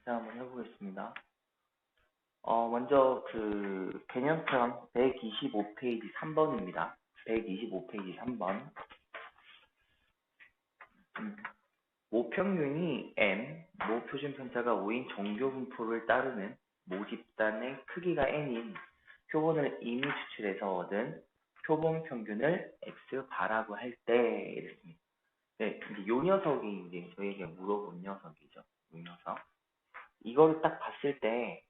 자, 한번 해보겠습니다. 먼저 개념편 125페이지 3번입니다. 125페이지 3번. 모평균이 n, 모표준편차가 5인 정교분포를 따르는 모집단의 크기가 n인 표본을 이미 추출해서 얻은 표본 평균을 x바라고 할 때, 이랬습니다. 네, 이제 요 녀석이 이제 저희에게 물어본 녀석이죠. 요 녀석. 이거를 딱 봤을 때,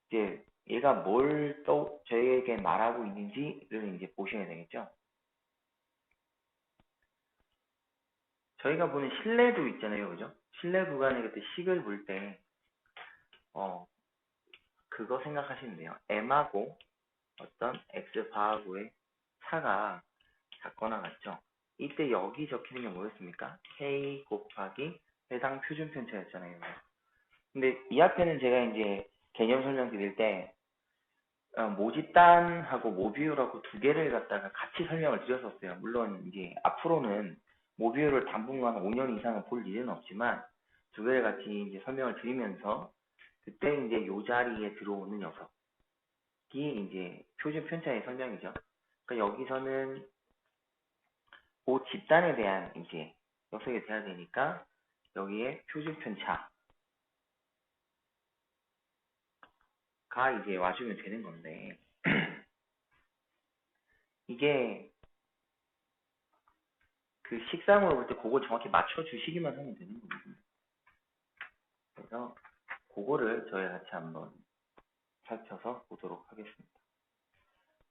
이제 얘가 뭘 또 저희에게 말하고 있는지를 이제 보셔야 되겠죠. 저희가 보는 실내도 있잖아요, 그죠? 실내 구간에 그때 식을 볼 때, 그거 생각하시면 돼요. m하고 어떤 x바하고의 차가 같거나 같죠? 이때 여기 적히는 게 뭐였습니까? k 곱하기 해당 표준편차였잖아요. 근데 이 앞에는 제가 이제 개념 설명 드릴 때 모집단하고 모비율하고 두 개를 갖다가 같이 설명을 드렸었어요. 물론 이제 앞으로는 모비율을 당분간 5년 이상은 볼 일은 없지만 두 개를 같이 이제 설명을 드리면서 그때 이제 요 자리에 들어오는 녀석이 이제 표준 편차의 설명이죠. 그러니까 여기서는 그 집단에 대한 이제 녀석이 돼야 되니까 여기에 표준 편차가 이제 와주면 되는 건데 이게 그 식상으로 볼 때 그걸 정확히 맞춰 주시기만 하면 되는 거거든요. 그래서 그거를 저희 같이 한번 살펴서 보도록 하겠습니다.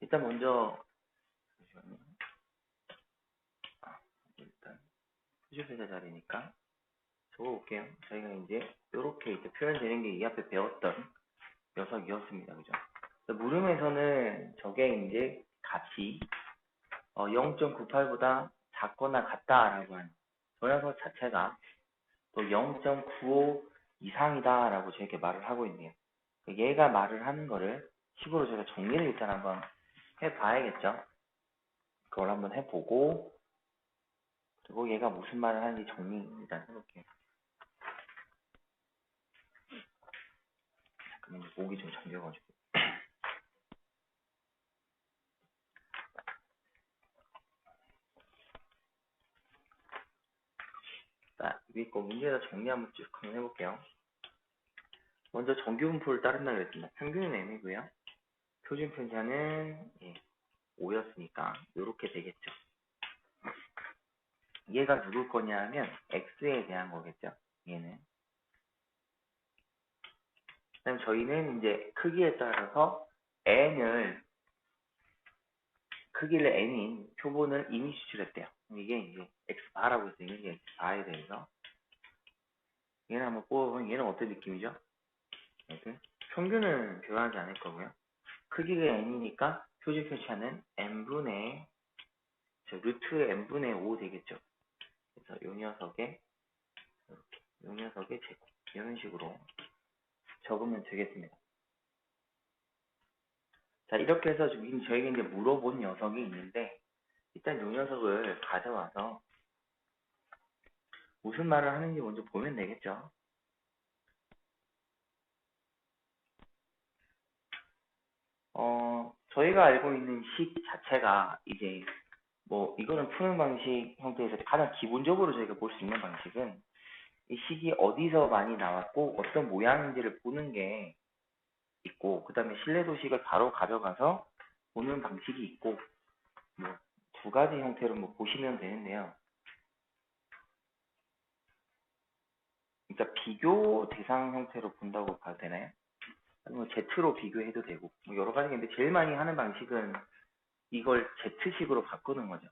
일단 먼저 잠시만요. 일단 표준편차 자리니까 적어볼게요. 저희가 이제 이렇게 이제 표현되는 게 이 앞에 배웠던 녀석이었습니다. 그죠? 물음에서는 저게 이제 값이 0.98보다 작거나 같다라고 하는 저 녀석 자체가 또 0.95 이상이다라고 저렇게 말을 하고 있네요. 얘가 말을 하는 거를 식으로 제가 정리를 일단 한번 해봐야겠죠. 그걸 한번 해보고 그리고 얘가 무슨 말을 하는지 정리 일단 해볼게요. 잠깐만 목이 좀 잠겨가지고. 자, 위에 거 문제에다 정리 한번 쭉 한번 해볼게요. 먼저 정규분포를 따른다 그랬습니다. 평균은 n이고요. 표준편차는 5였으니까 이렇게 되겠죠. 얘가 누굴 거냐 하면 x에 대한 거겠죠. 얘는. 그다음 저희는 이제 크기에 따라서 크기를 n인 표본을 이미 추출했대요. 이게 이제 x바라고 있으니까 이게 x바에 대해서 얘는 한번 뽑아보면 얘는 어떤 느낌이죠? 평균은 변하지 않을 거고요. 크기가 n이니까 표준편차는 n분의 루트 n분의 5 되겠죠. 그래서 요 녀석의 제곱 이런 식으로 적으면 되겠습니다. 자, 이렇게 해서 지금 저에게 이제 물어본 녀석이 있는데 일단 요 녀석을 가져와서 무슨 말을 하는지 먼저 보면 되겠죠. 저희가 알고 있는 식 자체가 이제 이거는 푸는 방식 형태에서 가장 기본적으로 저희가 볼 수 있는 방식은 이 식이 어디서 많이 나왔고 어떤 모양인지를 보는 게 있고 그 다음에 신뢰도식을 바로 가져가서 보는 방식이 있고 두 가지 형태로 보시면 되는데요. 그러니까 비교 대상 형태로 본다고 봐도 되나요? 아니면 Z로 비교해도 되고 여러 가지인데 제일 많이 하는 방식은 이걸 Z식으로 바꾸는 거죠.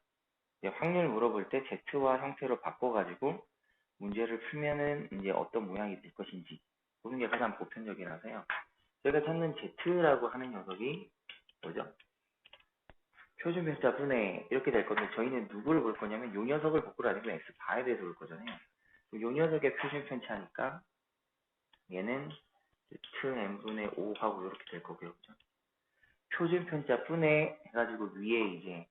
확률 물어볼 때 Z와 형태로 바꿔가지고 문제를 풀면은 이제 어떤 모양이 될 것인지 보는 게 가장 보편적이라서요. 저희가 찾는 Z라고 하는 녀석이 뭐죠? 표준편차 분해 이렇게 될 건데 저희는 누구를 볼 거냐면 요 녀석을 볼 거 아니고 x바에 대해서 볼 거잖아요. 요 녀석의 표준편차니까 얘는 루트 n분의 5 하고 이렇게 될 거고요. 그죠? 표준편차 분해 해가지고 위에 이제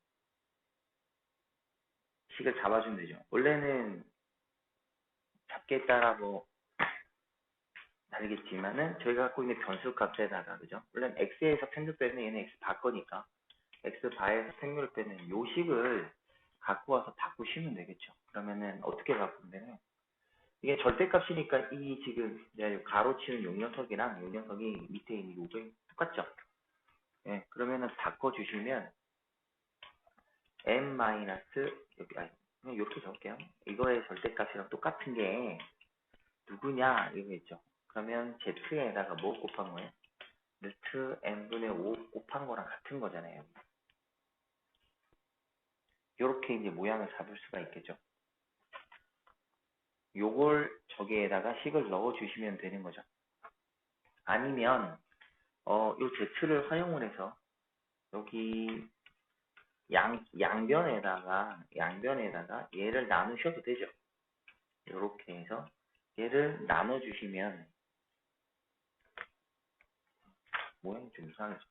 식을 잡아주면 되죠. 원래는 잡기에 따라 다르겠지만은 저희가 갖고 있는 변수 값에다가 그죠? 물론 x에서 편수 빼면 얘는 x 바거니까 x 바에서 생률을 빼면 요 식을 갖고 와서 바꾸시면 되겠죠. 그러면은 어떻게 바꾸면 되나요? 이게 절대값이니까 이 지금 내가 가로치는 요 녀석이랑 요 녀석이 밑에 있는 요게 똑같죠? 예, 그러면은 바꿔주시면 m 마이너스 여기 아니 그냥 이렇게 적을게요. 이거의 절대값이랑 똑같은 게 누구냐 이거겠죠. 그러면 z에다가 뭐 곱한 거예요? 루트 n분의 5 곱한 거랑 같은 거잖아요. 이렇게 이제 모양을 잡을 수가 있겠죠. 요걸 저기에다가 식을 넣어 주시면 되는 거죠. 아니면 요 z를 활용을 해서 여기 양변에다가 얘를 나누셔도 되죠. 이렇게 해서 얘를 나눠주시면 모양이 좀 이상해졌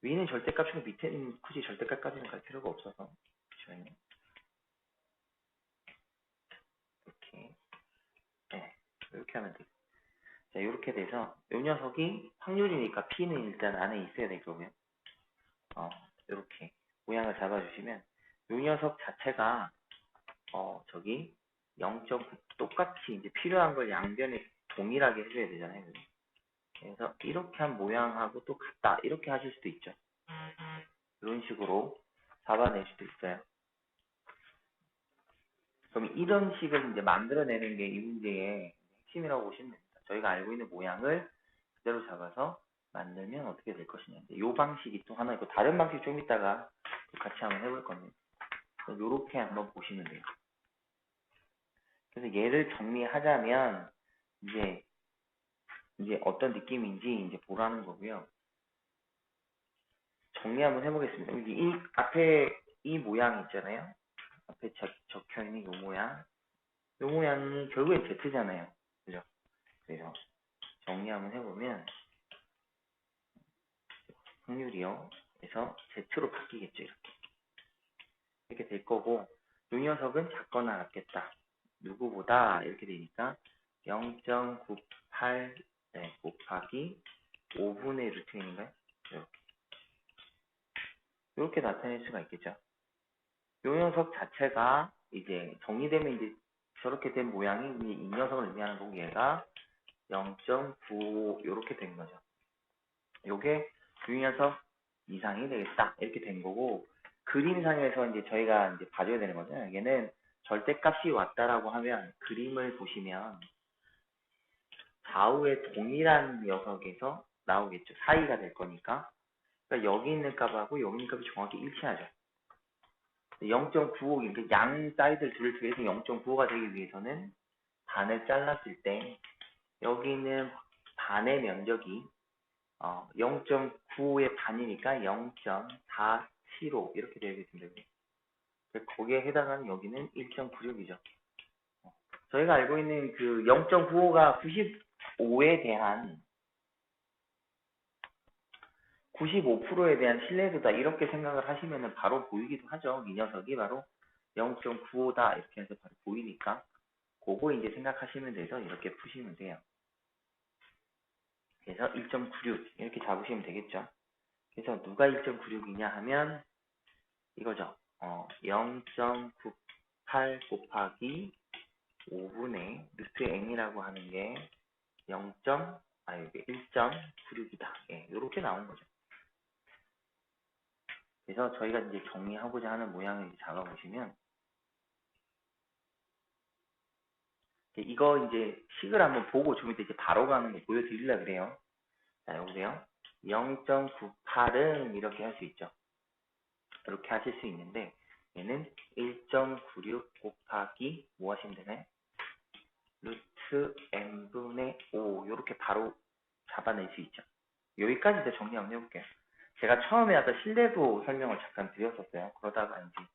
위는 절대값이고 밑에는 굳이 절대값까지는 갈 필요가 없어서 잠시만요. 이렇게 네, 이렇게 하면 돼요. 자, 이렇게 돼서 이 녀석이 확률이니까 P는 일단 안에 있어야 될 거고요. 이렇게 모양을 잡아주시면 이 녀석 자체가 저기 0.9 똑같이 이제 필요한 걸 양변에 동일하게 해줘야 되잖아요. 그래서 이렇게 한 모양하고 또 같다 이렇게 하실 수도 있죠. 이런 식으로 잡아낼 수도 있어요. 그럼 이런 식을 이제 만들어내는 게 이 문제의 핵심이라고 보시면 됩니다. 저희가 알고 있는 모양을 그대로 잡아서 만들면 어떻게 될 것이냐. 이 방식이 또 하나 있고 다른 방식 좀 이따가 같이 한번 해볼 겁니다. 이렇게 한번 보시면 돼요. 그래서 얘를 정리하자면 이제 어떤 느낌인지 이제 보라는 거고요. 정리 한번 해보겠습니다. 이 앞에 이 모양 있잖아요. 앞에 적혀 있는 이 모양. 이 모양이 결국엔 Z잖아요. 그죠? 그래서 정리 한번 해보면 확률이요. 그래서 Z로 바뀌겠죠. 이렇게 될 거고 이 녀석은 작거나 같겠다. 누구보다 이렇게 되니까 0.98 곱하기 5분의 루트 n인가요? 이렇게 나타낼 수가 있겠죠. 이 녀석 자체가 이제 정리되면 이제 저렇게 된 모양이 이 녀석을 의미하는 거고 얘가 0.95 이렇게 된 거죠. 요게 이 녀석 이상이 되겠다 이렇게 된 거고 그림상에서 이제 저희가 이제 봐줘야 되는 거죠. 얘는 절대값이 왔다라고 하면 그림을 보시면 좌우의 동일한 녀석에서 나오겠죠. 사이가 될 거니까. 그러니까 여기 있는 값하고 여기 있는 값이 정확히 일치하죠. 0.95, 그러니까 양 사이드를 둘 중에서 0.95가 되기 위해서는 반을 잘랐을 때 여기 있는 반의 면적이 0.95의 반이니까 0.475 이렇게 되겠습니다. 거기에 해당하는 여기는 1.96이죠. 저희가 알고 있는 그 0.95가 95에 대한 95%에 대한 신뢰도다 이렇게 생각을 하시면 바로 보이기도 하죠. 이 녀석이 바로 0.95다 이렇게 해서 바로 보이니까 그거 이제 생각하시면 돼서 이렇게 푸시면 돼요. 그래서 1.96 이렇게 잡으시면 되겠죠. 그래서 누가 1.96이냐 하면 이거죠. 0.98 곱하기 5분의 루트 n이라고 하는 게 1.96이다. 예, 이렇게 나온 거죠. 그래서 저희가 이제 정리하고자 하는 모양을 잡아보시면 이거 이제 식을 한번 보고 좀 이따 이제 바로 가는 거 보여드리려고 그래요. 자, 여보세요. 0.98은 이렇게 할 수 있죠. 이렇게 하실 수 있는데 얘는 1.96 곱하기 뭐 하시면 되나요? 루트 n분의 5 이렇게 바로 잡아낼 수 있죠. 여기까지 이제 정리 한번 해볼게요. 제가 처음에 아까 신뢰도 설명을 잠깐 드렸었어요. 그러다가 이제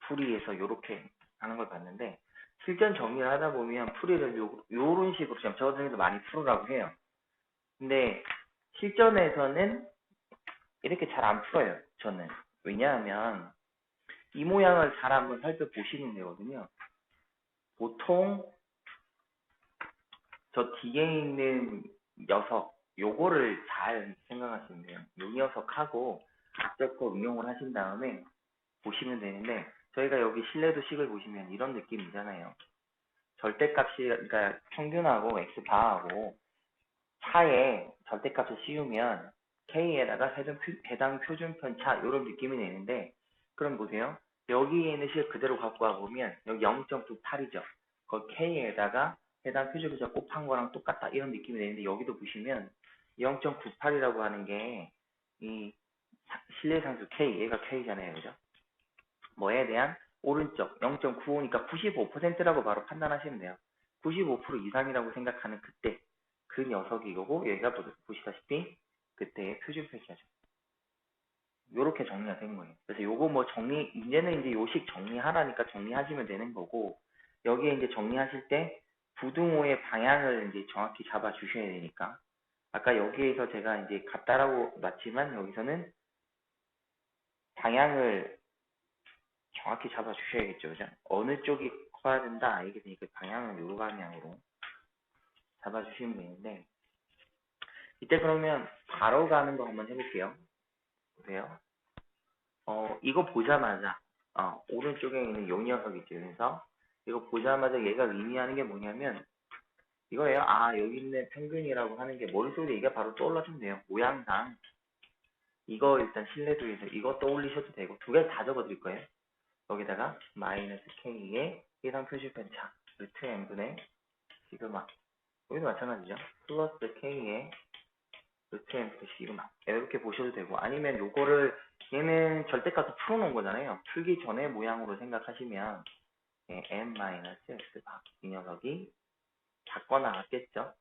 풀이에서 이렇게 하는 걸 봤는데 실전 정리를 하다 보면 풀이를 요런 식으로 저 선생님도 많이 풀으라고 해요. 근데 실전에서는 이렇게 잘 안 풀어요. 저는. 왜냐하면 이 모양을 잘 한번 살펴보시면 되거든요. 보통 저 뒤에 있는 녀석, 요거를 잘 생각하시면 돼요. 요 녀석하고 각자 거 응용을 하신 다음에 보시면 되는데, 저희가 여기 신뢰도식을 보시면 이런 느낌이잖아요. 절대값이, 그러니까 평균하고 x바하고 차에 절대값을 씌우면 k에다가 해당 표준편차 이런 느낌이 내는데, 그럼 보세요. 여기에는 식 그대로 갖고 와보면 여기 0.98이죠. 그 k에다가 해당 표준편차 곱한 거랑 똑같다 이런 느낌이 내는데, 여기도 보시면 0.98이라고 하는 게 이 실내상수 k, 얘가 k잖아요. 그죠? 뭐에 대한 오른쪽 0.95니까 95%라고 바로 판단하시면 돼요. 95% 이상이라고 생각하는 그때 그 녀석이 이거고, 여기가 보시다시피 그때의 표준 표시하죠. 요렇게 정리가 된 거예요. 그래서 요거 뭐 이제는 이제 요식 정리하라니까 정리하시면 되는 거고, 여기에 이제 정리하실 때 부등호의 방향을 이제 정확히 잡아 주셔야 되니까, 아까 여기에서 제가 이제 같다라고 놨지만 여기서는 방향을 정확히 잡아 주셔야겠죠. 그죠? 어느 쪽이 커야 된다 이게 되니까 방향은 요 방향으로 잡아 주시면 되는데, 이때 그러면 바로 가는 거 한번 해볼게요. 보세요. 이거 보자마자, 오른쪽에 있는 요 녀석 있죠. 그래서 이거 보자마자 얘가 의미하는 게 뭐냐면 이거예요. 여기 있는 평균이라고 하는 게 머릿속에 얘가 바로 떠올라주면 돼요. 모양상. 이거 일단 신뢰도에서 이거 떠올리셔도 되고, 두 개 다 적어드릴 거예요. 여기다가 마이너스 k의 해당 표시편차 루트 n분의 시그마, 여기도 마찬가지죠. 플러스 k의 루트 n분의 시그마, 이렇게 보셔도 되고, 아니면 요거를 얘는 절대값을 풀어놓은 거잖아요. 풀기 전에 모양으로 생각하시면 n-x 바, 이 녀석이 작거 나갔겠죠.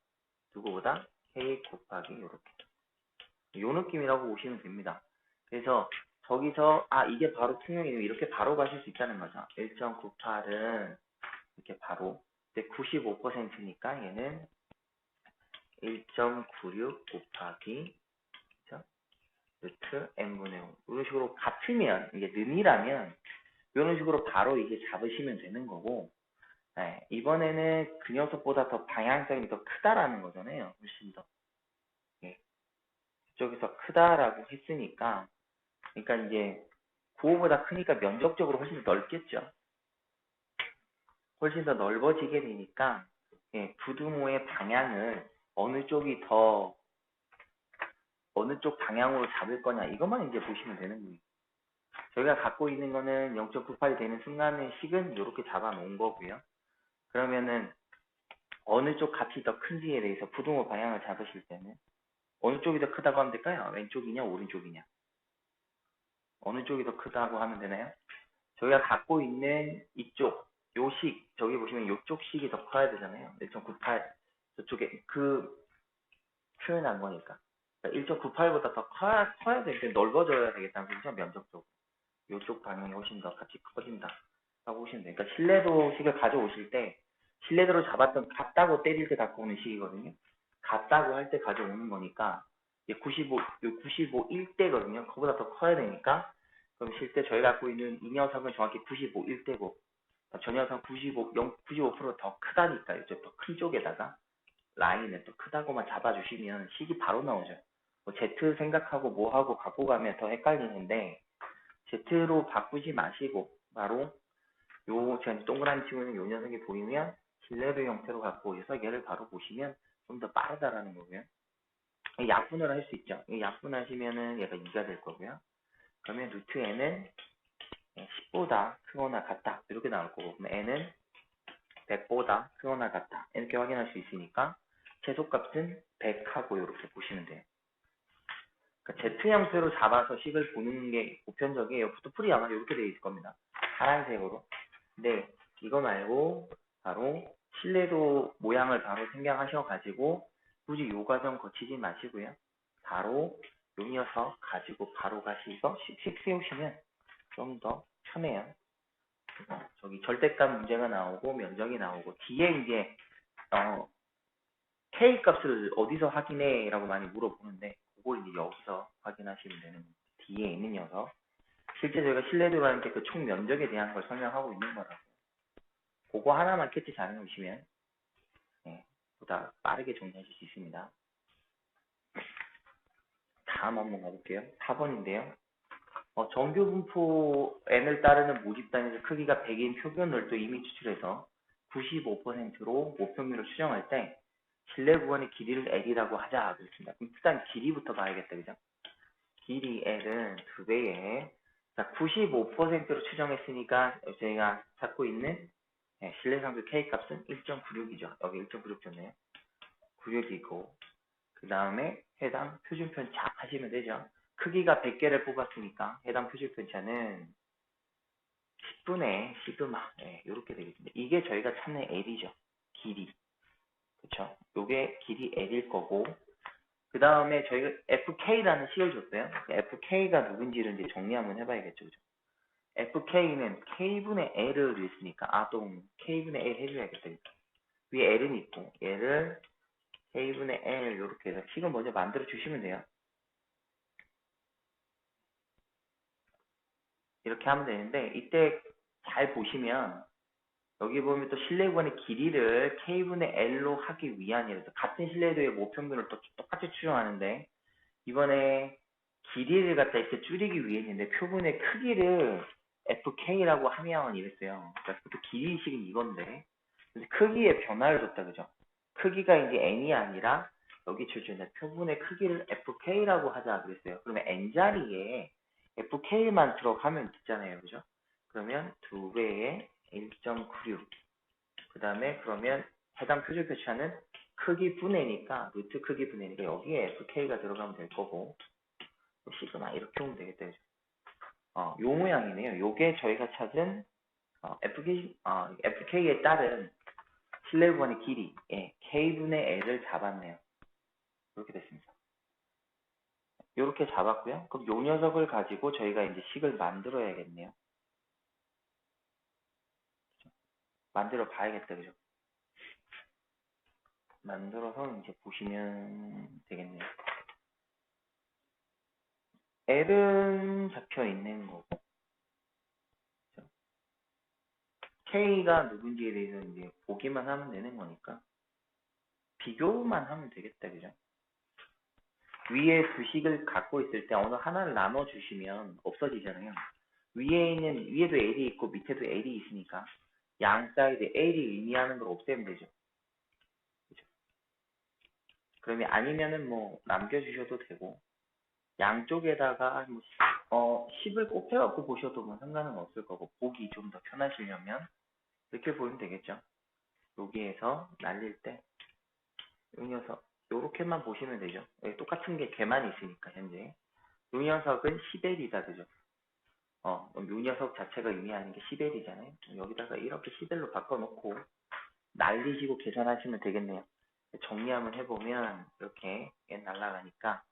누구보다 k 곱하기 요렇게, 요 느낌이라고 보시면 됩니다. 그래서 저기서 이게 바로 통영이네요. 이렇게 바로 가실 수 있다는 거죠. 1.98은 이렇게 바로 95%니까 얘는 1.96 곱하기 그렇죠? 루트 n분의 5 이런 식으로 같으면, 이게 는이라면 이런 식으로 바로 이게 잡으시면 되는 거고, 이번에는 그 녀석보다 더 방향성이 더 크다라는 거잖아요. 훨씬 더. 이쪽에서 크다라고 했으니까, 그러니까 이제 9호보다 크니까 면적적으로 훨씬 더 넓겠죠. 훨씬 더 넓어지게 되니까 부등호의 방향을 어느 쪽 방향으로 잡을 거냐 이것만 이제 보시면 되는 거예요. 저희가 갖고 있는 거는 0.98이 되는 순간의 식은 이렇게 잡아 놓은 거고요. 그러면은 어느 쪽 값이 더 큰지에 대해서 부등호 방향을 잡으실 때는 어느 쪽이 더 크다고 하면 될까요? 왼쪽이냐 오른쪽이냐? 어느 쪽이 더 크다고 하면 되나요? 저희가 갖고 있는 이쪽 요식, 저기 보시면 이쪽 식이 더 커야 되잖아요. 1.98 저쪽에 그 표현한 거니까 1.98보다 더 커야 되는데 넓어져야 되겠다는 거죠. 면적적으로 이쪽 방향이 훨씬 더 같이 커진다 라고 보시면 돼요. 그러니까 신뢰도식을 가져오실 때 신뢰도로 잡았던 같다고 때릴 때 갖고 오는 식이거든요. 같다고 할 때 가져오는 거니까 95, 95 1대거든요. 그보다 더 커야 되니까, 그럼 실제 저희가 갖고 있는 이 녀석은 정확히 95 1대고 저 녀석은 95% 더 크다니까요. 더 큰 쪽에다가 라인을 또 크다고만 잡아주시면 식이 바로 나오죠. Z 생각하고 뭐하고 갖고 가면 더 헷갈리는데, Z로 바꾸지 마시고 바로 제가 동그라미 치고 있는 요 녀석이 보이면 신뢰도 형태로 갖고 오셔서 얘를 바로 보시면 좀 더 빠르다라는 거고요. 약분을 할 수 있죠. 약분하시면은 얘가 2가 될 거고요. 그러면 루트 n은 10보다 크거나 같다 이렇게 나올 거고, 그럼 n은 100보다 크거나 같다 이렇게 확인할 수 있으니까 최소값은 100하고 이렇게 보시면 돼요. 그러니까 Z 형태로 잡아서 식을 보는 게 보편적이에요. 푸트풀이 아마 이렇게 되어 있을 겁니다. 파란색으로. 근데 이거 말고 바로 신뢰도 모양을 바로 생각하셔가지고 굳이 요 과정 거치지 마시고요. 바로 요 녀석 가지고 바로 가시서 식 세우시면 좀 더 편해요. 저기 절대값 문제가 나오고 면적이 나오고 뒤에 이제 K 값을 어디서 확인해? 라고 많이 물어보는데 그걸 이제 여기서 확인하시면 되는 거예요. 뒤에 있는 녀석. 실제 저희가 신뢰도라는 게 그 총 면적에 대한 걸 설명하고 있는 거라서 그거 하나만 캐치 잘 해놓으시면 것보다 빠르게 정리하실 수 있습니다. 다음 한번 가볼게요. 4번인데요. 정규 분포 n을 따르는 모집 단위의 크기가 100인 표변을 또 이미 추출해서 95%로 모평률을 추정할 때 실내 구간의 길이를 L이라고 하자 그랬습니다. 그럼 일단 길이부터 봐야겠다, 그죠? 길이 L은 2배에 95%로 추정했으니까 저희가 찾고 있는 실내 상수 K 값은 1.96이죠. 여기 1.96 줬네요. 96이고 그 다음에 해당 표준편차 하시면 되죠. 크기가 100개를 뽑았으니까 해당 표준편차는 10분의 시그마 이렇게 되겠습니다. 이게 저희가 찾는 L이죠. 길이. 그쵸? 요게 길이 L일 거고 그 다음에 저희가 FK라는 식을 줬어요. FK가 누군지를 이제 정리 한번 해봐야겠죠. 그죠? FK는 K분의 L을 있으니까 또 K분의 L 해줘야겠다. 위에 L은 있고 얘를 K분의 L 이렇게 해서 식을 먼저 만들어 주시면 돼요. 이렇게 하면 되는데 이때 잘 보시면 여기 보면 또 실내 구간의 길이를 K분의 L로 하기 위한이라서 같은 실내도의 모평균을 또 똑같이 추정하는데 이번에 길이를 갖다 이렇게 줄이기 위해서인데 표본의 크기를 FK라고 하면 이랬어요. 그러니까 또 길이식은 이건데 크기의 변화를 줬다 그죠? 크기가 이제 n이 아니라 여기 주주는 표본의 크기를 FK라고 하자 그랬어요. 그러면 n자리에 FK만 들어가면 되잖아요. 그죠? 그러면 2배의 1.96. 그 다음에 그러면 해당 표준 표차는 크기 분해니까 루트 크기 분해니까 여기에 FK가 들어가면 될 거고 시그마 이렇게 오면 되겠다. 요 모양이네요. 요게 저희가 찾은 FK에 따른 실내 구간의 길이 K분의 L을 잡았네요. 이렇게 됐습니다. 이렇게 잡았고요. 그럼 요 녀석을 가지고 저희가 이제 식을 만들어야겠네요. 만들어 봐야겠다. 그죠? 만들어서 이제 보시면 되겠네요. L은 잡혀 있는 거고, 그죠? K가 누군지에 대해서 이제 보기만 하면 되는 거니까, 비교만 하면 되겠다. 그죠? 위에 두 식을 갖고 있을 때 어느 하나를 나눠주시면 없어지잖아요. 위에도 L이 있고 밑에도 L이 있으니까 양 사이드 L이 의미하는 걸 없애면 되죠. 그죠? 그러면 아니면은 뭐 남겨주셔도 되고 양쪽에다가 뭐 10을 곱해갖고 보셔도 뭐 상관은 없을 거고 보기 좀 더 편하시려면 이렇게 보면 되겠죠. 여기에서 날릴 때 이 녀석 요렇게만 보시면 되죠. 똑같은 게 걔만 있으니까 현재 이 녀석은 10L이다 그죠. 요 녀석 자체가 의미하는 게 10L이잖아요. 여기다가 이렇게 10L로 바꿔놓고 날리시고 계산하시면 되겠네요. 정리 한번 해보면 이렇게 날라가니까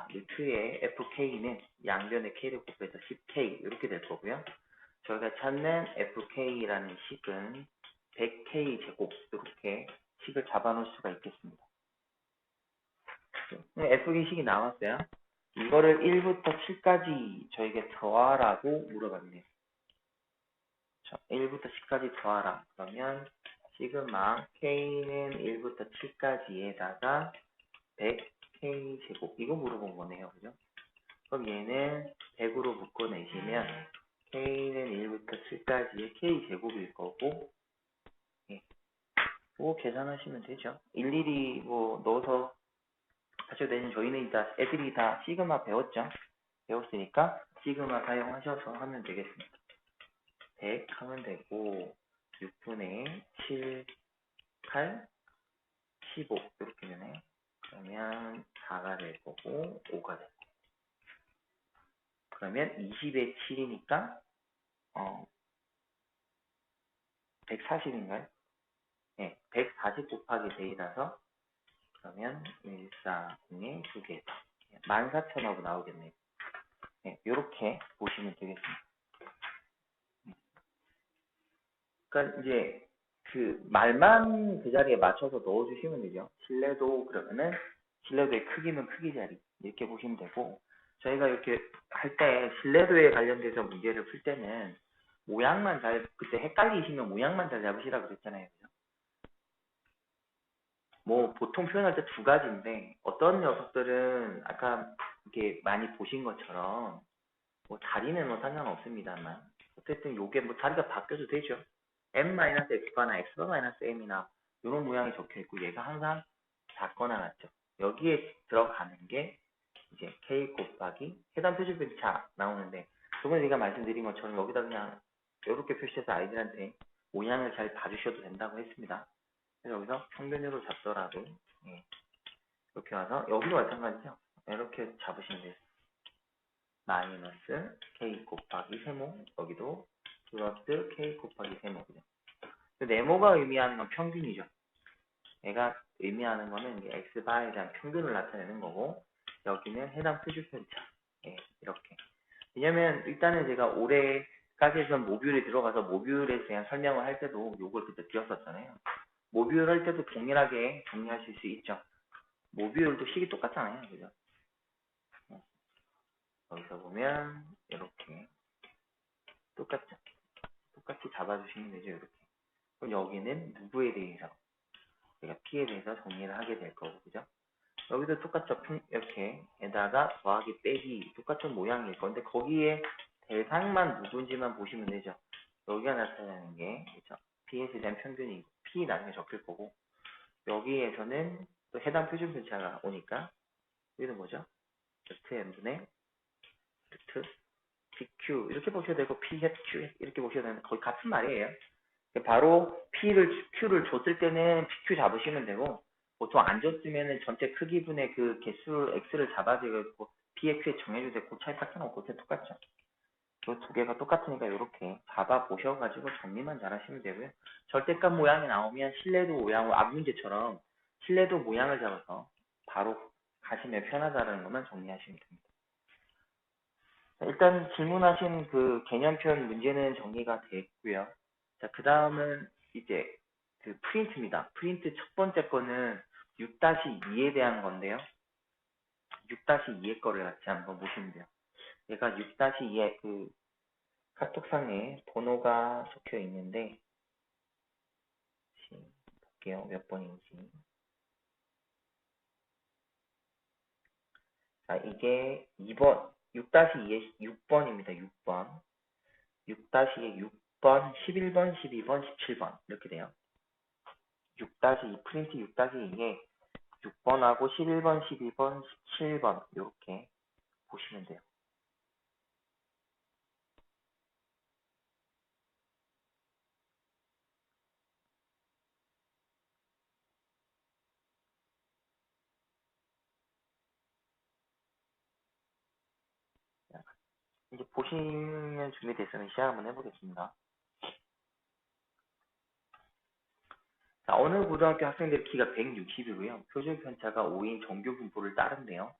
루트의 FK는 양변의 K를 곱해서 10K 이렇게 될 거고요. 저희가 찾는 FK라는 식은 100K 제곱 이렇게 식을 잡아놓을 수가 있겠습니다. FK 식이 나왔어요. 이거를 1부터 7까지 저에게 더하라고 물어봤네요. 1부터 10까지 더하라. 그러면 시그마 K는 1부터 7까지에다가 100K 제곱 이거 물어본 거네요. 그죠? 그럼 얘는 100으로 묶어내시면 K는 1부터 7까지의 K 제곱일 거고 그거 계산하시면 되죠. 일일이 뭐 넣어서 하셔도 되는 저희는 애들이 다 시그마 배웠으니까 시그마 사용하셔서 하면 되겠습니다. 100 하면 되고 6분의 7, 8, 15 이렇게 되네. 그러면 4가 될 거고 5가 될 거고 그러면 20의 7이니까 140인가요? 네, 140 곱하기 대이라서 그러면 140에 2개 14,000하고 나오겠네요. 네, 이렇게 보시면 되겠습니다. 그러니까 이제 그 말만 그 자리에 맞춰서 넣어주시면 되죠. 실내도 그러면은 실내도의 크기는 크기 자리 이렇게 보시면 되고 저희가 이렇게 할 때 실내도에 관련돼서 문제를 풀 때는 모양만 그때 헷갈리시면 모양만 잘 잡으시라 그랬잖아요. 그죠? 뭐 보통 표현할 때 두 가지인데 어떤 녀석들은 아까 이렇게 많이 보신 것처럼 뭐 자리는 뭐 상관없습니다만 어쨌든 요게 뭐 자리가 바뀌어도 되죠. m-x바나 x-m이나 이런 모양이 적혀 있고 얘가 항상 작거나 같죠. 여기에 들어가는 게 이제 k 곱하기 해당 표준편차 나오는데 저번에 제가 말씀드린 것처럼 여기다 그냥 이렇게 표시해서 아이들한테 모양을 잘 봐주셔도 된다고 했습니다. 그래서 여기서 평균으로 잡더라도 예, 이렇게 와서 여기도 마찬가지죠. 이렇게 잡으시면 돼요. 마이너스 k 곱하기 세모 여기도 플러스 k 곱하기 세모거든요. 네모가 의미하는 건 평균이죠. 얘가 의미하는 거는 이제 x바에 대한 평균을 나타내는 거고 여기는 해당 표준편차 예, 이렇게. 왜냐면 일단은 제가 올해까지 해서 모듈에 들어가서 모듈에 대한 설명을 할 때도 요걸 그때 드렸었잖아요. 모듈 할 때도 동일하게 정리하실 수 있죠. 모듈도 식이 똑같잖아요. 그죠? 여기서 보면 이렇게 똑같죠. 똑같이 잡아주시면 되죠. 이렇게. 그럼 여기는 누구에 대해서 제가 P에 대해서 정리를 하게 될 거고 그죠? 여기도 똑같죠. 이렇게 에다가 더하기 빼기 똑같은 모양일 건데 거기에 대상만 누군지만 보시면 되죠. 여기가 나타나는 게 그죠? P에 대한 평균이 P 나중에 적힐 거고 여기에서는 또 해당 표준 편차가 오니까 여기는 뭐죠? ZM분의 Z PQ 이렇게 보셔도 되고 PQ 이렇게 보셔도 되는데 거의 같은 말이에요. 바로 Q를 줬을 때는 PQ 잡으시면 되고 보통 안 줬으면은 전체 크기분의 그 개수 X를 잡아주고 P에 Q에 정해주세요. 그 차이밖에 없고 똑같죠. 그 두 개가 똑같으니까 이렇게 잡아 보셔가지고 정리만 잘 하시면 되고요. 절대값 모양이 나오면 실내도 모양, 앞 문제처럼 실내도 모양을 잡아서 바로 가시면 편하다는 것만 정리하시면 됩니다. 일단 질문하신 그 개념편 문제는 정리가 됐고요. 자, 그 다음은 이제 그 프린트입니다. 프린트 첫 번째 거는 6-2에 대한 건데요. 6-2의 거를 같이 한번 보시면 돼요. 얘가 6-2에 그 카톡상에 번호가 적혀 있는데 볼게요. 몇 번인지. 자, 이게 2번 6-2의 6번입니다. 6번. 6-2의 6번, 11번, 12번, 17번 이렇게 돼요. 6-2 프린트 6-2에 6번하고 11번, 12번, 17번 이렇게 보시면 돼요. 이제 보시면 준비됐으면 시작 한번 해보겠습니다. 자, 어느 고등학교 학생들 키가 160이고요. 표준 편차가 5인 정규 분포를 따른대요.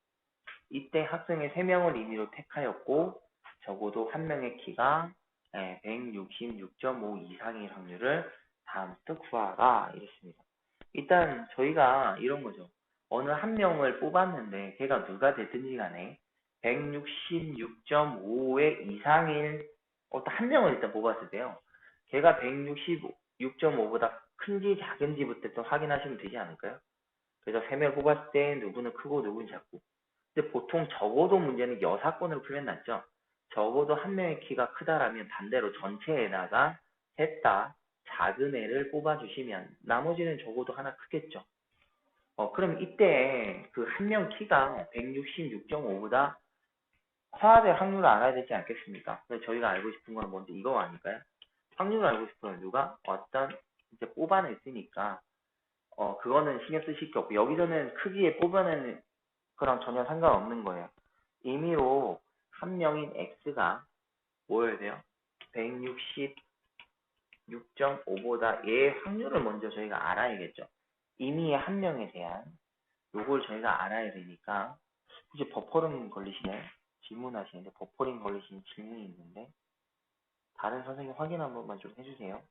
이때 학생의 3명을 임의로 택하였고 적어도 한 명의 키가 166.5 이상일 확률을 다음부터 구하라 이랬습니다. 일단 저희가 이런 거죠. 어느 한 명을 뽑았는데 걔가 누가 됐든지 간에 166.5의 이상일 어떤 한 명을 일단 뽑았을 때요. 걔가 166.5보다 큰지 작은지부터 또 확인하시면 되지 않을까요? 그래서 3명 뽑았을 때 누구는 크고 누구는 작고 근데 보통 적어도 문제는 여사건으로 풀면 낫죠. 적어도 한 명의 키가 크다라면 반대로 전체에다가 셋 다 작은 애를 뽑아주시면 나머지는 적어도 하나 크겠죠. 그럼 이때 그 한 명 키가 166.5보다 커야 확률을 알아야 되지 않겠습니까? 그래서 저희가 알고 싶은 건 먼저 이거 아닐까요? 확률을 알고 싶으면 누가 어떤 이제 뽑아냈으니까 그거는 신경 쓰실 게 없고 여기서는 크기에 뽑아내는 거랑 전혀 상관없는 거예요. 임의로 한 명인 x가 뭐여야 돼요? 166.5보다 얘의 확률을 먼저 저희가 알아야겠죠. 임의의 한 명에 대한 요걸 저희가 알아야 되니까 혹시 버퍼링 걸리시나요? 질문하시는데 버퍼링 걸리시는 질문이 있는데 다른 선생님 확인 한 번만 좀 해주세요.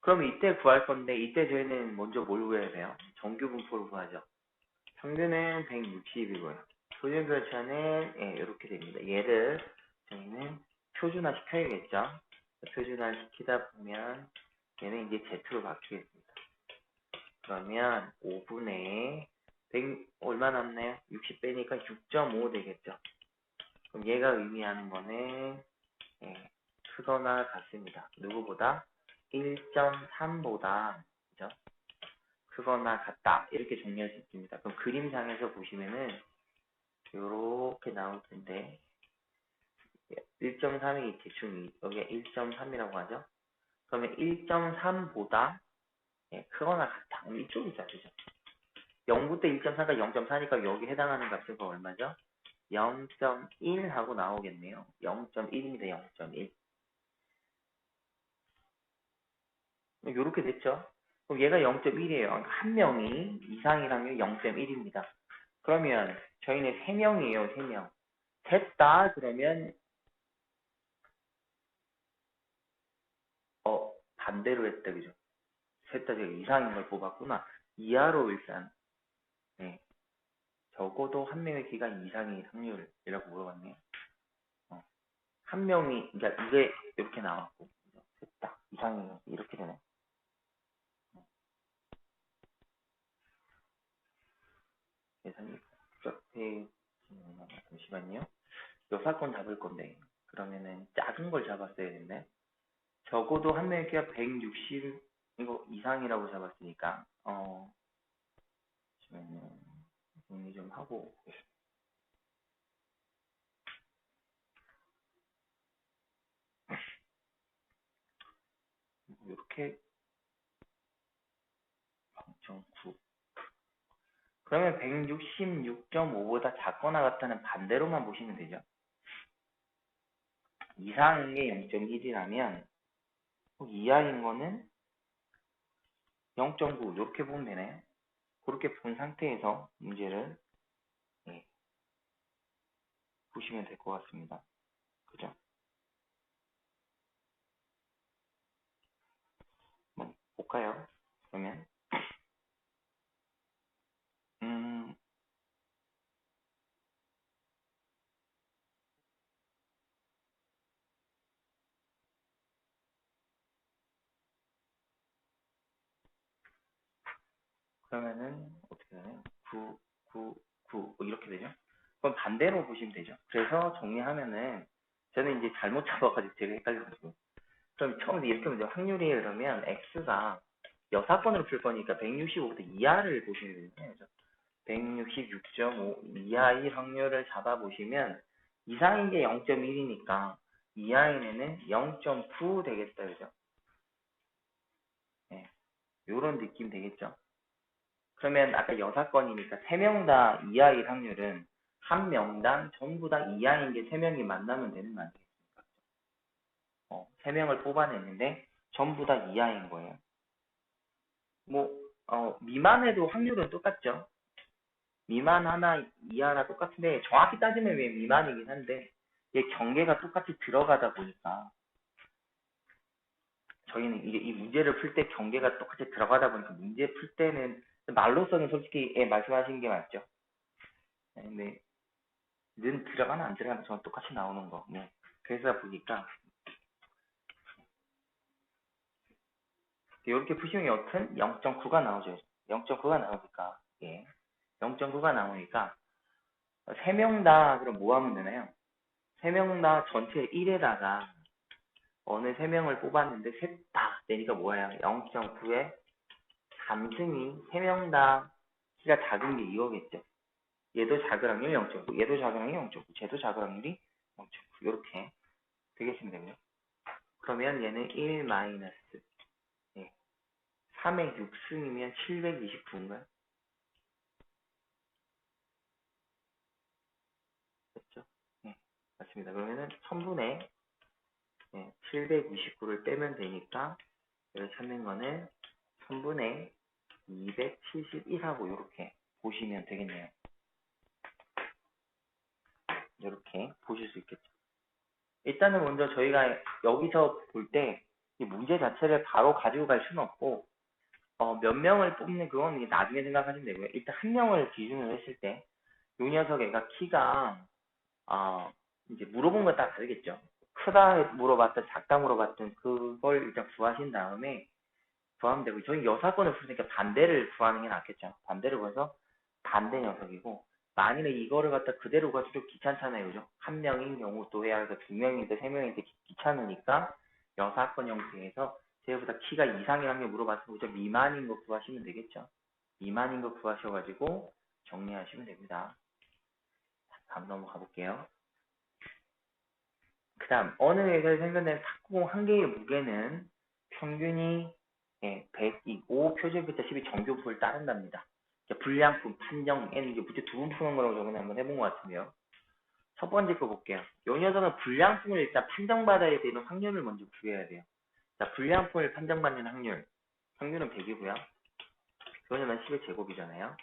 그럼 이때 구할 건데 이때 저희는 먼저 뭘 구해야 돼요? 정규 분포를 구하죠. 평균은 160이고요. 표준 편차는 이렇게 됩니다. 얘를 저희는 표준화 시켜야겠죠. 표준화 시키다 보면 얘는 이제 Z로 바뀌겠습니다. 그러면 5분의 100 얼마 남나요? 60 빼니까 6.5 되겠죠. 그럼 얘가 의미하는 거는 크거나 같습니다. 누구보다? 1.3보다 그죠? 크거나 같다. 이렇게 정리할 수 있습니다. 그럼 그림상에서 보시면은 이렇게 나올 텐데 1.3이 대충 여기가 1.3이라고 하죠. 그러면 1.3보다 크거나 같다. 그럼 이쪽이죠. 그죠? 0부터 1.4가 0.4니까 여기 해당하는 값은 얼마죠? 0.1 하고 나오겠네요. 0.1입니다. 0.1. 이렇게 됐죠? 그럼 얘가 0.1이에요. 한 명이 이상일 확률 0.1입니다. 그러면 저희는 3명이에요. 3명. 셋 다 그러면 반대로 했다. 그죠? 셋 다 제가 이상인 걸 뽑았구나. 이하로 일단 적어도 한 명의 기간 이상의 확률이라고 물어봤네요. 한 명이 그러니까 이게 이렇게 나왔고 셋 다 이상이 이렇게 되네. 계산이 복잡해. 잠시만요. 요 사건 잡을 건데 그러면은 작은 걸 잡았어야 됐네. 적어도 한 명의 기가 160 이거 이상이라고 잡았으니까 잠시만요. 정리 좀 하고 이렇게 0.9 그러면 166.5보다 작거나 같다는 반대로만 보시면 되죠. 이상인 게 0.1이라면 이하인 거는 0.9 이렇게 보면 되나요? 그렇게 본 상태에서 문제를 보시면 될 것 같습니다. 그죠? 한번 볼까요? 그러면 음, 그러면은 어떻게 되나요? 9, 9, 9 이렇게 되죠? 그럼 반대로 보시면 되죠. 그래서 정리하면은 저는 이제 잘못 잡아가지고 제가 헷갈려가지고 그럼 처음에 이렇게 먼저 확률이 그러면 x가 여사건으로 풀 거니까 165보다 이하를 보시면 되잖아요. 166.5 이하의 확률을 잡아보시면 이상인 게 0.1이니까 이하인 애는 0.9 되겠다. 그죠? 네, 요런 느낌 되겠죠? 그러면 아까 여사건이니까 3명 다 이하의 확률은 한 명당 전부 다 이하인 게 3명이 만나면 되는 거 아니겠습니까? 3명을 뽑아냈는데 전부 다 이하인 거예요. 뭐 미만해도 확률은 똑같죠. 미만 하나, 이하나 똑같은데 정확히 따지면 왜 미만이긴 한데 얘 경계가 똑같이 들어가다 보니까 저희는 이게 이 문제를 풀 때 경계가 똑같이 들어가다 보니까 문제 풀 때는 말로서는 솔직히 말씀하신 게 맞죠. 근데 는 들어가나 안 들어가나 저는 똑같이 나오는 거. 그래서 보니까 이렇게 푸시면 여튼 0.9가 나오죠. 0.9가 나오니까 0.9가 나오니까 3명 다 그럼 뭐 하면 되나요? 3명 다 전체 1에다가 어느 3명을 뽑았는데 셋 다 되니까 뭐예요? 0.9에 감승이 3명 다 키가 작은 게 이거겠죠. 얘도 작은 확률 0.9, 얘도 작은 확률 0.9, 쟤도 작은 확률이 0.9 이렇게 되겠습니다. 그죠? 그러면 얘는 1 마이너스 3의 6승이면 729인가요? 그렇죠? 네, 맞습니다. 그러면은 1000분의 729를 빼면 되니까 여기 찾는 거는 1000분의 271하고 이렇게 보시면 되겠네요. 이렇게 보실 수 있겠죠. 일단은 먼저 저희가 여기서 볼 때 이 문제 자체를 바로 가지고 갈 수는 없고, 몇 명을 뽑는 그건 이제 나중에 생각하시면 되고요. 일단 한 명을 기준으로 했을 때, 요 녀석 애가 키가, 이제 물어본 건 딱 다르겠죠. 크다 물어봤든 작다 물어봤든 그걸 일단 구하신 다음에 구하면 되고, 저희 여사건을 풀으니까 반대를 구하는 게 낫겠죠. 반대를 구해서 반대 녀석이고, 만일에 이거를 갖다 그대로 구하기도 귀찮잖아요. 그죠? 한 명인 경우 또 해야 해서 두 명인데 세 명인데 귀찮으니까 여사건 형태에서 쟤보다 키가 이상의 확률 물어봤으면 그저 미만인 거 구하시면 되겠죠. 미만인 거 구하셔가지고 정리하시면 됩니다. 다음 넘어가 볼게요. 그 다음, 어느 회사에 생산된 탁구공 한 개의 무게는 평균이 105 표준부터 12 정교부를 따른답니다. 불량품 판정에는 이게 문제 두 번 푸는 거라고 저번에 한번 해본 것 같은데요. 첫 번째 거 볼게요. 요 녀석은 불량품을 일단 판정받아야 되는 확률을 먼저 구해야 돼요. 자, 불량품을 판정받는 확률은 100이고요. 그러면 10의 제곱이잖아요.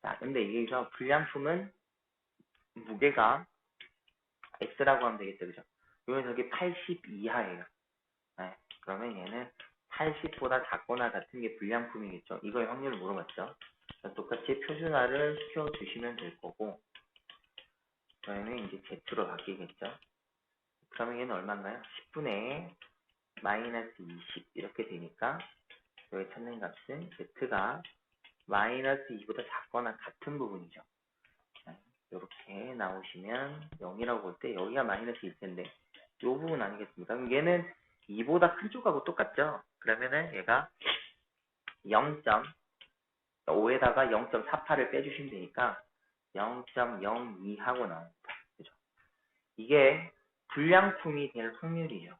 자, 근데 여기서 불량품은 무게가 X라고 하면 되겠죠, 그죠? 요 녀석이 80 이하예요. 네, 그러면 얘는 80보다 작거나 같은 게 불량품이겠죠. 이거의 확률을 물어봤죠. 똑같이 표준화를 시켜주시면 될 거고, 그러면 이제 Z로 바뀌겠죠. 그러면 얘는 얼마인가요? 10분의 마이너스 20 이렇게 되니까 여기 찾는 값은 Z가 마이너스 2보다 작거나 같은 부분이죠. 이렇게 나오시면 0이라고 볼 때 여기가 마이너스 1 텐데 이 부분 아니겠습니까? 그럼 얘는 2보다 큰 쪽하고 똑같죠? 그러면은 얘가 0.5에다가 0.48을 빼주시면 되니까 0.02 하고 나옵니다. 그죠? 이게 불량품이 될 확률이죠.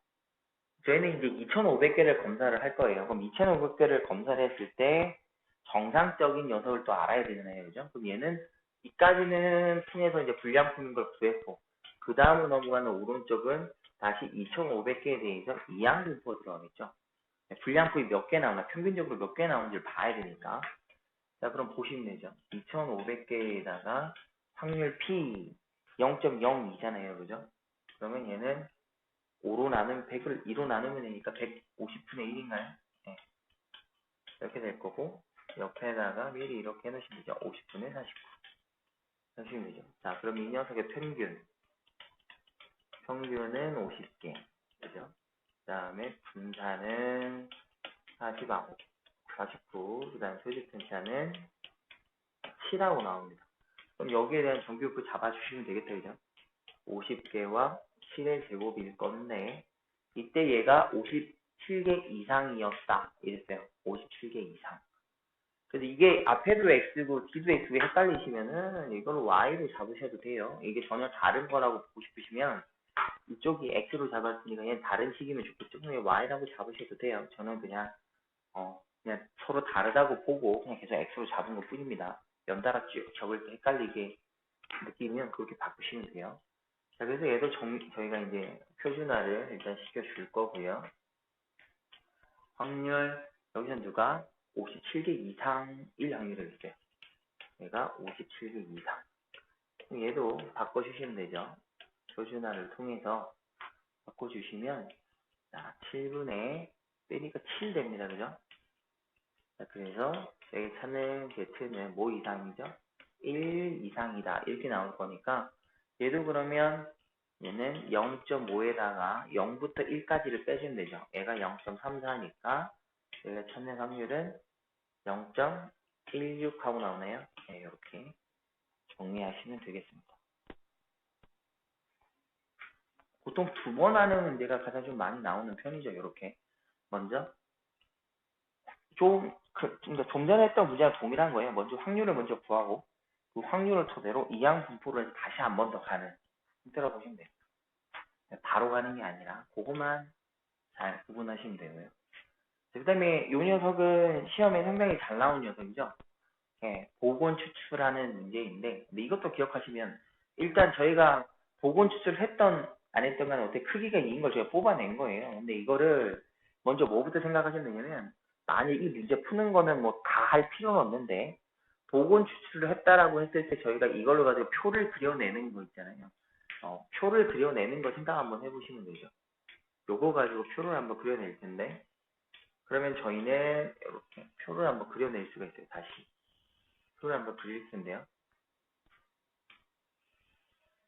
저희는 이제 2,500개를 검사를 할 거예요. 그럼 2,500개를 검사를 했을 때 정상적인 녀석을 또 알아야 되잖아요. 그죠? 그럼 얘는 이까지는 통해서 이제 불량품인 걸 구했고, 그 다음으로 넘어가는 오른쪽은 다시 2,500개에 대해서 이항분포가 들어가겠죠. 불량품이 몇 개 나오나, 평균적으로 몇 개 나오는지를 봐야 되니까. 자, 그럼 보시면 되죠. 2,500개에다가 확률 P 0.02잖아요. 그죠? 그러면 얘는 5로 나누면 100을 2로 나누면 되니까 150분의 1인가요? 네. 이렇게 될 거고, 옆에다가 미리 이렇게 해놓으시면 되죠. 50분의 49. 하시면 되죠. 자, 그럼 이 녀석의 평균은 50개. 그죠? 그 다음에 분산은 49, 그 다음 소집 편차는 7하고 나옵니다. 그럼 여기에 대한 정규표 잡아주시면 되겠다, 그죠? 50개와 7의 제곱일 건데, 이때 얘가 57개 이상이었다. 이랬어요. 57개 이상. 그래서 이게 앞에도 X고 뒤도 X고 헷갈리시면은 이걸로 Y로 잡으셔도 돼요. 이게 전혀 다른 거라고 보고 싶으시면 이쪽이 X로 잡았으니까 얘는 다른 식이면 좋겠죠. 그냥 Y라고 잡으셔도 돼요. 저는 그냥 서로 다르다고 보고 그냥 계속 X로 잡은 것 뿐입니다. 연달아 쭉 적을 때 헷갈리게 느끼면 그렇게 바꾸시면 돼요. 자, 그래서 얘도 저희가 이제 표준화를 일단 시켜줄 거고요. 확률, 여기서 누가 57개 이상일 확률을 있어요. 얘가 57개 이상. 얘도 바꿔주시면 되죠. 표준화를 통해서 바꿔주시면, 자, 7분의 빼니까 7 됩니다. 그죠? 자, 그래서 여기 찾는 Z는 뭐 이상이죠? 1 이상이다. 이렇게 나올 거니까, 얘도 그러면 얘는 0.5에다가 0부터 1까지를 빼주면 되죠. 얘가 0.34니까 얘가 찾는 확률은 0.16 하고 나오네요. 네, 이렇게 정리하시면 되겠습니다. 보통 두 번 하는 문제가 가장 좀 많이 나오는 편이죠. 이렇게 먼저 좀 전에 했던 문제랑 동일한 거예요. 먼저 확률을 먼저 구하고 그 확률을 토대로 이항 분포를 다시 한 번 더 가는 형태라고 보시면 돼요. 바로 가는 게 아니라 그것만 잘 구분하시면 되고요. 그 다음에 이 녀석은 시험에 상당히 잘 나온 녀석이죠. 예, 보건 추출하는 문제인데, 근데 이것도 기억하시면, 일단 저희가 보건 추출을 했던, 안 했던 간에 어떻게 크기가 2인 걸 저희가 뽑아낸 거예요. 근데 이거를 먼저 뭐부터 생각하시면 되냐면, 만약 이 문제 푸는 거는 뭐 다 할 필요는 없는데, 보건 추출을 했다라고 했을 때 저희가 이걸로 가지고 표를 그려내는 거 있잖아요. 표를 그려내는 거 생각 한번 해보시면 되죠. 요거 가지고 표를 한번 그려낼 텐데, 그러면 저희는 이렇게 표를 한번 그려낼 수가 있어요. 다시 표를 한번 그릴 텐데요.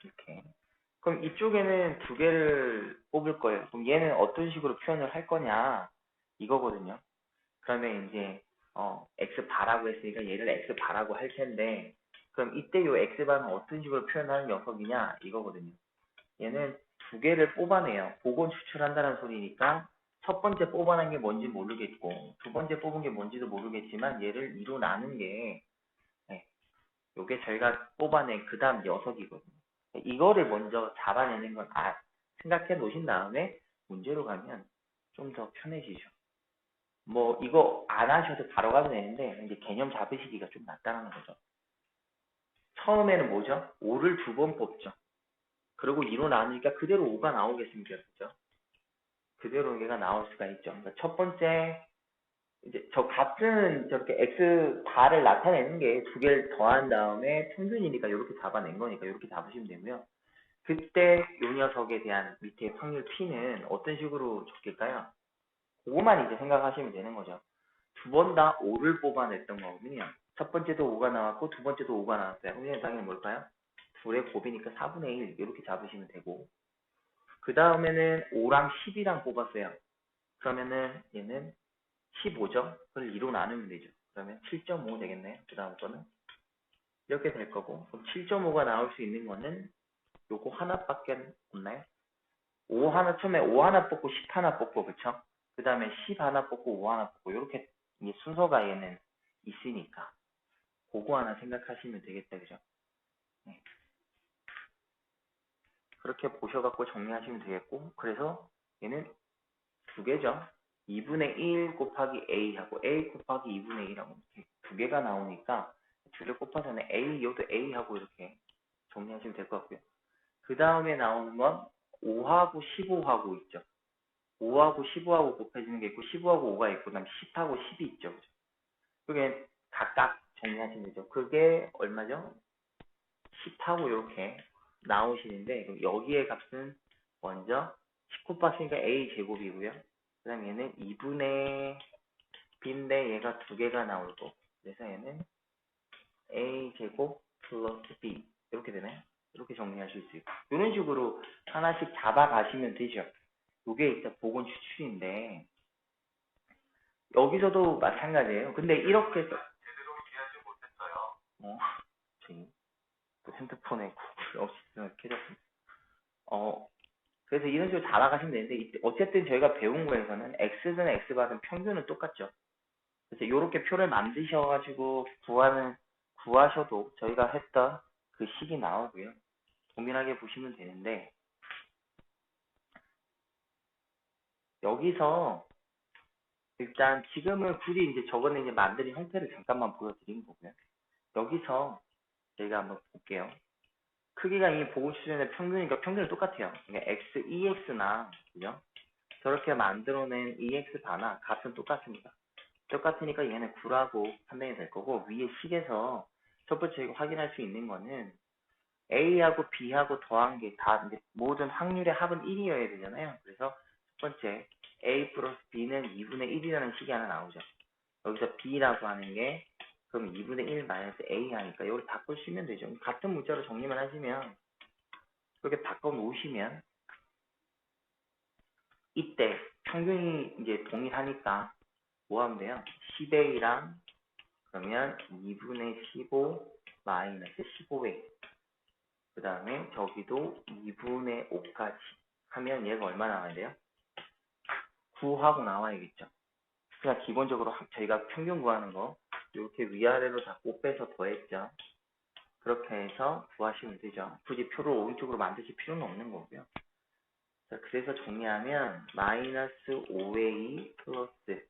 이렇게. 그럼 이쪽에는 두 개를 뽑을 거예요. 그럼 얘는 어떤 식으로 표현을 할 거냐 이거거든요. 그러면 이제 x 바라고 했으니까 얘를 x 바라고 할 텐데, 그럼 이때 요 x 바는 어떤 식으로 표현하는 녀석이냐 이거거든요. 얘는 두 개를 뽑아내요. 복원 추출한다는 소리니까 첫 번째 뽑아낸 게 뭔지 모르겠고 두 번째 뽑은 게 뭔지도 모르겠지만 얘를 2로 나눈 게, 네, 요게 저희가 뽑아낸 그 다음 녀석이거든요. 이거를 먼저 잡아내는 건 생각해 놓으신 다음에 문제로 가면 좀 더 편해지죠. 뭐 이거 안 하셔도 바로 가도 되는데 이제 개념 잡으시기가 좀 낫다는 거죠. 처음에는 뭐죠? 5를 두 번 뽑죠. 그리고 2로 나누니까 그대로 5가 나오겠습니까? 그죠? 그대로 얘가 나올 수가 있죠. 그러니까 첫 번째, 이제 저 같은 저렇게 x 바를 나타내는 게 두 개를 더한 다음에 평균이니까 이렇게 잡아낸 거니까 이렇게 잡으시면 되고요. 그때 요 녀석에 대한 밑에 확률 p는 어떤 식으로 적힐까요? 그거만 이제 생각하시면 되는 거죠. 두 번 다 5를 뽑아냈던 거거든요. 첫 번째도 5가 나왔고 두 번째도 5가 나왔어요. 그럼 얘는 당연히 뭘까요? 둘의 곱이니까 4분의 1 이렇게 잡으시면 되고, 그 다음에는 5랑 10이랑 뽑았어요. 그러면은 얘는 15죠? 그걸 2로 나누면 되죠. 그러면 7.5 되겠네요. 그 다음 거는 이렇게 될 거고, 그럼 7.5가 나올 수 있는 거는 요거 하나밖에 없나요? 5 하나, 처음에 5 하나 뽑고 10 하나 뽑고, 그쵸? 그 다음에 10 하나 뽑고 5 하나 뽑고, 이렇게 순서가 얘는 있으니까 그거 하나 생각하시면 되겠다, 그죠? 네. 그렇게 보셔갖고 정리하시면 되겠고, 그래서 얘는 두 개죠. 2분의 1 곱하기 a하고 a 곱하기 2분의 1하고 이렇게 두 개가 나오니까 둘을 곱하자면 a, 요도 a하고 이렇게 정리하시면 될 것 같고요. 그 다음에 나오는 건 5하고 15하고 있죠. 5하고 15하고 곱해지는 게 있고 15하고 5가 있고 그다음 10하고 10이 있죠. 그죠? 그게 각각 정리하시면 되죠. 그게 얼마죠? 10하고 이렇게 나오시는데, 그럼 여기에 값은 먼저 19 빡으니까 a 제곱이고요. 그 다음에 얘는 2분의 b인데 얘가 두 개가 나오고, 그래서 얘는 a 제곱 플러스 b 이렇게 되나요? 이렇게 정리하실 수 있고, 이런 식으로 하나씩 잡아가시면 되죠. 이게 일단 복원 추출인데 여기서도 마찬가지예요. 근데 이렇게 해서 저희 또 핸드폰에 구글 어시스턴트 켜졌습니다. 그래서 이런 식으로 잡아가시면 되는데, 어쨌든 저희가 배운 거에서는 x는 x바는 평균은 똑같죠. 그래서 이렇게 표를 만드셔가지고 구하셔도 저희가 했던 그 식이 나오고요. 고민하게 보시면 되는데, 여기서 일단 지금은 굳이 이제 저거는 이제 만드는 형태를 잠깐만 보여드린 거고요. 여기서 저희가 한번 볼게요. 크기가 이미 보고 수준의 평균이니까 평균은 똑같아요. 그러니까 x, ex나 그죠? 저렇게 만들어낸 ex 바나 값은 똑같습니다. 똑같으니까 얘는 9라고 판명이 될 거고, 위에 식에서 첫 번째 확인할 수 있는 거는 a하고 b하고 더한 게 다 이제 모든 확률의 합은 1이어야 되잖아요. 그래서 첫 번째 a 플러스 b는 2분의 1이라는 식이 하나 나오죠. 여기서 b라고 하는 게 그럼 2분의 1 마이너스 a 하니까 이걸 바꾸시면 되죠. 같은 문자로 정리만 하시면, 그렇게 바꿔 놓으시면 이때 평균이 이제 동일하니까 뭐 하면 돼요? 10a랑 그러면 2분의 15 마이너스 15a, 그 다음에 저기도 2분의 5까지 하면 얘가 얼마 나와야 돼요? 9하고 나와야겠죠. 그냥 기본적으로 저희가 평균 구하는 거 이렇게 위아래로 다 곱빼서 더했죠. 그렇게 해서 구하시면 되죠. 굳이 표를 오른쪽으로 만드실 필요는 없는 거고요. 자, 그래서 정리하면 마이너스 5a 플러스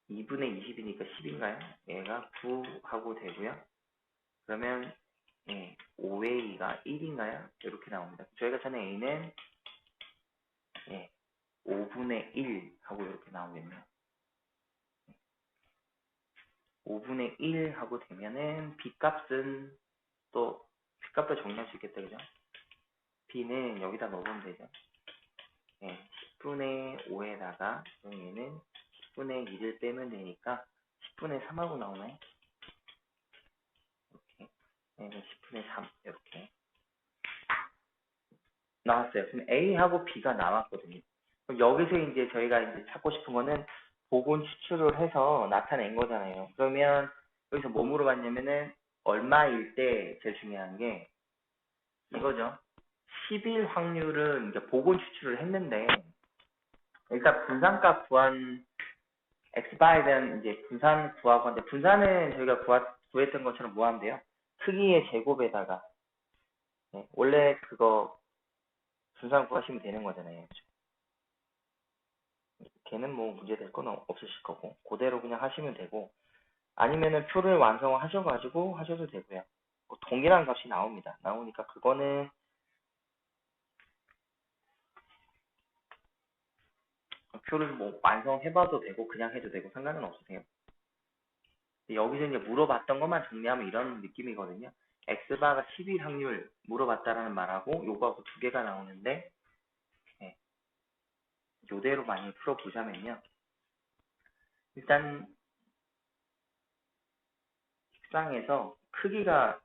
2분의 20이니까 10인가요? 얘가 9하고 되고요. 그러면 5a가 1인가요? 이렇게 나옵니다. 저희가 전에 a는 5분의 1 하고 이렇게 나오겠네요. 5분의 1 하고 되면은 b값은 또 b값도 정리할 수 있겠다, 그죠? b는 여기다 넣으면 되죠. 10분의 5에다가 얘는 10분의 2를 빼면 되니까 10분의 3하고 나오나요? 이렇게. 얘는 10분의 3 이렇게 나왔어요. 그럼 A하고 B가 나왔거든요. 그럼 여기서 이제 저희가 이제 찾고 싶은 거는 복원 추출을 해서 나타낸 거잖아요. 그러면 여기서 뭐 물어봤냐면은 얼마일 때 제일 중요한 게 이거죠. 10일 확률은 이제 복원 추출을 했는데 일단 분산값 구한 x바에 대한 이제 분산 구하고 하는데 분산은 저희가 구했던 것처럼 뭐 하면 돼요? 크기의 제곱에다가 원래 그거 분산 구하시면 되는 거잖아요. 걔는 뭐 문제될 건 없으실 거고 그대로 그냥 하시면 되고 아니면은 표를 완성하셔가지고 하셔도 되고요. 뭐 동일한 값이 나옵니다. 나오니까 그거는 표를 뭐 완성해봐도 되고 그냥 해도 되고 상관은 없으세요. 여기서 이제 물어봤던 것만 정리하면 이런 느낌이거든요. x바가 10일 확률 물어봤다라는 말하고 요거하고 두 개가 나오는데 요대로 많이 풀어보자면요. 일단 식상에서 크기가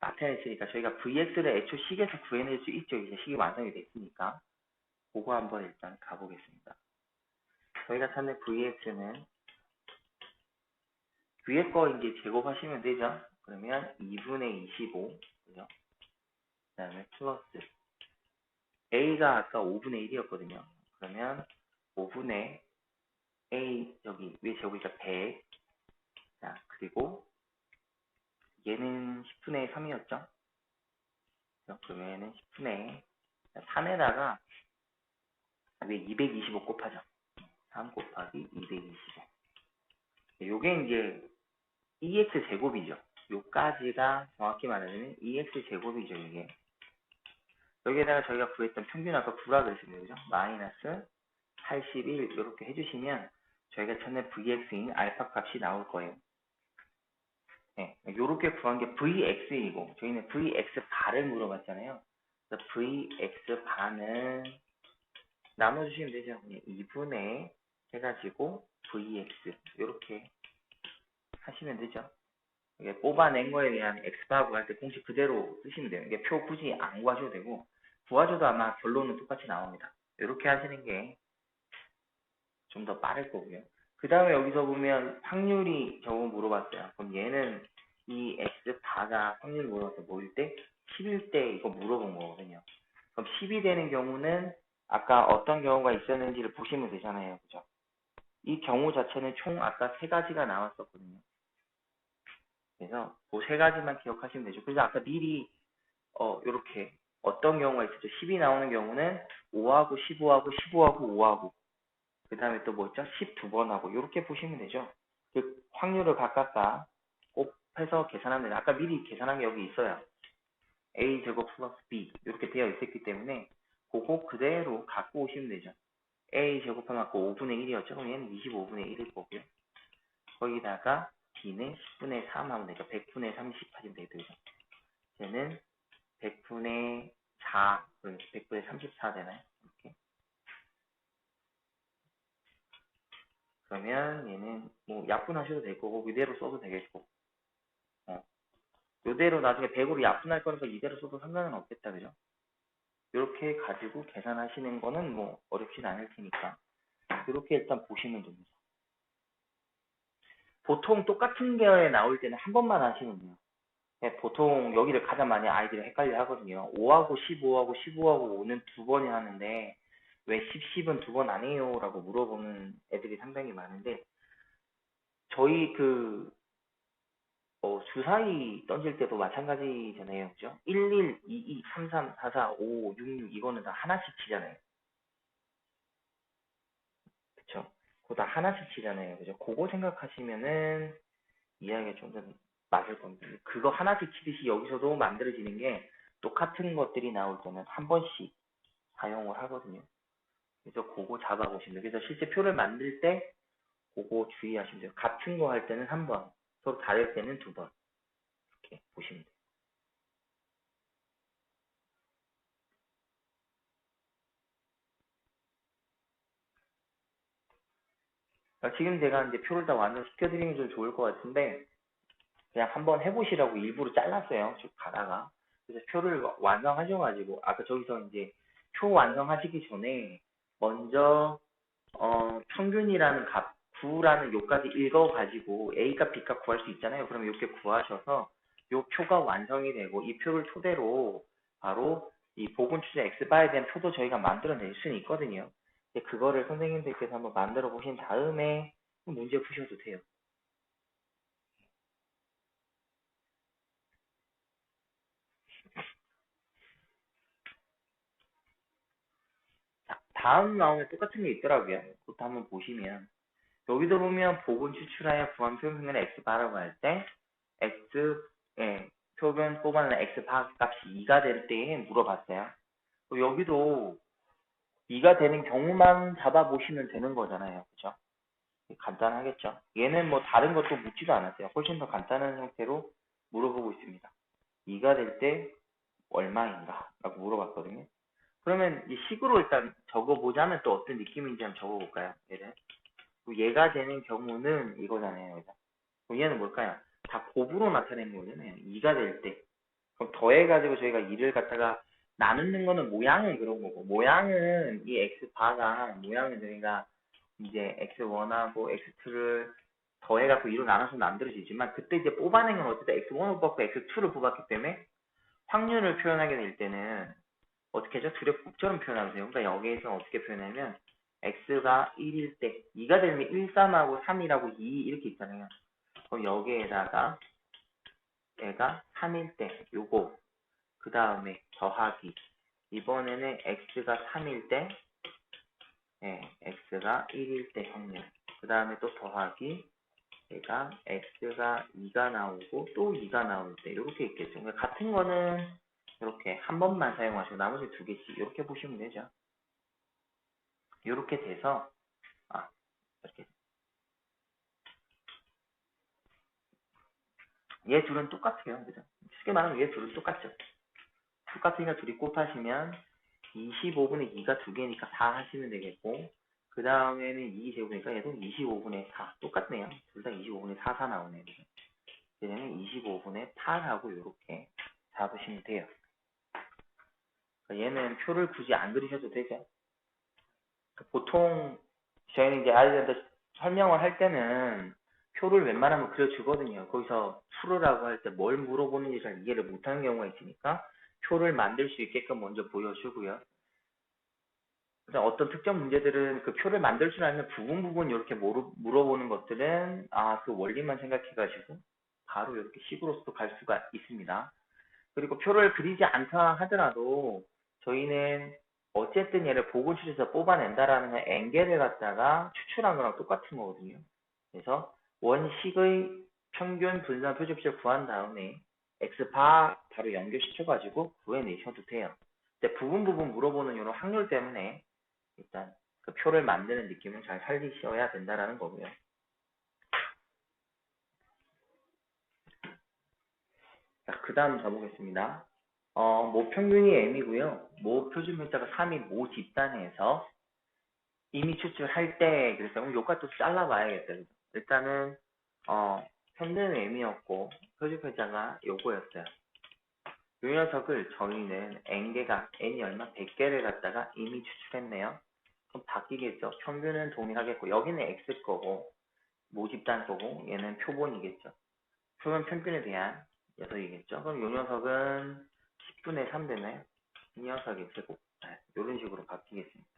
나타냈으니까 저희가 vx를 애초 식에서 구해낼 수 있죠. 이제 식이 완성이 됐으니까. 그거 한번 일단 가보겠습니다. 저희가 찾는 vx는 위에 거 이제 제곱하시면 되죠. 그러면 2분의 25, 그죠? 그 다음에 플러스 a가 아까 5분의 1이었거든요. 그러면 5분의 a 여기 위에 제곱이니까 100. 자, 그리고 얘는 10분의 3이었죠. 그러면 얘는 10분의 3에다가 위에 225 곱하죠. 3 곱하기 225. 요게 이제 EX 제곱이죠. 요까지가 정확히 말하자면 EX 제곱이죠, 이게. 여기에다가 저희가 구했던 평균 아까 9라 그랬습니다. 그죠? 마이너스 81 이렇게 해주시면 저희가 찾는 VX인 알파 값이 나올 거예요. 네, 요렇게 구한 게 VX이고 저희는 VX 바를 물어봤잖아요. 그래서 VX 바는 나눠주시면 되죠. 2분의 해가지고 VX 이렇게 하시면 되죠. 이게 뽑아낸 거에 대한 X바 구할 때 공식 그대로 쓰시면 돼요. 이게 표 굳이 안 구하셔도 되고 구하셔도 아마 결론은 똑같이 나옵니다. 이렇게 하시는 게 좀 더 빠를 거고요. 그 다음에 여기서 보면 확률이 저거 물어봤어요. 그럼 얘는 이 X바가 확률 물어봤을 때 뭐일 때? 10일 때 이거 물어본 거거든요. 그럼 10이 되는 경우는 아까 어떤 경우가 있었는지를 보시면 되잖아요. 그죠? 이 경우 자체는 총 아까 세 가지가 나왔었거든요. 그래서 그 세 가지만 기억하시면 되죠. 그래서 아까 미리 요렇게 어떤 경우가 있었죠. 10이 나오는 경우는 5하고 15하고 15하고 5하고 그 다음에 또 뭐 있죠? 12번 하고 이렇게 보시면 되죠. 그 확률을 각각 다 곱해서 계산하면 돼요. 아까 미리 계산한 게 여기 있어요. A 제곱 플러스 B 이렇게 되어 있었기 때문에 그거 그대로 갖고 오시면 되죠. A 제곱하면 아까 5분의 1이었죠. 그럼 얘는 25분의 1일 거고요. 거기다가 B는 10분의 3 하면 되죠. 100분의 30 하시면 되죠. 얘는 100분의 4, 100분의 34 되나요? 이렇게. 그러면 얘는 뭐 약분하셔도 될 거고 이대로 써도 되겠고 이대로 나중에 100으로 약분할 거니까 이대로 써도 상관은 없겠다. 그죠? 이렇게 가지고 계산하시는 거는 뭐 어렵진 않을 테니까 이렇게 일단 보시면 됩니다. 보통 똑같은 계열에 나올 때는 한 번만 하시면 돼요. 보통 여기를 가장 많이 아이들이 헷갈려 하거든요. 5하고 15하고 15하고 5는 두 번이 하는데 왜 10, 10은 두 번 안 해요? 라고 물어보는 애들이 상당히 많은데 저희 주사위 던질 때도 마찬가지잖아요. 그죠? 11, 22, 33, 44, 5, 66 이거는 다 하나씩 치잖아요. 그쵸? 그거 다 하나씩 치잖아요. 그죠? 그거 생각하시면은 이해하기가 좀 더 맞을 겁니다. 그거 하나씩 치듯이 여기서도 만들어지는 게 똑같은 것들이 나올 때는 한 번씩 사용을 하거든요. 그래서 그거 잡아보시면 돼요. 그래서 실제 표를 만들 때 그거 주의하시면 돼요. 같은 거 할 때는 한 번, 서로 다를 때는 두 번. 이렇게 보시면 돼요. 지금 제가 이제 표를 다 완성시켜드리는 게 좀 좋을 것 같은데, 그냥 한번 해보시라고 일부러 잘랐어요. 쭉 가다가. 그래서 표를 완성하셔가지고, 아까 저기서 이제 표 완성하시기 전에, 먼저, 평균이라는 값, 9라는 요까지 읽어가지고 A값, B값 구할 수 있잖아요. 그럼 이렇게 구하셔서 요 표가 완성이 되고 이 표를 토대로 바로 이 보분추적 X바에 대한 표도 저희가 만들어낼 수는 있거든요. 근데 그거를 선생님들께서 한번 만들어 보신 다음에 문제 푸셔도 돼요. 자, 다음 나오면 똑같은 게 있더라고요. 그것도 한번 보시면 여기도 보면 보분 추출하여 구한 표준을 X바라고 할 때 X, 예, 표준 뽑아낸 X바 값이 2가 될 때에 물어봤어요. 여기도 2가 되는 경우만 잡아보시면 되는 거잖아요. 그죠? 간단하겠죠? 얘는 뭐 다른 것도 묻지도 않았어요. 훨씬 더 간단한 형태로 물어보고 있습니다. 2가 될 때 얼마인가? 라고 물어봤거든요. 그러면 이 식으로 일단 적어보자면 또 어떤 느낌인지 한번 적어볼까요? 얘가 되는 경우는 이거잖아요. 그죠? 그럼 얘는 뭘까요? 다 곱으로 나타내는 거잖아요. 2가 될 때. 그럼 더해가지고 저희가 2를 갖다가 나누는 거는 모양은 그런 거고, 모양은 이 x바가, 모양은 저희가 이제 x1하고 x2를 더해갖고 2로 나눠서 만들어지지만, 그때 이제 뽑아낸 건 어쨌든 x1을 뽑고 x2를 뽑았기 때문에 확률을 표현하게 될 때는 어떻게 하죠? 둘의 곱처럼 표현하면 돼요. 그러니까 여기에서 어떻게 표현하면 x가 1일 때 2가 되면 1, 3하고 3이라고 2 이렇게 있잖아요. 그럼 여기에다가 얘가 3일 때 요거 그 다음에 더하기 이번에는 x가 3일 때 x가 1일 때 확률 그 다음에 또 더하기 얘가 x가 2가 나오고 또 2가 나올 때 이렇게 있겠죠. 그러니까 같은 거는 이렇게 한 번만 사용하시고 나머지 두 개씩 이렇게 보시면 되죠. 이렇게 돼서 이렇게 얘 둘은 똑같아요. 그죠? 쉽게 말하면 얘 둘은 똑같죠. 똑같으니까 둘이 곱하시면 25분의 2가 두 개니까 4 하시면 되겠고 그 다음에는 2 제곱이니까 얘도 25분의 4 똑같네요. 둘 다 25분의 4 나오네요. 얘는 25분의 8하고 이렇게 잡으시면 돼요. 얘는 표를 굳이 안 그리셔도 되죠. 보통 저희는 이제 아이들한테 설명을 할 때는 표를 웬만하면 그려주거든요. 거기서 풀으라고 할 때 뭘 물어보는지 잘 이해를 못하는 경우가 있으니까 표를 만들 수 있게끔 먼저 보여주고요. 어떤 특정 문제들은 그 표를 만들 줄 알면 부분 이렇게 물어보는 것들은 그 원리만 생각해가지고 바로 이렇게 식으로도 갈 수가 있습니다. 그리고 표를 그리지 않다 하더라도 저희는 어쨌든 얘를 보고 추려서 뽑아낸다라는 건 엔겔을 갖다가 추출한 거랑 똑같은 거거든요. 그래서 원식의 평균 분산 표준값을 구한 다음에 x바 바로 연결시켜가지고 구해내셔도 돼요. 근데 부분 물어보는 이런 확률 때문에 일단 그 표를 만드는 느낌을 잘 살리셔야 된다라는 거고요. 자, 그 다음 가보겠습니다. 모평균이 m이고요. 모표준 분자가 3인 모 집단에서 이미 추출할 때 그래서 요가 또 잘라봐야겠다. 일단은 평균은 m이었고 표준 분자가 요거였어요. 이 녀석을 저희는 n개가 n이 얼마? 100개를 갖다가 이미 추출했네요. 그럼 바뀌겠죠. 평균은 동일하겠고 여기는 x 거고 모집단 거고 얘는 표본이겠죠. 표본 평균에 대한 녀석이겠죠. 그럼 이 녀석은 10분의 3 되나요? 이 녀석의 제곱. 이런 식으로 바뀌겠습니다.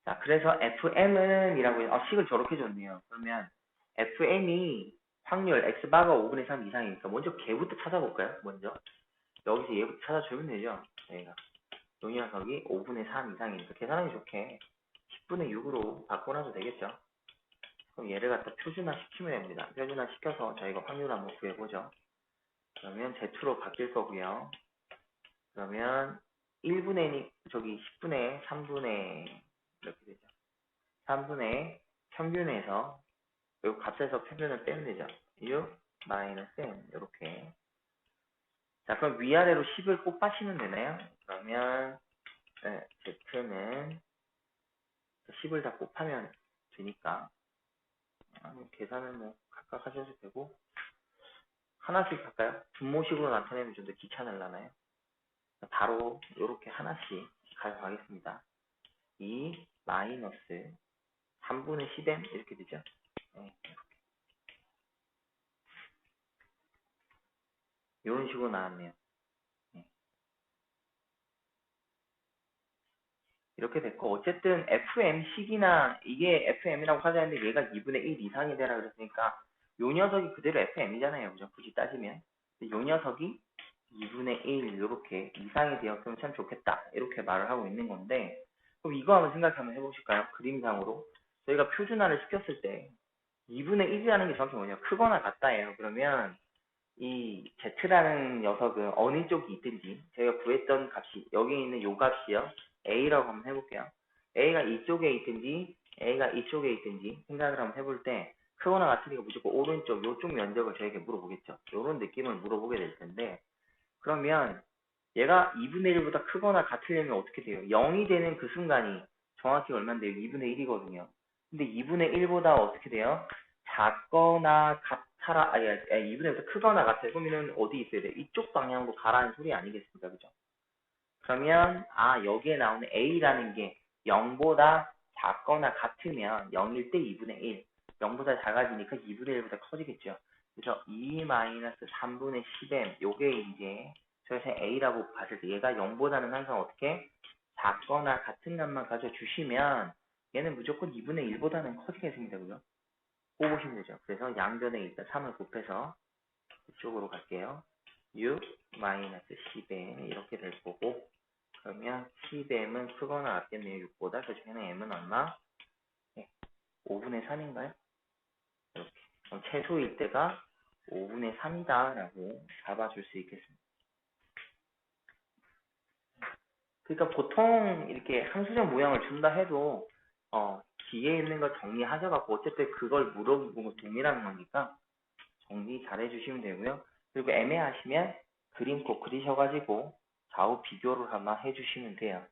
자, 그래서 FM은 이라고 해요. 식을 저렇게 줬네요. 그러면 FM이 확률 X바가 5분의 3 이상이니까 먼저 걔부터 찾아볼까요? 먼저 여기서 얘부터 찾아주면 되죠. 저희가 이 녀석이 5분의 3 이상이니까 계산하기 좋게 10분의 6으로 바꿔놔도 되겠죠. 그럼 얘를 갖다 표준화 시키면 됩니다. 표준화 시켜서 저희가 확률 한번 구해보죠. 그러면 Z2로 바뀔 거고요. 그러면 1분의 저기 10분의 3분의 이렇게 되죠. 3분의 평균에서 이 값에서 평균을 빼면 되죠. 6 마이너스 n 이렇게. 자, 그럼 위아래로 10을 곱하시면 되나요? 그러면 Z는 10을 다 곱하면 되니까 계산은 뭐 각각 하셔도 되고 하나씩 할까요? 분모식으로 나타내면 좀 더 귀찮을라나요? 바로 이렇게 하나씩 가져가겠습니다. 2 마이너스 3분의 10m 이렇게 되죠? 네. 이런 식으로 나왔네요. 네. 이렇게 됐고 어쨌든 FM식이나 이게 FM이라고 하자는데 얘가 2분의 1 이상이 되라 그랬으니까 요 녀석이 그대로 FM이잖아요. 그죠? 굳이 따지면. 요 녀석이 2분의 1 이렇게 이상이 되었으면 참 좋겠다. 이렇게 말을 하고 있는 건데 그럼 이거 한번 생각 한번 해보실까요? 그림상으로. 저희가 표준화를 시켰을 때 2분의 1이라는 게 정확히 뭐냐? 크거나 같다예요. 그러면 이 z라는 녀석은 어느 쪽이 있든지 제가 구했던 값이 여기 있는 요 값이요. a라고 한번 해볼게요. a가 이쪽에 있든지 a가 이쪽에 있든지 생각을 한번 해볼 때 크거나 같으니까 무조건 오른쪽 요쪽 면적을 저에게 물어보겠죠. 요런 느낌을 물어보게 될 텐데 그러면 얘가 2분의 1보다 크거나 같으려면 어떻게 돼요? 0이 되는 그 순간이 정확히 얼마인데요? 2분의 1이거든요. 근데 2분의 1보다 어떻게 돼요? 작거나 같아라, 2분의 1보다 크거나 같아요. 그러면 어디 있어야 돼? 이쪽 방향으로 가라는 소리 아니겠습니까? 그죠? 그러면, 여기에 나오는 A라는 게 0보다 작거나 같으면 0일 때 2분의 1. 0보다 작아지니까 2분의 1보다 커지겠죠. 그래서 2-3분의 10m, 요게 이제 저희가 A라고 봤을 때 얘가 0보다는 항상 어떻게 작거나 같은 값만 가져주시면 얘는 무조건 2분의 1보다는 커지겠습니다. 그죠? 고 보시면 되죠. 그래서 양변에 일단 3을 곱해서 이쪽으로 갈게요. 6 10m 이렇게 될 거고 그러면 10m은 크거나 같겠네요. 6보다. 그 중에는 m은 얼마? 네, 5분의 3인가요? 이렇게. 그럼 최소일 때가 5분의 3이다 라고 잡아줄 수 있겠습니다. 그러니까 보통 이렇게 함수적 모양을 준다 해도 뒤에 있는 거 정리하셔갖고 어쨌든 그걸 물어보는 거 동일한 거니까 정리 잘 해주시면 되고요. 그리고 애매하시면 그림 꼭 그리셔가지고 좌우 비교를 한번 해주시면 돼요.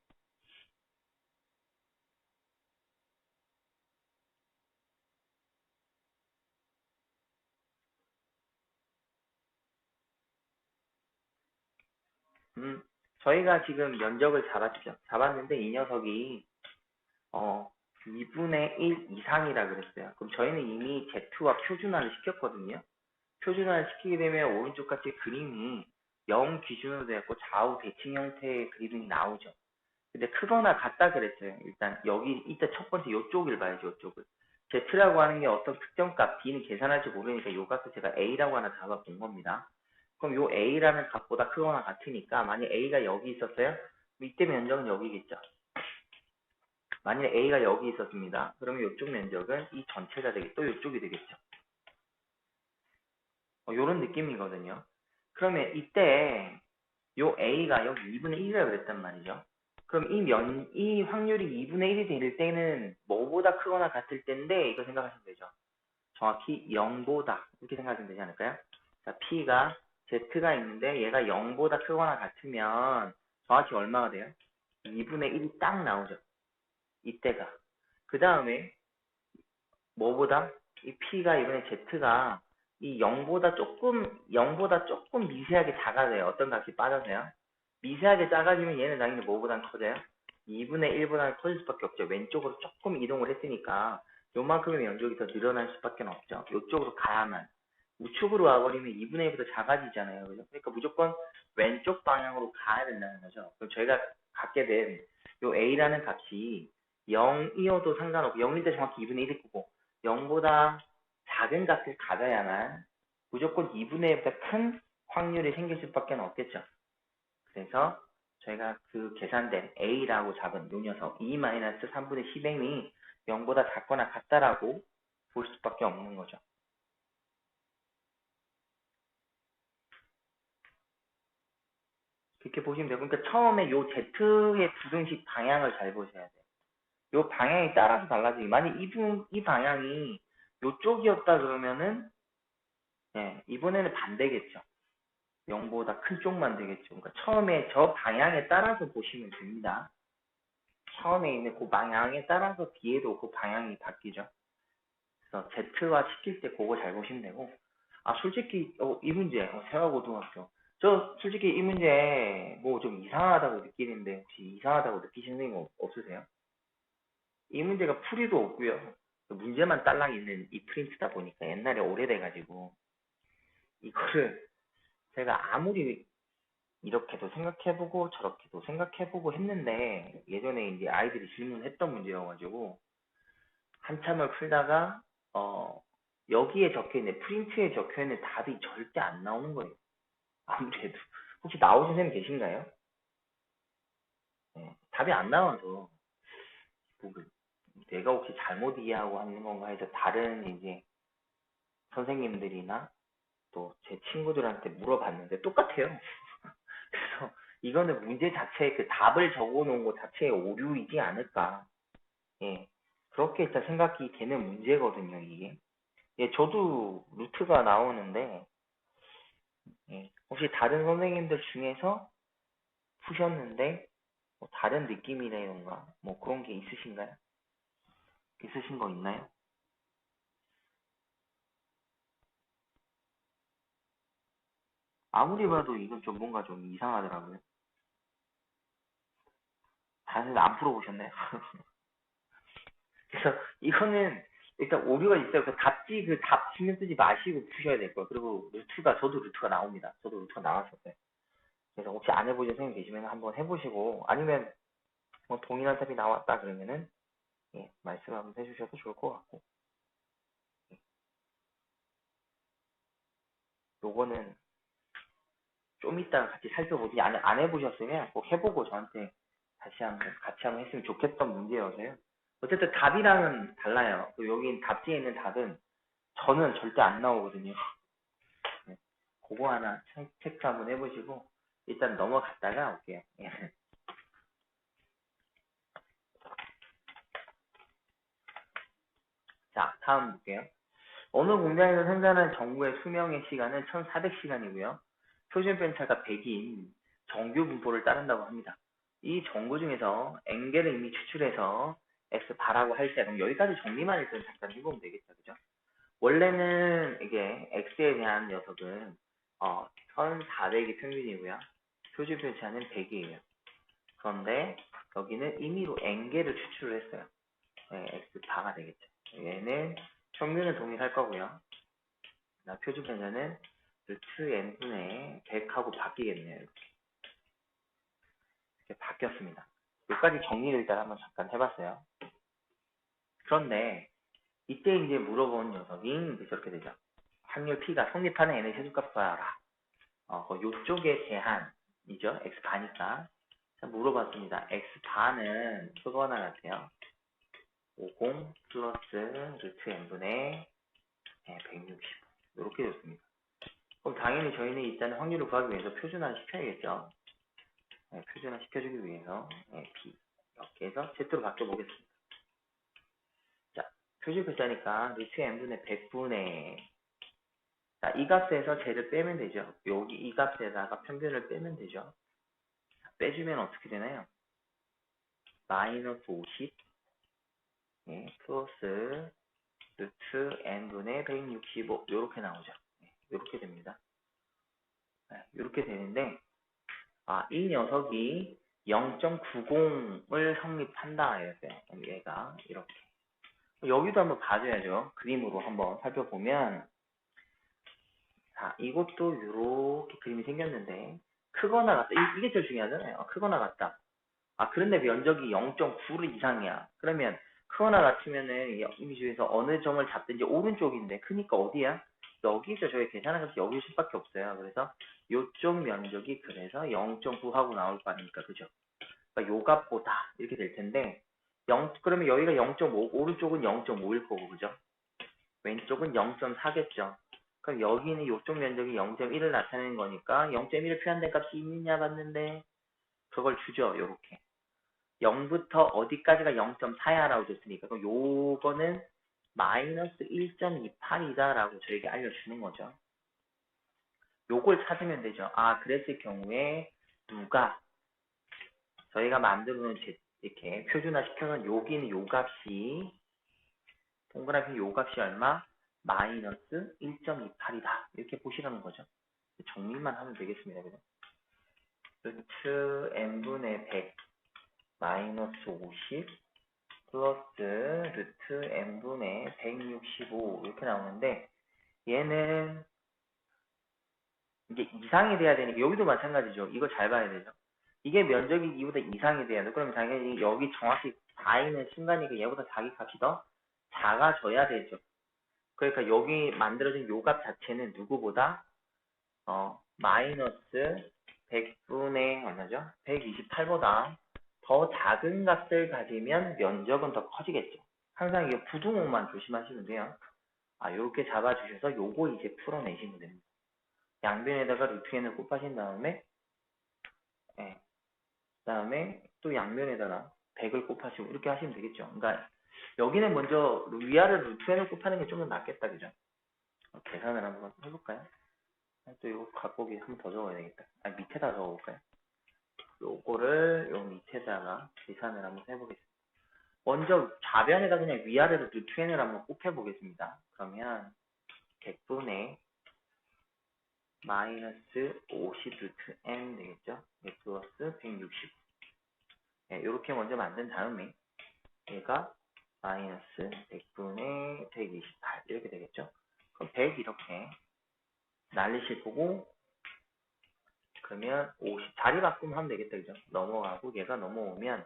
저희가 지금 면적을 잡았죠. 잡았는데 이 녀석이 2분의 1 이상이라 그랬어요. 그럼 저희는 이미 Z와 표준화를 시켰거든요. 표준화를 시키게 되면 오른쪽 같이 그림이 0 기준으로 되었고 좌우 대칭 형태의 그림이 나오죠. 근데 크거나 같다 그랬어요. 일단 여기 이때 첫 번째 요쪽을 봐야죠. 요쪽을. Z라고 하는 게 어떤 특정 값 B는 계산할지 모르니까 요 값을 제가 A라고 하나 잡아본 겁니다. 그럼 요 A라는 값보다 크거나 같으니까 만약 A가 여기 있었어요? 이때 면적은 여기겠죠. 만약 A가 여기 있었습니다. 그러면 이쪽 면적은 이 전체가 되겠죠. 또 이쪽이 되겠죠. 요런 느낌이거든요. 그러면 이때 요 A가 여기 2분의 1이라고 그랬단 말이죠. 그럼 이 확률이 2분의 1이 될 때는 뭐보다 크거나 같을 때인데 이거 생각하시면 되죠. 정확히 0보다 이렇게 생각하시면 되지 않을까요? 자, P가 Z가 있는데 얘가 0보다 크거나 같으면 정확히 얼마가 돼요? 2분의 1이 딱 나오죠. 이때가. 그 다음에 뭐보다? 이 P가 이번에 Z가 이 0보다 조금 미세하게 작아져요. 어떤 값이 빠져서요? 미세하게 작아지면 얘는 당연히 뭐보단 커져요? 2분의 1보다 커질 수밖에 없죠. 왼쪽으로 조금 이동을 했으니까 요만큼의 면적이 더 늘어날 수밖에 없죠. 이쪽으로 가야만. 우측으로 와버리면 2분의 1보다 작아지잖아요. 그죠? 그러니까 무조건 왼쪽 방향으로 가야 된다는 거죠. 그럼 저희가 갖게 된 요 A라는 값이 0이어도 상관없고 0일 때 정확히 2분의 1일 거고 0보다 작은 값을 가져야만 무조건 2분의 1보다 큰 확률이 생길 수밖에 없겠죠. 그래서 저희가 그 계산된 A라고 잡은 요 녀석 2-3분의 10m이 0보다 작거나 같다라고 볼 수밖에 없는 거죠. 그렇게 보시면 되고 그러니까 처음에 요 Z의 부등식 방향을 잘 보셔야 돼요. 요 방향에 따라서 달라지기. 만약 이 방향이 요쪽이었다 그러면은 이번에는 반대겠죠. 0보다 큰 쪽만 되겠죠. 그러니까 처음에 저 방향에 따라서 보시면 됩니다. 처음에 있는 그 방향에 따라서 뒤에도 그 방향이 바뀌죠. 그래서 Z와 시킬 때 그거 잘 보시면 되고. 아, 솔직히, 이 문제, 세화고등학교. 저, 솔직히 이 문제, 뭐 좀 이상하다고 느끼는데, 혹시 이상하다고 느끼시는 거 없으세요? 이 문제가 풀이도 없고요. 문제만 딸랑 있는 이 프린트다 보니까 옛날에 오래돼가지고, 이거를 제가 아무리 이렇게도 생각해보고 저렇게도 생각해보고 했는데, 예전에 이제 아이들이 질문했던 문제여가지고, 한참을 풀다가, 어, 여기에 적혀있는, 프린트에 적혀있는 답이 절대 안 나오는 거예요. 아무래도. 혹시 나오신 선생님 계신가요? 네, 답이 안 나와서, 뭐, 내가 혹시 잘못 이해하고 하는 건가 해서 다른 이제 선생님들이나 또 제 친구들한테 물어봤는데 똑같아요. 그래서 이거는 문제 자체에 그 답을 적어 놓은 것 자체의 오류이지 않을까. 예. 그렇게 일단 생각이 되는 문제거든요, 이게. 예, 저도 루트가 나오는데, 예, 혹시 다른 선생님들 중에서 푸셨는데, 뭐 다른 느낌이라던가, 뭐 그런 게 있으신가요? 있으신 거 있나요? 아무리 봐도 이건 좀 뭔가 좀 이상하더라고요. 다들 안 풀어보셨나요? 그래서 이거는 일단 오류가 있어요. 그 답지 그 답 신경 쓰지 마시고 푸셔야 될 거예요. 그리고 루트가 저도 루트가 나옵니다. 저도 루트가 나왔었어요. 그래서 혹시 안 해보신 선생님 계시면 한번 해보시고 아니면 뭐 동일한 답이 나왔다 그러면은 예, 말씀 한번 해주셔도 좋을 것 같고 요거는 좀 이따 같이 살펴보지 안 해보셨으면 꼭 해보고 저한테 다시 한번 같이 한번 했으면 좋겠던 문제여서요. 어쨌든 답이랑은 달라요. 그 여기 답지에 있는 답은 저는 절대 안 나오거든요. 네. 그거 하나 체크 한번 해보시고 일단 넘어갔다가 올게요. 예. 자, 다음 볼게요. 어느 공장에서 생산한 정부의 수명의 시간은 1400시간이고요. 표준 편차가 100인 정규 분포를 따른다고 합니다. 이 정보 중에서 N개를 이미 추출해서 X 바라고 할 때, 그럼 여기까지 정리만 일단 잠깐 해보면 되겠죠. 그죠? 원래는 이게 X에 대한 녀석은 1400이 평균이고요. 표준 편차는 100이에요. 그런데 여기는 임의로 N개를 추출을 했어요. 네, X 바가 되겠죠. 얘는 평균은 동일할 거고요. 표준 편차는 루트 n분의 100하고 바뀌겠네요. 이렇게 바뀌었습니다. 여기까지 정리를 일단 한번 잠깐 해봤어요. 그런데 이때 이제 물어본 녀석이 이제 저렇게 되죠. 확률 P가 성립하는 n의 최소값 구하라. 요쪽에 대한이죠. x바니까. 물어봤습니다. x바는 그거 하나 같아요. 50 플러스 루트 n분의 160 이렇게 줬습니다. 그럼 당연히 저희는 일단 확률을 구하기 위해서 표준화 시켜야겠죠. 네, 표준화 시켜주기 위해서 B 이렇게 해서 Z로 바꿔보겠습니다. 자, 표준 표자니까 루트 n분의 100분의 자, 이 값에서 쟤를 빼면 되죠. 여기 이 값에다가 평균을 빼면 되죠. 빼주면 어떻게 되나요? 마이너스 50 플러스 루트 n분의 165 이렇게 나오죠. 이렇게 됩니다. 이렇게 되는데 이 녀석이 0.90을 성립한다 이랬어요. 얘가 이렇게 여기도 한번 봐줘야죠. 그림으로 한번 살펴보면 자 이것도 이렇게 그림이 생겼는데 크거나 같다. 이게 제일 중요하잖아요. 크거나 같다. 그런데 면적이 0.9 이상이야. 그러면 크거나 같으면은 이 중에서 어느 점을 잡든지 오른쪽인데 크니까 어디야? 여기서 저희 계산한 것이 여기 수밖에 없어요. 그래서 요쪽 면적이 그래서 0.9 하고 나올 거 아닙니까? 그죠? 그러니까 요 값보다 이렇게 될 텐데 그러면 여기가 0.5 오른쪽은 0.5일 거고 그죠? 왼쪽은 0.4겠죠. 그럼 여기는 요쪽 면적이 0.1을 나타내는 거니까 0.1을 표현된 값이 있느냐 봤는데 그걸 주죠. 요렇게 0부터 어디까지가 0.4야 라고 줬으니까 그럼 요거는 마이너스 1.28이다 라고 저에게 알려주는 거죠. 요걸 찾으면 되죠. 그랬을 경우에 누가 저희가 만들어 놓은 이렇게 표준화 시켜서 여기는 요 값이 동그라미 요 값이 얼마? 마이너스 1.28이다. 이렇게 보시라는 거죠. 정리만 하면 되겠습니다. 그죠? 루트 n분의 100 마이너스 50 플러스 루트 n분의 165 이렇게 나오는데 얘는 이게 이상이 돼야 되니까 여기도 마찬가지죠. 이거 잘 봐야 되죠. 이게 면적이 이보다 이상이 돼야 돼. 그러면 당연히 여기 정확히 다 있는 순간이니까 얘보다 자기 값이 더 작아져야 되죠. 그러니까 여기 만들어진 요 값 자체는 누구보다 마이너스 100분의 얼마죠? 128보다 더 작은 값을 가지면 면적은 더 커지겠죠. 항상 이게 부등호만 조심하시면 돼요. 요렇게 잡아주셔서 요거 이제 풀어내시면 됩니다. 양변에다가 루트 n을 곱하신 다음에 그 다음에 또 양면에다가 100을 곱하시고 이렇게 하시면 되겠죠. 그러니까 여기는 먼저 위아래 루트 n을 곱하는 게 좀 더 낫겠다. 그죠? 계산을 한번 해볼까요? 또 이거 각보기 한 번 더 적어야 되겠다. 밑에다 적어볼까요? 요거를 요 밑에다가 계산을 한번 해보겠습니다. 먼저 좌변에다 그냥 위아래로 루트 n을 한번 곱해보겠습니다. 그러면 100분의 마이너스 50 루트 n 되겠죠? 플러스 160. 이렇게 먼저 만든 다음에 얘가 마이너스 100분의 128 이렇게 되겠죠? 그럼 100 이렇게 날리실 거고 그러면 50 자리 바꾸면 하면 되겠다. 그죠? 넘어가고 얘가 넘어오면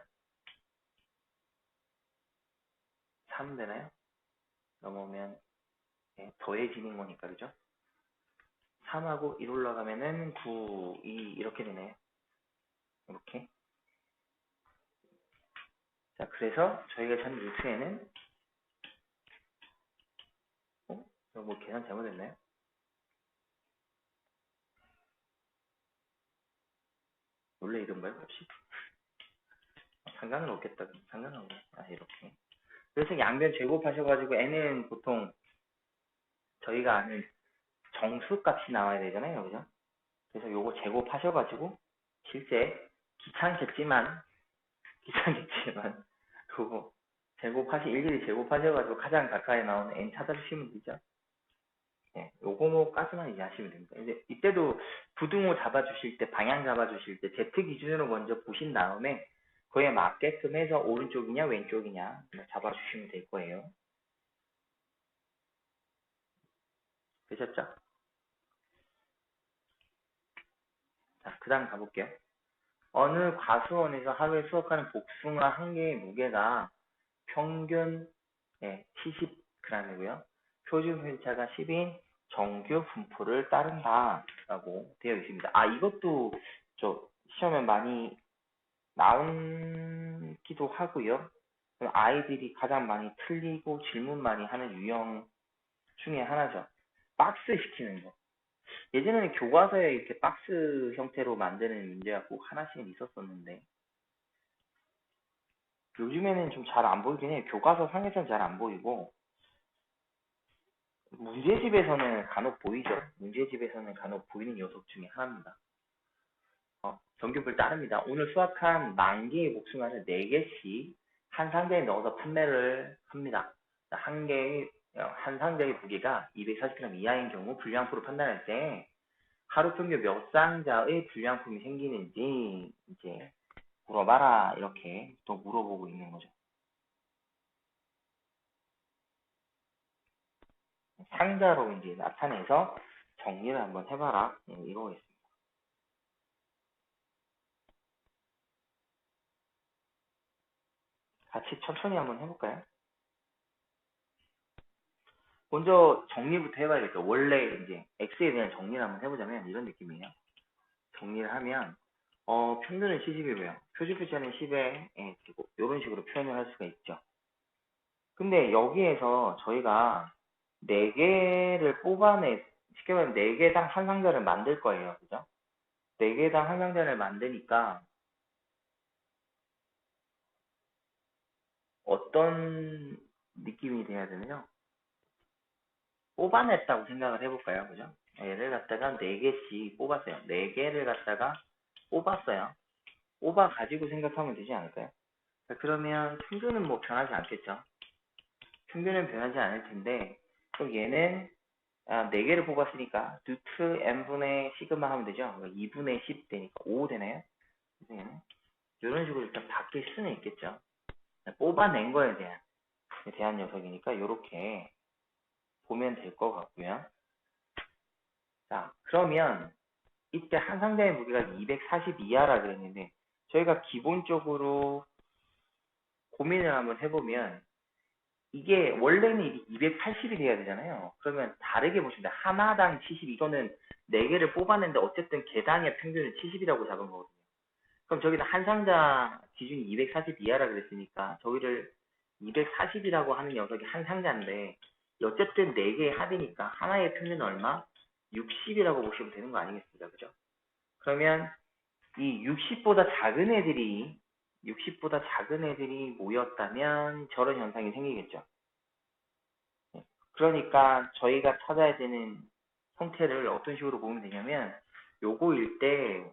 3 되나요? 넘어오면 더해지는 거니까 그죠? 3하고 1 올라가면은 9, 2 이렇게 되네요. 이렇게. 자, 그래서 저희가 찾는 루트에는 뭐 계산 잘못했나요? 원래 이런가요, 값이? 상관은 없겠다. 상관은 없네. 이렇게. 그래서 양변 제곱하셔가지고 n은 보통 저희가 아는 정수 값이 나와야 되잖아요. 그죠? 그래서 요거 제곱하셔가지고 실제 귀찮겠지만 그거 일일이 제곱하셔가지고 가장 가까이 나오는 n 찾아주시면 되죠. 요거까지만 이제 하시면 됩니다. 이제 이때도 부등호 잡아주실 때, 방향 잡아주실 때 Z 기준으로 먼저 보신 다음에 그에 맞게끔 해서 오른쪽이냐 왼쪽이냐 잡아주시면 될 거예요. 되셨죠? 자, 그 다음 가볼게요. 어느 과수원에서 하루에 수확하는 복숭아 한 개의 무게가 평균 70g이고요. 표준 회차가 10인 정규 분포를 따른다 라고 되어 있습니다. 이것도 시험에 많이 나오기도 하고요. 아이들이 가장 많이 틀리고 질문 많이 하는 유형 중에 하나죠. 박스 시키는 거. 예전에는 교과서에 이렇게 박스 형태로 만드는 문제가 꼭 하나씩은 있었었는데 요즘에는 좀 잘 안 보이긴 해요. 교과서 상에서는 잘 안 보이고 문제집에서는 간혹 보이죠. 문제집에서는 간혹 보이는 녀석 중에 하나입니다. 정규를 따릅니다. 오늘 수확한 10,000개의 복숭아를 4개씩 한 상자에 넣어서 판매를 합니다. 한 상자의 무게가 240g 이하인 경우 불량품으로 판단할 때 하루 평균 몇 상자의 불량품이 생기는지 이제 물어봐라 이렇게 또 물어보고 있는 거죠. 상자로 이제 나타내서 정리를 한번 해봐라 이거겠습니다. 같이 천천히 한번 해볼까요? 먼저 정리부터 해봐야겠죠. 원래 이제 x에 대한 정리를 한번 해보자면 이런 느낌이에요. 정리를 하면 평균은 70이고요. 표준표차는 10에 제곱 이런 식으로 표현을 할 수가 있죠. 근데 여기에서 저희가 4개를 쉽게 말하면 4개당 한 상자를 만들 거예요. 그죠? 4개당 한 상자를 만드니까 어떤 느낌이 돼야 되나요? 뽑아냈다고 생각을 해볼까요? 그죠? 얘를 갖다가 4개씩 뽑았어요. 4개를 갖다가 뽑았어요. 뽑아가지고 생각하면 되지 않을까요? 자, 그러면 평균은 뭐 변하지 않겠죠. 평균은 변하지 않을 텐데, 그럼 얘는 4개를 뽑았으니까 루트 n분의 시그마 하면 되죠. 2분의 10 되니까 5 되나요? 그래서 얘는 이런 식으로 일단 바뀔 수는 있겠죠. 뽑아낸 거에 대한 녀석이니까 이렇게 보면 될 것 같고요. 자, 그러면 이때 한 상자의 무게가 240 이하라 그랬는데 저희가 기본적으로 고민을 한번 해보면 이게 원래는 이게 280이 돼야 되잖아요. 그러면 다르게 보시면 하나당 70, 이거는 4개를 뽑았는데 어쨌든 개당의 평균은 70이라고 잡은 거거든요. 그럼 저기는 한 상자 기준이 240 이하라 그랬으니까 저기를 240이라고 하는 녀석이 한 상자인데 어쨌든 4개의 합이니까 하나의 평균은 얼마? 60이라고 보시면 되는 거 아니겠습니까? 그죠? 그러면 이 60보다 작은 애들이 모였다면 저런 현상이 생기겠죠. 그러니까 저희가 찾아야 되는 형태를 어떤 식으로 보면 되냐면 요거일 때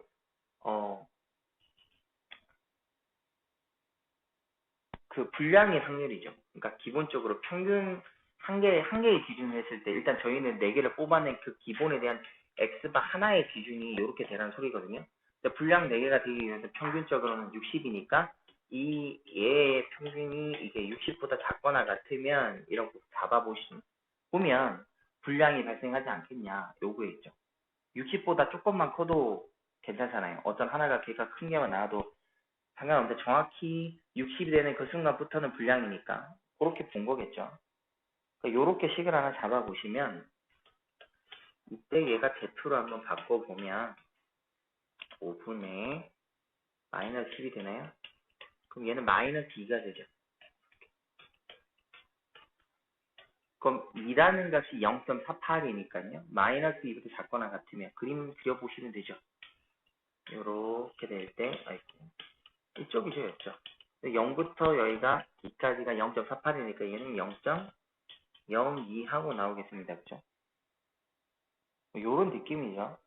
그 분량의 확률이죠. 그러니까 기본적으로 평균 한 개의 기준을 했을 때 일단 저희는 4개를 뽑아낸 그 기본에 대한 x바 하나의 기준이 이렇게 되라는 소리거든요. 근데 분량 4개가 되기 위해서 평균적으로는 60이니까 이 얘의 평균이 이게 60보다 작거나 같으면 이렇게 보면 분량이 발생하지 않겠냐 요구에 있죠. 60보다 조금만 커도 괜찮잖아요. 어떤 하나가 걔가 큰 게만 나와도 상관없는데 정확히 60이 되는 그 순간부터는 불량이니까 그렇게 본 거겠죠. 그러니까 요렇게 식을 하나 잡아보시면 이때 얘가 Z로 한번 바꿔보면 5분의 마이너스 10이 되나요? 그럼 얘는 마이너스 2가 되죠. 그럼 2라는 값이 0.48이니까요. 마이너스 2부터 작거나 같으면 그림 그려보시면 되죠. 요렇게 될 때, 이쪽이죠, 였죠. 0부터 여기가 2까지가 0.48이니까 얘는 0.02 하고 나오겠습니다. 그죠? 요런 느낌이죠.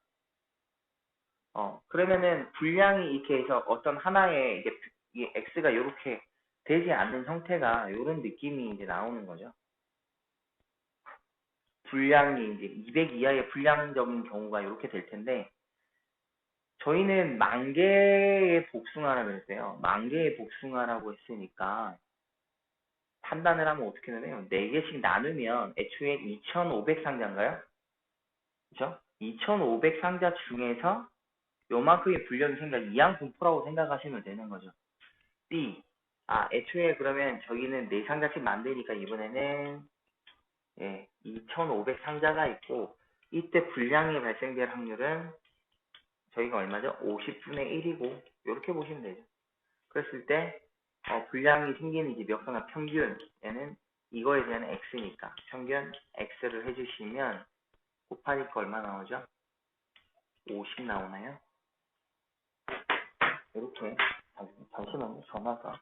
그러면은 분량이 이렇게 해서 어떤 하나의 이게 x가 이렇게 되지 않는 형태가 요런 느낌이 이제 나오는 거죠. 분량이 이제 200 이하의 분량적인 경우가 이렇게 될 텐데 저희는 만 개의 복숭아라 그랬어요. 만 개의 복숭아라고 했으니까 판단을 하면 어떻게 되나요? 4개씩 나누면 애초에 2,500 상자인가요? 그죠? 2,500 상자 중에서 요만큼의 분량이 생겨 이항 분포라고 생각하시면 되는 거죠. B. 애초에 그러면 저기는 4상자씩 만드니까 이번에는 2,500 상자가 있고 이때 분량이 발생될 확률은 저희가 얼마죠? 50분의 1이고 이렇게 보시면 되죠. 그랬을 때 분량이 생기는 이제 멱선과 평균 얘는 이거에 대한 x니까 평균 x를 해주시면 곱하니까 얼마 나오죠? 50 나오나요? 이렇게 잠시만요. 전화가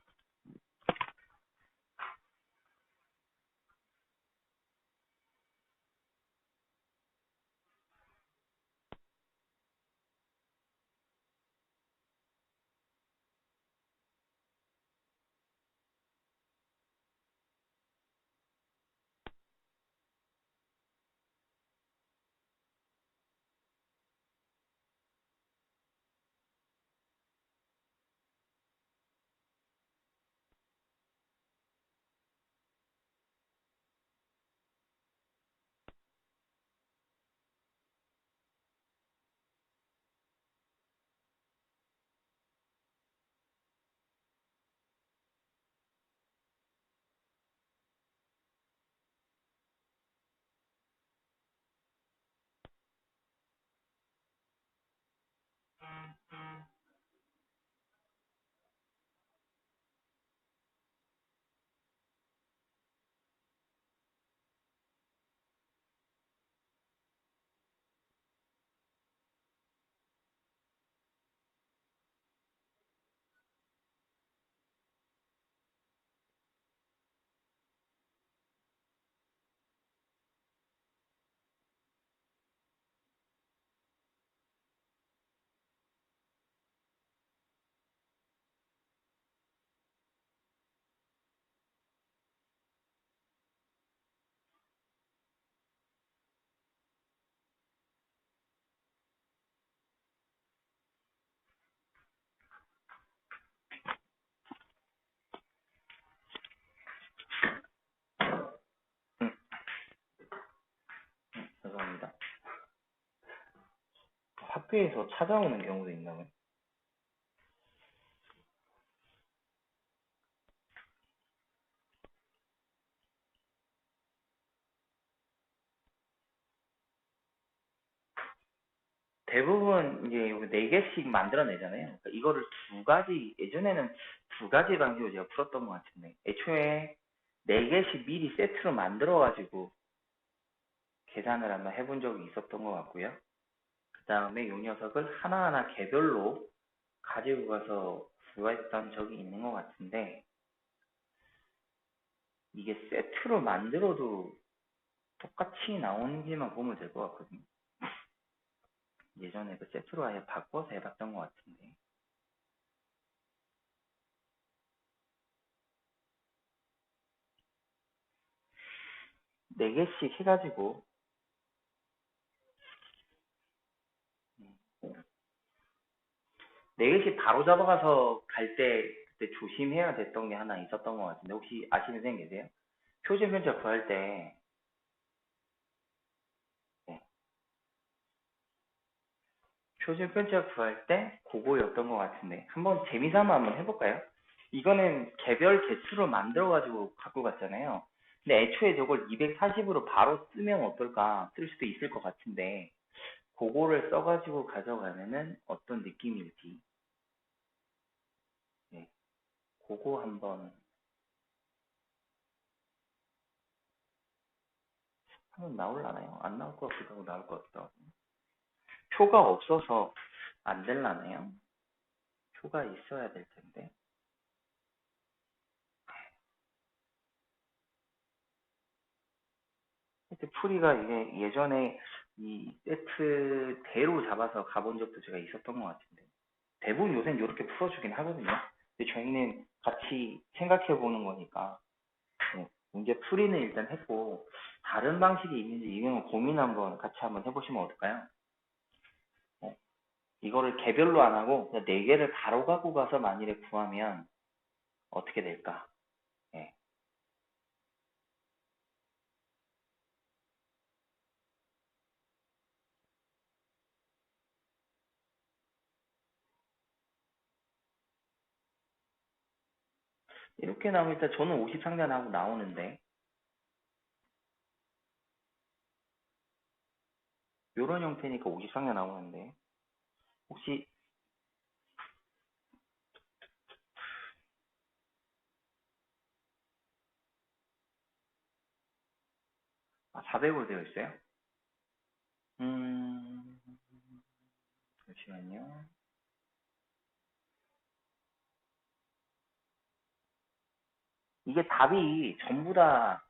학교에서 찾아오는 경우도 있나요? 대부분 이제 여기 네 개씩 만들어내잖아요. 그러니까 이거를 두 가지, 예전에는 두 가지 방식으로 제가 풀었던 것 같은데, 애초에 네 개씩 미리 세트로 만들어가지고 계산을 한번 해본 적이 있었던 것 같고요. 그 다음에 이 녀석을 하나하나 개별로 가지고 가서 구했던 적이 있는 것 같은데, 이게 세트로 만들어도 똑같이 나오는지만 보면 될 것 같거든요. 예전에 그 세트로 아예 바꿔서 해봤던 것 같은데. 네 개씩 해가지고, 네 개씩 바로 잡아가서 갈 때, 그때 조심해야 됐던 게 하나 있었던 것 같은데, 혹시 아시는 분 계세요? 표준 편차 구할 때, 네, 표준 편차 구할 때, 그거였던 것 같은데, 한번 재미삼아 한번 해볼까요? 이거는 개별 개수로 만들어가지고 갖고 갔잖아요. 근데 애초에 저걸 240으로 바로 쓰면 어떨까? 쓸 수도 있을 것 같은데, 그거를 써가지고 가져가면은 어떤 느낌일지, 네, 그거 한번 나올라나요? 안 나올 것 같기도 하고 나올 것 같기도 하고. 표가 없어서 안 될라나요? 표가 있어야 될 텐데. 하여튼 풀이가 이게 예전에 이 세트대로 잡아서 가본 적도 제가 있었던 것 같은데. 대부분 요새는 이렇게 풀어주긴 하거든요. 근데 저희는 같이 생각해 보는 거니까. 네, 문제 풀이는 일단 했고, 다른 방식이 있는지 이거는 고민 같이 한번 해보시면 어떨까요? 네, 이거를 개별로 안 하고, 그냥 네 개를 바로 갖고 가서 만일에 구하면 어떻게 될까? 네, 이렇게 나오면 일단 저는 50 상단하고 나오는데, 요런 형태니까 50 상단 나오는데, 혹시 400으로 되어 있어요? 음, 잠시만요. 이게 답이 전부 다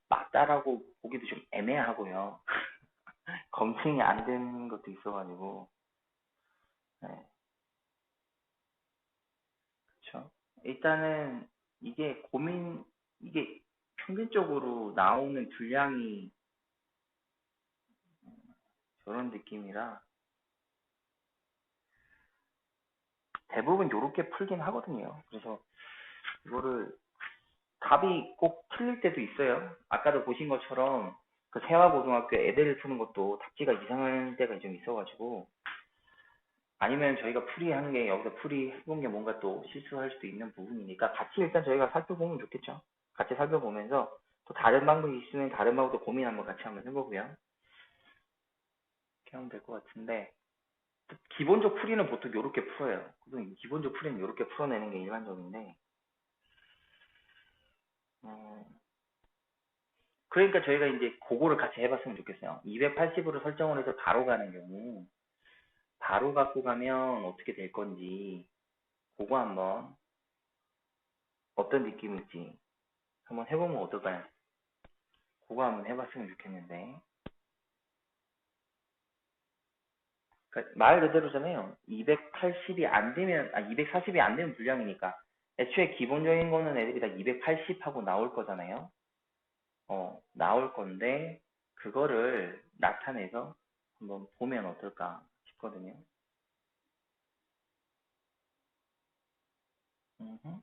맞다라고 보기도 좀 애매하고요. 검증이 안 된 것도 있어가지고, 네, 그렇죠. 일단은 이게 평균적으로 나오는 분량이 저런 느낌이라 대부분 요렇게 풀긴 하거든요. 그래서 이거를 답이 꼭 틀릴 때도 있어요. 아까도 보신 것처럼 그 세화고등학교 애들 푸는 것도 답지가 이상한 때가 좀 있어가지고 아니면 저희가 풀이하는 게 여기서 풀이해본 게 뭔가 또 실수할 수도 있는 부분이니까 같이 일단 저희가 살펴보면 좋겠죠. 같이 살펴보면서 또 다른 방법이 있으면 다른 방법도 고민 한번 같이 한번 해보고요. 이렇게 하면 될 것 같은데 기본적 풀이는 보통 이렇게 풀어요. 보통 기본적 풀이는 이렇게 풀어내는 게 일반적인데 어, 그러니까 저희가 이제 그거를 같이 해봤으면 좋겠어요. 280으로 설정을 해서 바로 가는 경우 바로 갖고 가면 어떻게 될 건지 그거 한번 어떤 느낌일지 한번 해보면 어떨까요? 그거 한번 해봤으면 좋겠는데 그러니까 말 그대로잖아요. 280이 안 되면 240이 안 되면 불량이니까 애초에 기본적인 거는 애들이 다 280 하고 나올 거잖아요. 나올 건데 그거를 나타내서 한번 보면 어떨까 싶거든요. 음흠.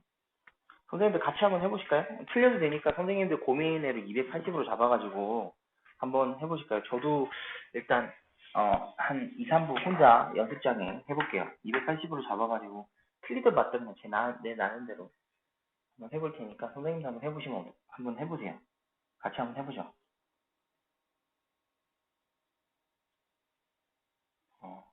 선생님들 같이 한번 해보실까요? 틀려도 되니까 선생님들 고민으로 280으로 잡아가지고 한번 해보실까요? 저도 일단 한 2, 3부 혼자 연습장에 해볼게요. 280으로 잡아가지고 틀리든 맞든 내 나름대로 한번 해볼 테니까 선생님도 한번 해보시면 한번 해보세요. 같이 한번 해보죠. 어,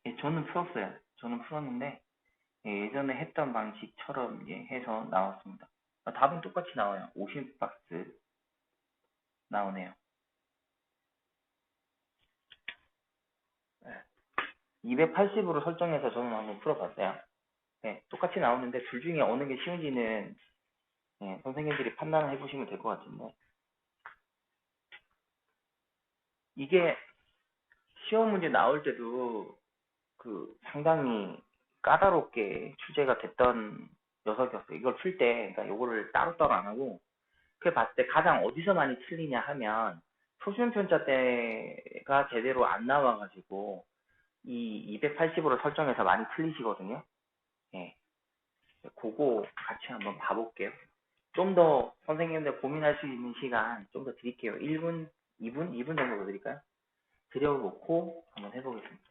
예, 저는 풀었어요. 저는 풀었는데 예, 전에 했던 방식처럼 예, 해서 나왔습니다. 답은 똑같이 나와요. 50박스 나오네요. 280으로 설정해서 저는 한번 풀어봤어요. 네, 똑같이 나오는데 둘 중에 어느 게 쉬운지는 예, 선생님들이 판단을 해보시면 될 것 같은데 이게 시험 문제 나올 때도 그 상당히 까다롭게 출제가 됐던 녀석이었어요. 이걸 풀 때, 그러니까 요거를 따로따로 안 하고 그 봤을 때 가장 어디서 많이 틀리냐 하면 표준 편차 때가 제대로 안 나와가지고 이 280으로 설정해서 많이 틀리시거든요. 예, 그거 같이 한번 봐볼게요. 좀 더 선생님들 고민할 수 있는 시간 좀 더 드릴게요. 1분, 2분, 2분 정도 더 드릴까요? 드려놓고 한번 해보겠습니다.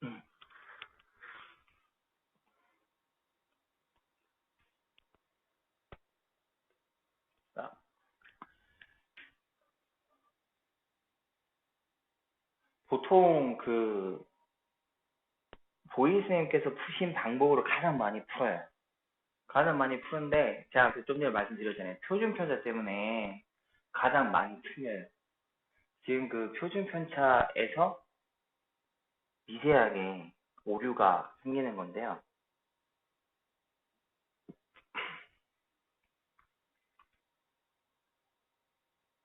음, 자, 보통 그 보이 선생님께서 푸신 방법으로 가장 많이 풀어요. 가장 많이 푸는데 제가 좀 전에 말씀드렸잖아요. 표준 편차 때문에 가장 많이 틀려요. 지금 그 표준 편차에서 미세하게 오류가 생기는 건데요.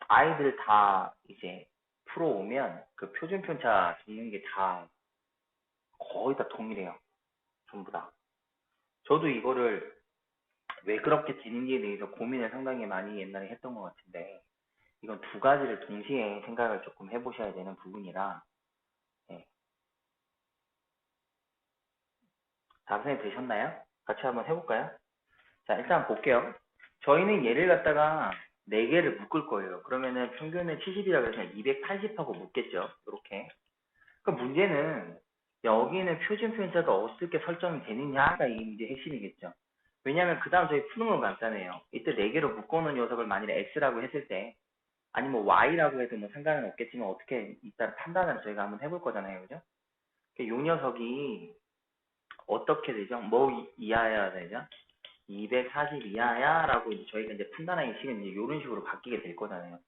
아이들 다 이제 풀어오면 그 표준 편차 적는 게 다 거의 다 동일해요. 전부 다. 저도 이거를 왜 그렇게 되는지에 대해서 고민을 상당히 많이 옛날에 했던 것 같은데 이건 두 가지를 동시에 생각을 조금 해보셔야 되는 부분이라 예, 작성이 되셨나요? 같이 한번 해볼까요? 자, 일단 볼게요. 저희는 얘를 갖다가 4개를 묶을 거예요. 그러면은 평균은 70이라고 해서 280하고 묶겠죠. 이렇게. 그 문제는 여기는 표준 편차가 어떻게 설정이 되느냐가 이 문제 핵심이겠죠. 왜냐하면 그 다음 저희 푸는 건 간단해요. 이때 4개로 묶어놓은 녀석을 만일에 x라고 했을 때 아니면 y라고 해도 뭐 상관은 없겠지만 어떻게 일단 판단을 저희가 한번 해볼 거잖아요. 그죠? 이 녀석이 어떻게 되죠? 뭐 이하여야 되죠? 240 이하야 라고 이제 저희가 이제 판단하기 식은 이제 이런 식으로 바뀌게 될 거잖아요.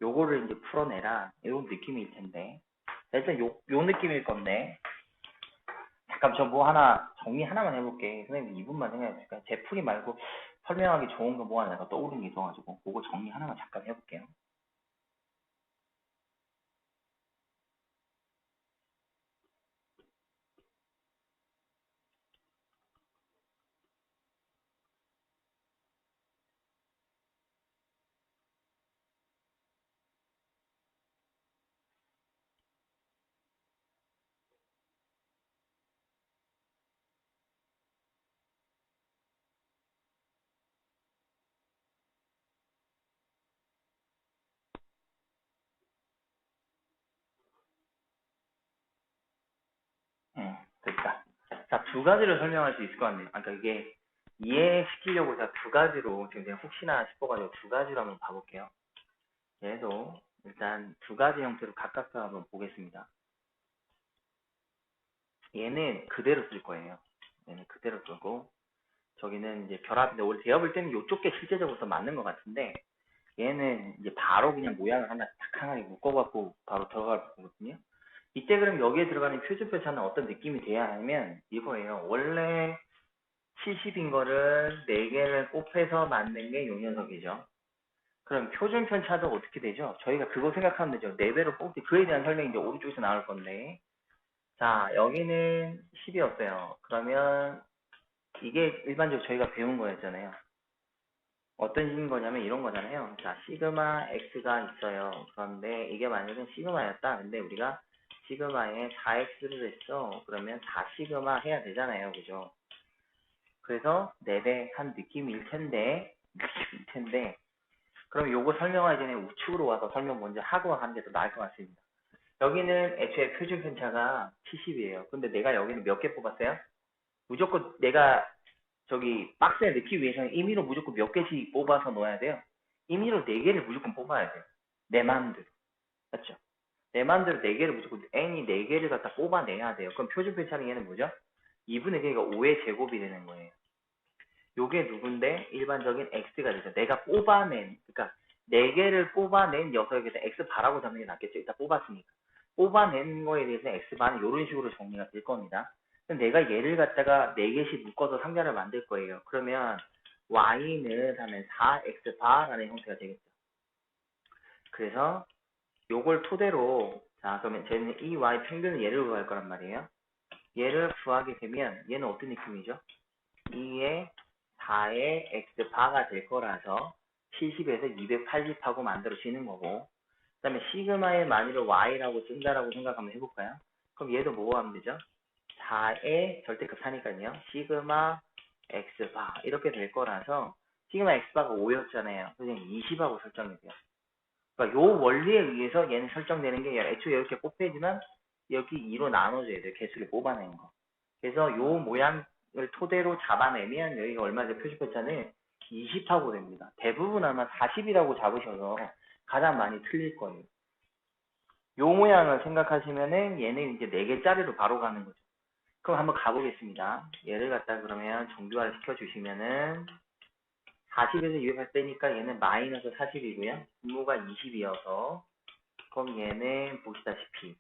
요거를 이제 풀어내라 이런 느낌일 텐데 자, 일단 요 느낌일 건데 잠깐 저 뭐 하나 정리 하나만 해볼게. 선생님 2분만 생각해볼까요? 제 풀이 말고 설명하기 좋은 거 뭐 하나 내가 떠오르는 게 있어가지고 그거 정리 하나만 잠깐 해볼게요. 됐다. 자, 두 가지를 설명할 수 있을 것 같네요. 그러니까 이게 이해시키려고 제가 두 가지로 지금 그냥 혹시나 싶어가지고 두 가지로 한번 봐볼게요. 얘도 일단 두 가지 형태로 각각 다 한번 보겠습니다. 얘는 그대로 쓸 거예요. 얘는 그대로 쓰고 저기는 이제 결합인데 원래 제가 볼 때는 이쪽 게 실제적으로 더 맞는 것 같은데 얘는 이제 바로 그냥 모양을 하나 탁하게 묶어갖고 바로 들어갈 거거든요. 이때 그럼 여기에 들어가는 표준 표차는 어떤 느낌이 돼야 하면 이거예요. 원래 70인 거를 4개를 곱해서 만든 게 요 녀석이죠. 그럼 표준 편차도 어떻게 되죠? 저희가 그거 생각하면 되죠. 4배로 뽑기 그에 대한 설명이 이제 오른쪽에서 나올 건데 자 여기는 10이었어요. 그러면 이게 일반적으로 저희가 배운 거였잖아요. 어떤 식인 거냐면 이런 거잖아요. 자 시그마 x가 있어요. 그런데 이게 만약에 시그마였다. 근데 우리가 시그마에 4x를 했어. 그러면 4시그마 해야 되잖아요. 그죠? 그래서 4배 한 느낌일 텐데 그럼 요거 설명하기 전에 우측으로 와서 설명 먼저 하고 하는 게 더 나을 것 같습니다. 여기는 애초에 표준 편차가 70이에요. 근데 내가 여기는 몇 개 뽑았어요? 무조건 내가 저기 박스에 넣기 위해서는 임의로 무조건 몇 개씩 뽑아서 넣어야 돼요. 임의로 4개를 무조건 뽑아야 돼요. 내 마음대로. 맞죠? 내 마음대로 4개를 무조건 n이 4개를 갖다 뽑아내야 돼요. 그럼 표준 편차는 얘는 뭐죠? 2분의 개가 5의 제곱이 되는 거예요. 요게 누군데? 일반적인 x가 되죠. 내가 뽑아낸, 그러니까 4개를 뽑아낸 녀석에서 x바라고 잡는 게 낫겠죠. 일단 뽑았으니까. 뽑아낸 거에 대해서 x바는 이런 식으로 정리가 될 겁니다. 그럼 내가 얘를 갖다가 4개씩 묶어서 상자를 만들 거예요. 그러면 y는 하면 4x바라는 형태가 되겠죠. 그래서 요걸 토대로 자 그러면 쟤는 이 y 평균을 얘를 구할 거란 말이에요. 얘를 구하게 되면 얘는 어떤 느낌이죠? 2의 4의 x바가 될 거라서 70에서 280하고 만들어지는 거고 그 다음에 시그마의 만일을 y라고 쓴다라고 생각 한번 해볼까요? 그럼 얘도 뭐 하면 되죠? 4의 절대값 사니까요. 시그마 x바 이렇게 될 거라서 시그마 x바가 5였잖아요. 그냥 20하고 설정이 돼요. 그러니까 요 원리에 의해서 얘는 설정되는 게 애초에 이렇게 곱해지만 여기 2로 나눠줘야 돼요. 개수를 뽑아낸 거. 그래서 요 모양을 토대로 잡아내면 여기가 얼마죠? 표시표차는 20하고 됩니다. 대부분 아마 40이라고 잡으셔서 가장 많이 틀릴 거예요. 요 모양을 생각하시면은 얘는 이제 4개짜리로 바로 가는 거죠. 그럼 한번 가보겠습니다. 얘를 갖다 그러면 정규화를 시켜주시면은 40에서 200 빼니까 얘는 마이너스 40이고요. 분모가 20이어서 그럼 얘는 보시다시피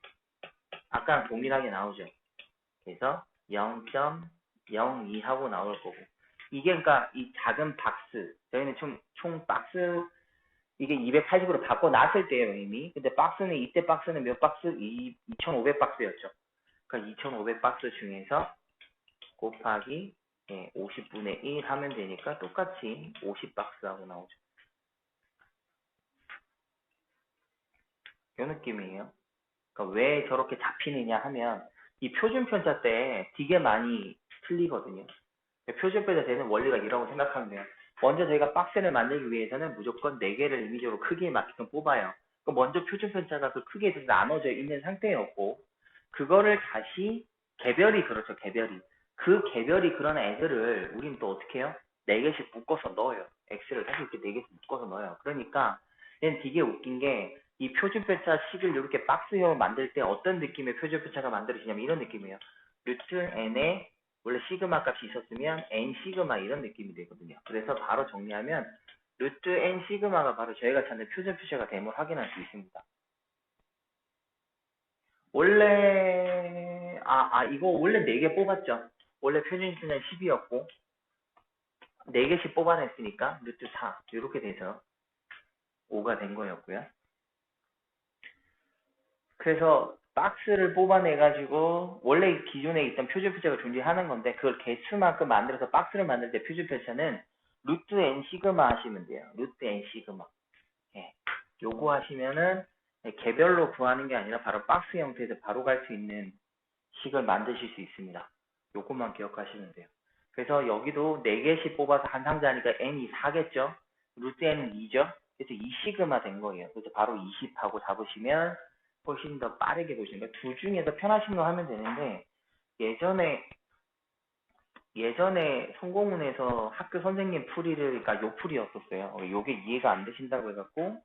아까랑 동일하게 나오죠. 그래서 0.02 하고 나올 거고 이게 그러니까 이 작은 박스 저희는 총 박스 이게 280으로 바꿔놨을 때예요 이미. 근데 박스는 이때 박스는 몇 박스? 2500 박스였죠. 그러니까 2500 박스 중에서 곱하기 50분의 1 하면 되니까 똑같이 50 박스하고 나오죠. 이 느낌이에요. 그러니까 왜 저렇게 잡히느냐 하면 이 표준 편차 때 되게 많이 틀리거든요. 표준표자 되는 원리가 이라고 생각하면 돼요. 먼저 저희가 박스를 만들기 위해서는 무조건 4개를 임의적으로 크기에 맞게끔 뽑아요. 그럼 먼저 표준편차가 그 크기에 대해서 나눠져 있는 상태였고, 그거를 다시 개별이, 그렇죠, 개별이. 그 개별이 그런 애들을 우리는 또 어떻게 해요? 4개씩 묶어서 넣어요. x를 다시 이렇게 4개씩 묶어서 넣어요. 그러니까 얘는 되게 웃긴 게, 이 표준편차 식을 이렇게 박스형으로 만들 때 어떤 느낌의 표준편차가 만들어지냐면 이런 느낌이에요. 루트 n에 원래 시그마 값이 있었으면 n 시그마 이런 느낌이 되거든요. 그래서 바로 정리하면 루트 n 시그마가 바로 저희가 찾는 표준편차가 됨을 확인할 수 있습니다. 원래 이거 원래 4개 뽑았죠. 원래 표준편차는 10이었고 4개씩 뽑아냈으니까 루트 4 이렇게 돼서 5가 된 거였고요. 그래서 박스를 뽑아내가지고 원래 기존에 있던 표준편차가 존재하는 건데 그걸 개수만큼 만들어서 박스를 만들 때 표준편차는 루트 n 시그마 하시면 돼요. 루트 n 시그마. 예. 요거 하시면은 개별로 구하는 게 아니라 바로 박스 형태에서 바로 갈 수 있는 식을 만드실 수 있습니다. 요것만 기억하시면 돼요. 그래서 여기도 4개씩 뽑아서 한 상자니까 n이 4겠죠? 루트 n은 2죠? 그래서 2 시그마 된 거예요. 그래서 바로 20하고 잡으시면 훨씬 더 빠르게 보시는 거예요. 둘 중에서 편하신 거 하면 되는데 예전에 성공문에서 학교 선생님 풀이를, 그러니까 요 풀이였었어요. 요게 이해가 안 되신다고 해갖고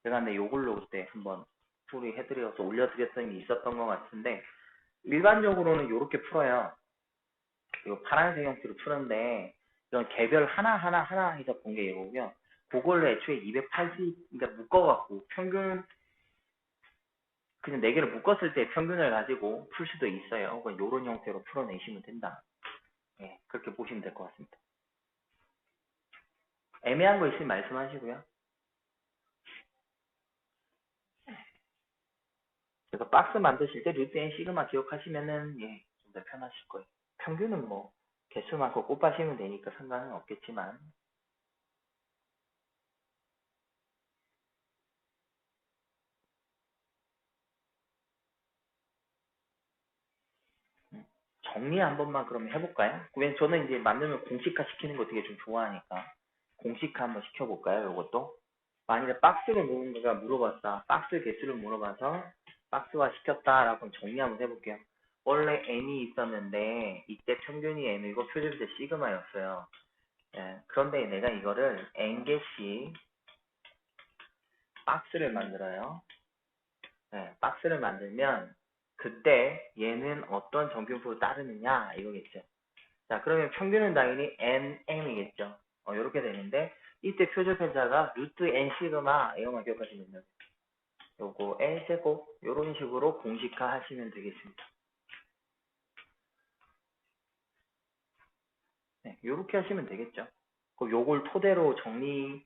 제가 근데 요걸로 그때 한번 풀이 해드려서 올려드렸던 게 있었던 것 같은데, 일반적으로는 요렇게 풀어요. 요 파란색 형태로 푸는데 이런 개별 하나 해서 본 게 이거고요. 그걸로 애초에 280, 그러니까 묶어갖고 평균, 그냥 4개를 묶었을 때 평균을 가지고 풀 수도 있어요. 혹은 요런 형태로 풀어내시면 된다. 예, 그렇게 보시면 될 것 같습니다. 애매한 거 있으면 말씀하시고요. 그래서 박스 만드실 때 루트 n 시그마 기억하시면은 예, 좀 더 편하실 거예요. 평균은 뭐 개수 많고 곱하시면 되니까 상관은 없겠지만, 정리 한 번만 그러면 해볼까요? 왜냐면 저는 이제 만들면 공식화 시키는 거 되게 좀 좋아하니까 공식화 한번 시켜볼까요? 이것도 만일에 박스를 누군가가 물어봤다, 박스 개수를 물어봐서 박스화 시켰다라고 정리 한번 해볼게요. 원래 n이 있었는데 이때 평균이 n이고 표준대 시그마였어요. 예, 그런데 내가 이거를 n개씩 박스를 만들어요. 예, 박스를 만들면 그때 얘는 어떤 정규표를 따르느냐 이거겠죠. 자, 그러면 평균은 당연히 nm이겠죠. 이렇게 되는데 이때 표준편차가 루트 n 시그마 이것만 기억하시면 돼요. 요거 n 제곱 이런 식으로 공식화 하시면 되겠습니다. 네, 요렇게 하시면 되겠죠. 그럼 요걸 토대로 정리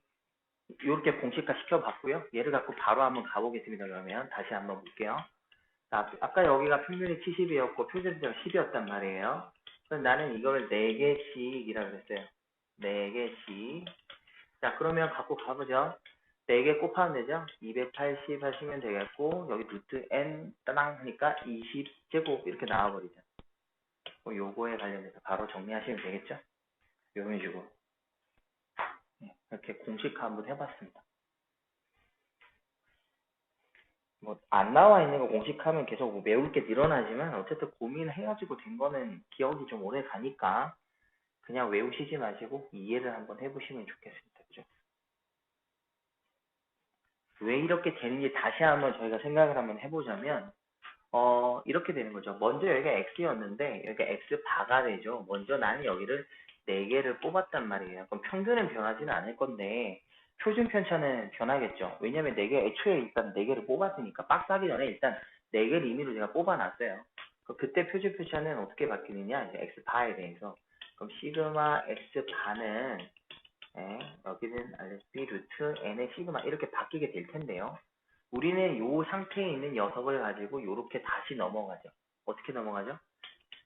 요렇게 공식화 시켜봤고요. 얘를 갖고 바로 한번 가보겠습니다. 그러면 다시 한번 볼게요. 자, 아까 여기가 평균이 70이었고 표준편차가 10이었단 말이에요. 그럼 나는 이거를 4개씩이라고 그랬어요. 4개씩. 자, 그러면 갖고 가보죠. 4개 곱하면 되죠? 280 하시면 되겠고, 여기 루트 n 따당 하니까 20제곱 이렇게 나와버리죠. 요거에 관련해서 바로 정리하시면 되겠죠? 이런 식으로. 네, 이렇게 공식화 한번 해봤습니다. 뭐, 안 나와 있는 거 공식하면 계속 외울 게 늘어나지만, 어쨌든 고민해가지고 된 거는 기억이 좀 오래 가니까, 그냥 외우시지 마시고 이해를 한번 해보시면 좋겠습니다. 그죠? 왜 이렇게 되는지 다시 한번 저희가 생각을 한번 해보자면, 이렇게 되는 거죠. 먼저 여기가 x였는데, 여기가 x바가 되죠. 먼저 나는 여기를 4개를 뽑았단 말이에요. 그럼 평균은 변하지는 않을 건데, 표준 편차는 변하겠죠. 왜냐면 4개, 애초에 일단 4개를 뽑았으니까, 박스 하기 전에 일단 4개를 임의로 제가 뽑아놨어요. 그때 표준 편차는 어떻게 바뀌느냐, 이제 x바에 대해서. 그럼 시그마 x바는, 여기는 알레스피 루트 n의 시그마 이렇게 바뀌게 될 텐데요. 우리는 이 상태에 있는 녀석을 가지고 이렇게 다시 넘어가죠. 어떻게 넘어가죠?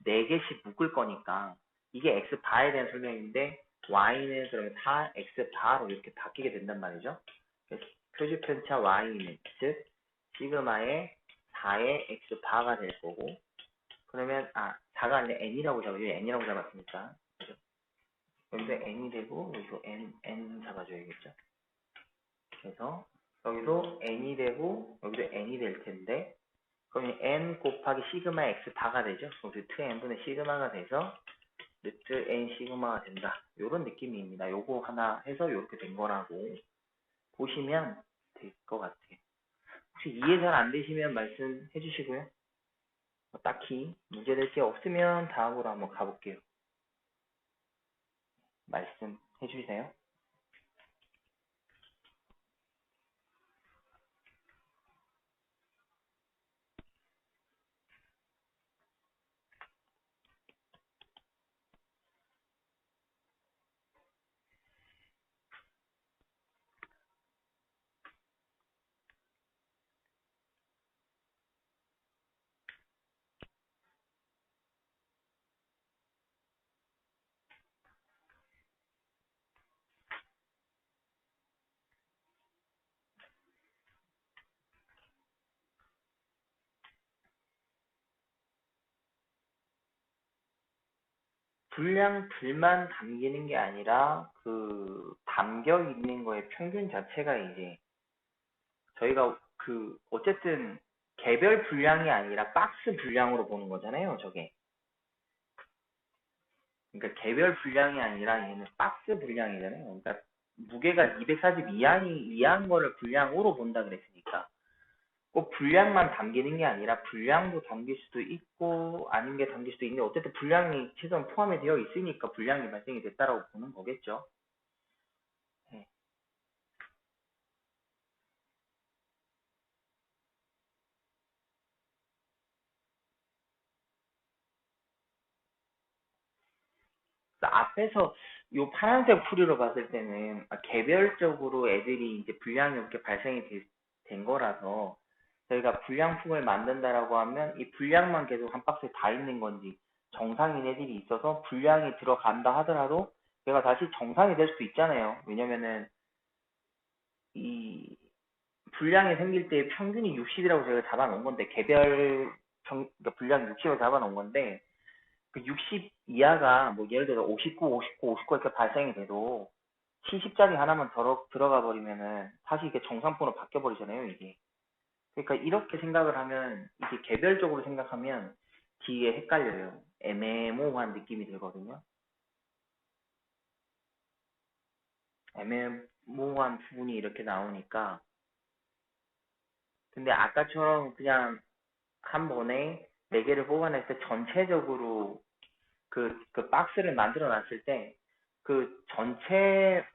4개씩 묶을 거니까 이게 x바에 대한 설명인데 y는 그러면 4x바로 이렇게 바뀌게 된단 말이죠. 표준편차 y는 즉 시그마의 4의 x바가 될 거고, 그러면 4가 아니라 n이라고 잡아줘요. n이라고 잡았으니까. 그죠? 여기서 n이 되고, 여기서 n 잡아줘야겠죠? 그래서, 여기도 n이 되고, 여기도 n이 될 텐데, 그럼 n 곱하기 시그마 x 다가 되죠? 루트 n분의 시그마가 돼서, 루트 n 시그마가 된다. 요런 느낌입니다. 요거 하나 해서 요렇게 된 거라고 보시면 될 것 같아요. 혹시 이해 잘 안 되시면 말씀해 주시고요. 딱히 문제될 게 없으면 다음으로 한번 가볼게요. 말씀해 주세요. 분량들만 담기는 게 아니라 그 담겨 있는 거의 평균 자체가 이제 저희가 그 어쨌든 개별 분량이 아니라 박스 분량으로 보는 거잖아요, 저게. 그러니까 개별 분량이 아니라 얘는 박스 분량이잖아요. 그러니까 무게가 240 이하인 거를 분량으로 본다 그랬으니까. 꼭 분량만 담기는 게 아니라 분량도 담길 수도 있고 아닌 게 담길 수도 있는데 어쨌든 분량이 최소한 포함이 되어 있으니까 분량이 발생이 됐다라고 보는 거겠죠. 네. 앞에서 요 파란색 풀이로 봤을 때는 개별적으로 애들이 이제 분량이 이렇게 발생이 된 거라서 저희가 분량품을 만든다라고 하면 이 분량만 계속 한 박스에 다 있는 건지 정상인 애들이 있어서 분량이 들어간다 하더라도 얘가 다시 정상이 될 수도 있잖아요. 왜냐면은 이 분량이 생길 때 평균이 60이라고 저희가 잡아놓은 건데 그러니까 분량 60을 잡아놓은 건데 그 60 이하가 뭐 예를 들어 59, 59, 59 이렇게 발생이 돼도 70짜리 하나만 들어가 버리면은 다시 이게 정상폰으로 바뀌어 버리잖아요, 이게. 그러니까 이렇게 생각을 하면 이게 개별적으로 생각하면 뒤에 헷갈려요. 애매모호한 느낌이 들거든요. 애매모호한 부분이 이렇게 나오니까 근데 아까처럼 그냥 한 번에 4개를 뽑아냈을 때 전체적으로 그 박스를 만들어 놨을 때 그 전체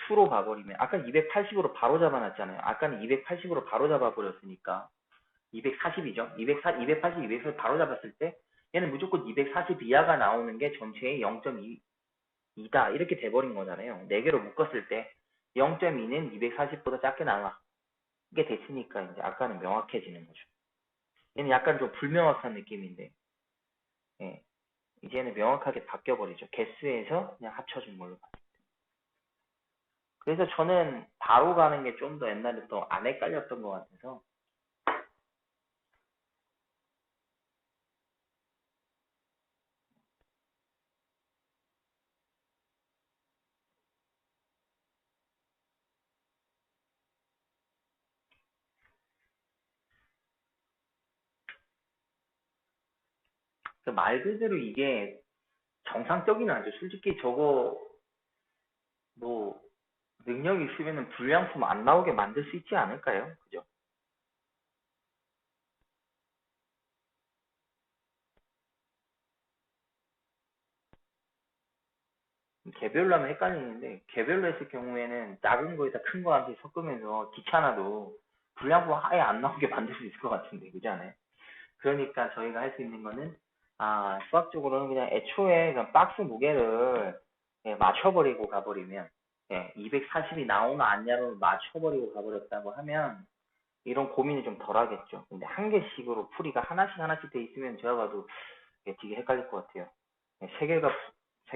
수로 봐버리면 아까는 280으로 바로 잡아놨잖아요. 아까는 280으로 바로 잡아버렸으니까 240이죠. 280, 200을 바로 잡았을 때 얘는 무조건 240 이하가 나오는 게 전체의 0.2다 이렇게 돼버린 거잖아요. 4개로 묶었을 때 0.2는 240보다 작게 나와. 이게 됐으니까 이제 아까는 명확해지는 거죠. 얘는 약간 좀 불명확한 느낌인데 예, 이제는 명확하게 바뀌어버리죠. 개수에서 그냥 합쳐준 걸로. 그래서 저는 바로 가는 게 좀 더 옛날에 더 안 헷갈렸던 것 같아서 그 말 그대로 이게 정상적인 아니죠. 솔직히 저거 뭐 능력 있으면은 불량품 안 나오게 만들 수 있지 않을까요? 그죠? 개별로 하면 헷갈리는데 개별로 했을 경우에는 작은 거에다 큰 거한테 섞으면서 귀찮아도 불량품 아예 안 나오게 만들 수 있을 것 같은데 그지 않아요? 그러니까 저희가 할 수 있는 거는 수학적으로는 그냥 애초에 그냥 박스 무게를 예, 맞춰버리고 가버리면 예, 240이 나오나 안냐로 맞춰버리고 가버렸다고 하면 이런 고민이 좀 덜하겠죠. 근데 한 개씩으로 풀이가 하나씩 하나씩 돼 있으면 제가 봐도 예, 되게 헷갈릴 것 같아요. 예, 세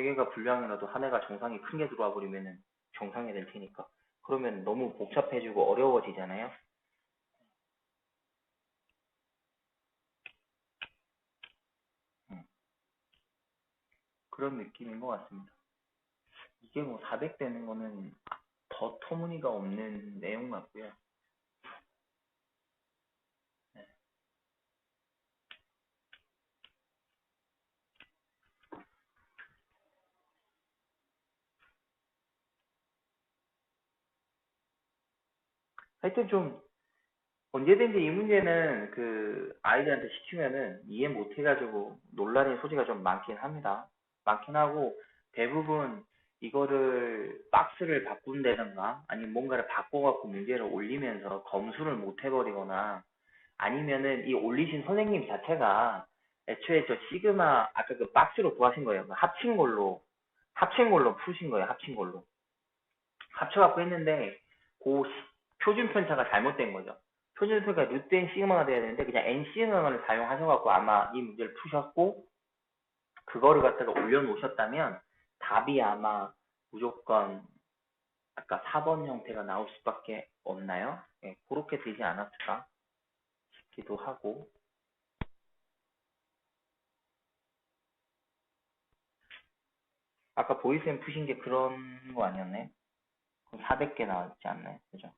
개가 불량이라도 한 해가 정상이 큰 게 들어와 버리면은 정상이 될 테니까. 그러면 너무 복잡해지고 어려워지잖아요. 음. 그런 느낌인 것 같습니다. 이게 뭐 400 되는 거는 더 터무니가 없는 내용 같고요. 네. 하여튼 좀 언제든지 이 문제는 그 아이들한테 시키면은 이해 못 해가지고 논란의 소지가 좀 많긴 합니다. 많긴 하고 대부분 이거를 박스를 바꾼다든가 아니면 뭔가를 바꿔갖고 문제를 올리면서 검수를 못 해버리거나 아니면은 이 올리신 선생님 자체가 애초에 저 시그마 아까 그 박스로 구하신 거예요. 그 합친 걸로 푸신 거예요. 합친 걸로 합쳐갖고 했는데 그 표준 편차가 잘못된 거죠. 표준 편차가 루트 n 시그마가 돼야 되는데 그냥 n 시그마를 사용하셔갖고 아마 이 문제를 푸셨고 그거를 갖다가 올려놓으셨다면 답이 아마 무조건 아까 4번 형태가 나올 수밖에 없나요? 예, 그렇게 되지 않았을까 싶기도 하고 아까 보이쌤 푸신 게 그런 거 아니었나요? 400개 나왔지 않나요? 그죠?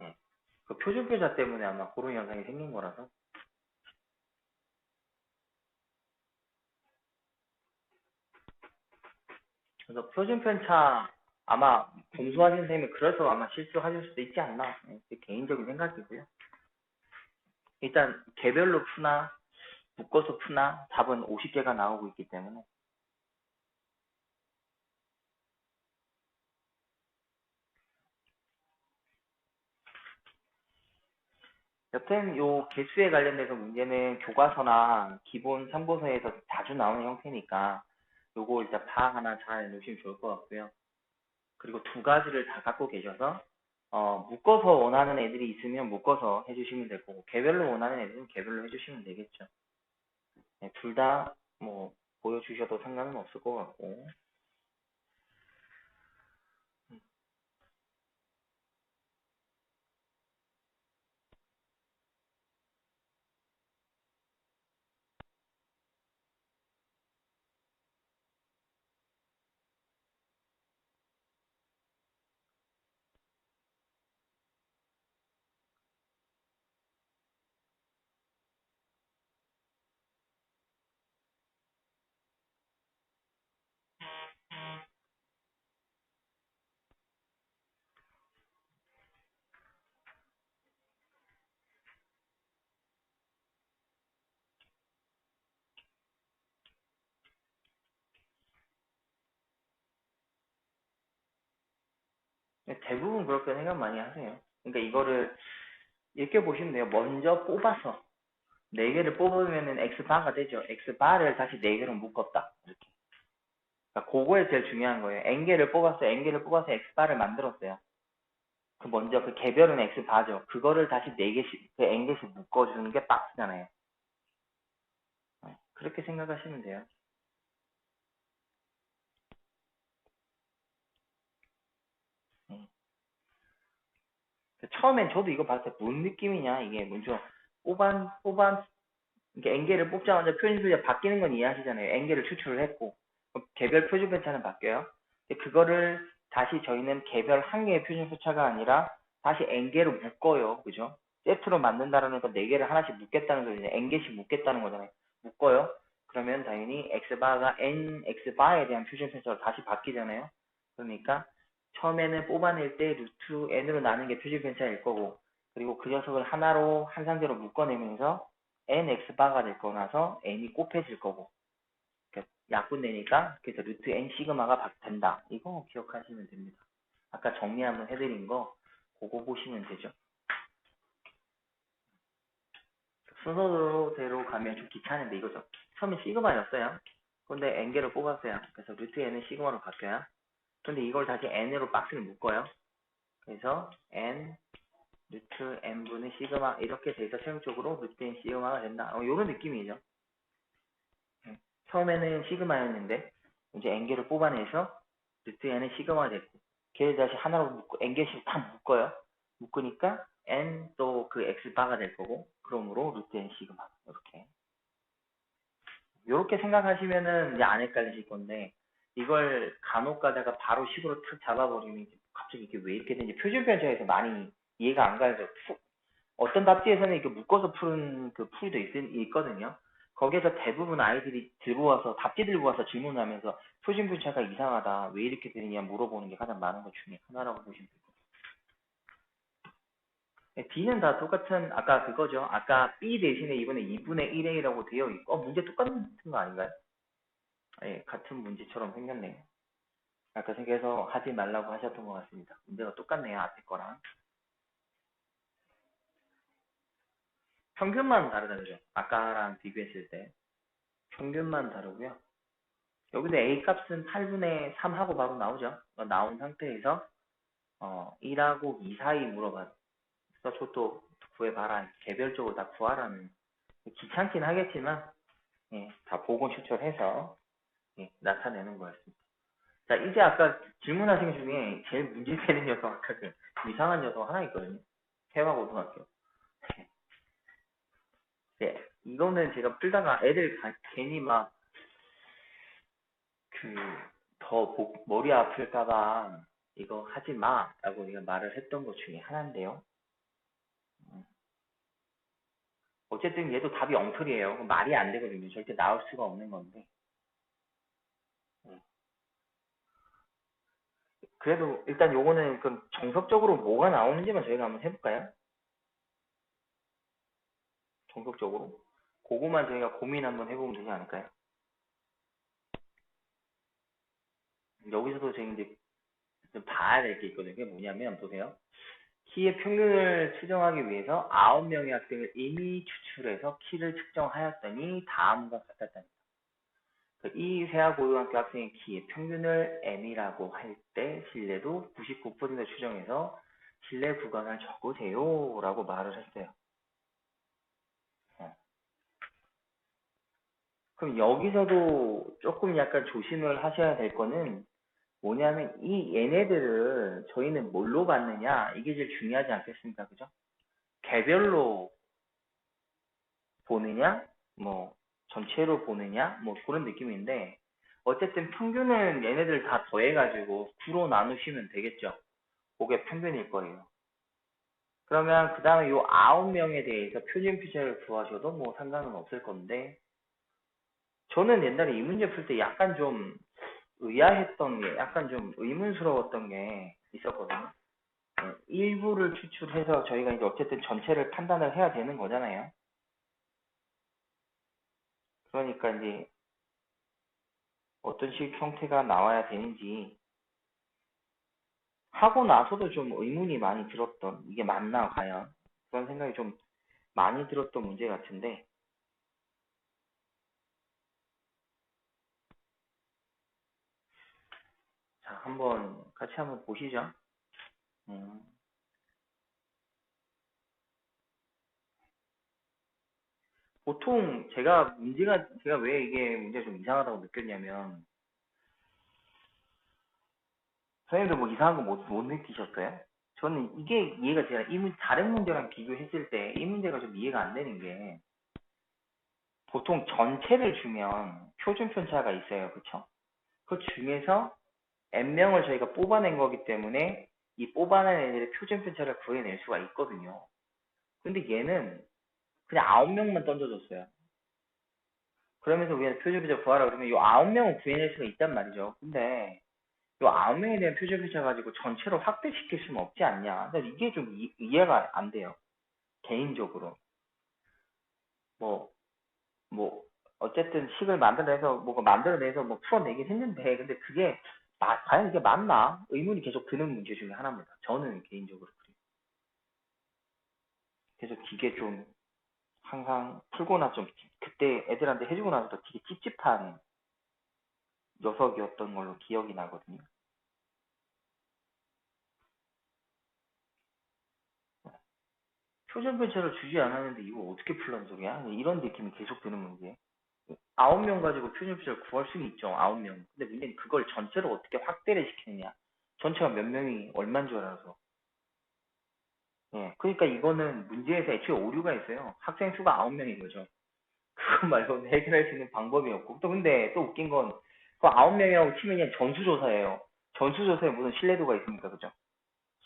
예. 그 표준 표자 때문에 아마 그런 현상이 생긴 거라서 그래서 표준 편차 아마 공수하신 선생님이 그래서 아마 실수하실 수도 있지 않나 제 개인적인 생각이고요. 일단 개별로 푸나 묶어서 푸나 답은 50개가 나오고 있기 때문에 여튼 요 개수에 관련돼서 문제는 교과서나 기본 참고서에서 자주 나오는 형태니까 요거 일단 파악 하나 잘 놓으시면 좋을 것 같고요. 그리고 두 가지를 다 갖고 계셔서 묶어서 원하는 애들이 있으면 묶어서 해주시면 될 거고 개별로 원하는 애들은 개별로 해주시면 되겠죠. 네, 둘 다 뭐 보여주셔도 상관은 없을 것 같고 대부분 그렇게 생각 많이 하세요. 그러니까 이거를 이렇게 보시면 돼요. 먼저 뽑아서 4개를 뽑으면은 X바가 되죠. X바를 다시 4개로 묶었다. 이렇게. 그러니까 그거에 제일 중요한 거예요. N개를 뽑았어요. N개를 뽑아서 X바를 만들었어요. 그 먼저 그 개별은 X바죠. 그거를 다시 4개씩, 그 N개씩 묶어주는 게 박스잖아요. 그렇게 생각하시면 돼요. 음. 처음엔 저도 이거 봤을 때 뭔 느낌이냐, 이게 먼저 뽑안, 이렇게 N개를 뽑자마자 표준 수가 바뀌는 건 이해하시잖아요. N개를 추출을 했고. 개별 표준 편차는 바뀌어요. 그거를 다시 저희는 개별 한 개의 표준 숫자가 아니라 다시 N개로 묶어요. 그죠? 세트로 만든다라는 건 4개를 하나씩 묶겠다는 소리죠. N개씩 묶겠다는 거잖아요. 묶어요. 그러면 당연히 X바가 N, X바에 대한 표준 편차로 다시 바뀌잖아요. 그러니까 처음에는 뽑아낼 때 루트 N으로 나눈 게 표준 편차일 거고 그리고 그 녀석을 하나로 한 상대로 묶어내면서 N, X바가 될 거고 나서 N이 곱해질 거고 약분되니까 그래서 루트 n 시그마가 된다. 이거 기억하시면 됩니다. 아까 정리 한번 해드린 거 그거 보시면 되죠. 순서대로 가면 좀 귀찮은데 이거죠. 처음에 시그마였어요. 근데 n개로 뽑았어요. 그래서 루트 n은 시그마로 바뀌어요. 근데 이걸 다시 n으로 박스를 묶어요. 그래서 n 루트 n분의 시그마 이렇게 돼서 최종적으로 루트 n 시그마가 된다. 이런 느낌이죠. 처음에는 시그마였는데 이제 n개를 뽑아내서 루트 n은 시그마가 됐고 걔를 다시 하나로 묶고 n개씩 다 묶어요. 묶으니까 n 또 그 x 바가 될 거고 그러므로 루트 n 시그마 이렇게 생각하시면은 이제 안 헷갈리실 건데 이걸 간혹 가다가 바로 식으로 탁 잡아버리면 이제 갑자기 이게 왜 이렇게 되는지 표준 편차에서 많이 이해가 안 가죠. 어떤 답지에서는 이렇게 묶어서 푸는 그 풀이도 있거든요. 거기에서 대부분 아이들이 들고 와서 답지 들고 와서 질문하면서 표준 편차가 이상하다 왜 이렇게 되느냐 물어보는 게 가장 많은 것 중에 하나라고 보시면 돼요. B는 다 똑같은 아까 그거죠. 아까 B 대신에 이번에 2분의 1A라고 되어 있고 문제 똑같은 거 아닌가요? 예, 같은 문제처럼 생겼네요. 아까 생각해서 하지 말라고 하셨던 것 같습니다. 문제가 똑같네요. 앞에 거랑. 평균만 다르다죠. 아까랑 비교했을 때. 평균만 다르고요. 여기도 A 값은 8분의 3하고 바로 나오죠. 나온 상태에서 1하고 2 사이 물어봐서 저도 구해봐라. 개별적으로 다 구하라는 귀찮긴 하겠지만 예, 다 보고 추출해서 예, 나타내는 거였습니다. 자, 이제 아까 질문하신 것 중에 제일 문제되는 녀석 아까 그 이상한 녀석 하나 있거든요. 해화고등학교. 네, 이거는 제가 풀다가 애들 괜히 막 그 머리 아플까봐 이거 하지 마라고 제가 말을 했던 것 중에 하나인데요. 어쨌든 얘도 답이 엉터리예요. 말이 안 되거든요. 절대 나올 수가 없는 건데. 그래도 일단 요거는 그럼 정석적으로 뭐가 나오는지만 저희가 한번 해볼까요? 정석적으로. 그거만 저희가 고민 한번 해보면 되지 않을까요? 여기서도 저희 이제 좀 봐야 될 게 있거든요. 그게 뭐냐면 보세요. 키의 평균을 추정하기 위해서 9명의 학생을 이미 추출해서 키를 측정하였더니 다음과 같았다. 이 세하고등학교 학생의 키의 평균을 m이라고 할 때 신뢰도 99% 추정해서 신뢰 구간을 적으세요 라고 말을 했어요. 그럼 여기서도 조금 약간 조심을 하셔야 될 거는 뭐냐면 이 얘네들을 저희는 뭘로 받느냐 이게 제일 중요하지 않겠습니까? 그죠? 개별로 보느냐 뭐 전체로 보느냐 뭐 그런 느낌인데 어쨌든 평균은 얘네들 다 더해가지고 9로 나누시면 되겠죠. 그게 평균일 거예요. 그러면 그 다음에 요 9명에 대해서 표준 표준을 구하셔도 뭐 상관은 없을 건데 저는 옛날에 이 문제 풀 때 약간 좀 의아했던 게 약간 좀 의문스러웠던 게 있었거든요. 일부를 추출해서 저희가 이제 어쨌든 전체를 판단을 해야 되는 거잖아요. 그러니까 이제 어떤 식 형태가 나와야 되는지 하고 나서도 좀 의문이 많이 들었던 이게 맞나 과연 그런 생각이 좀 많이 들었던 문제 같은데 자 한번 같이 한번 보시죠. 음, 보통 제가 왜 이게 문제가 좀 이상하다고 느꼈냐면 선생님도 뭐 이상한 거 못 느끼셨어요? 저는 이게 이해가 돼요. 다른 문제랑 비교했을 때 이 문제가 좀 이해가 안 되는 게 보통 전체를 주면 표준 편차가 있어요. 그쵸? 그 중에서 n명을 저희가 뽑아낸 거기 때문에 이 뽑아낸 애들의 표준 편차를 구해낼 수가 있거든요. 근데 얘는 그냥 9명만 던져줬어요. 그러면서 우리가 표준 편차 구하라 그러면 이 9명은 구해낼 수가 있단 말이죠. 근데 이 9명에 대한 표준 편차 가지고 전체로 확대시킬 수는 없지 않냐. 근데 이게 좀 이해가 안 돼요. 개인적으로. 뭐, 뭐, 어쨌든 식을 만들어내서, 뭐가 만들어내서 뭐 풀어내긴 했는데, 근데 그게, 과연 이게 맞나? 의문이 계속 드는 문제 중에 하나입니다. 저는 개인적으로 그래요. 그래서 이게 좀, 항상 풀고 나서 좀, 그때 애들한테 해주고 나서도 되게 찝찝한 녀석이었던 걸로 기억이 나거든요. 표준 편차를 주지 않았는데 이거 어떻게 풀란 소리야? 이런 느낌이 계속 드는 문제. 9명 가지고 표준 편차를 구할 수는 있죠. 9명. 근데 문제는 그걸 전체로 어떻게 확대를 시키느냐. 전체가 몇 명이 얼마인 줄 알아서. 예, 그러니까 이거는 문제에서 애초에 오류가 있어요. 학생 수가 9명인 거죠. 그거 말고는 해결할 수 있는 방법이 없고. 또 근데 또 웃긴 건, 그 9명이라고 치면 그냥 전수조사예요. 전수조사에 무슨 신뢰도가 있습니까? 그죠?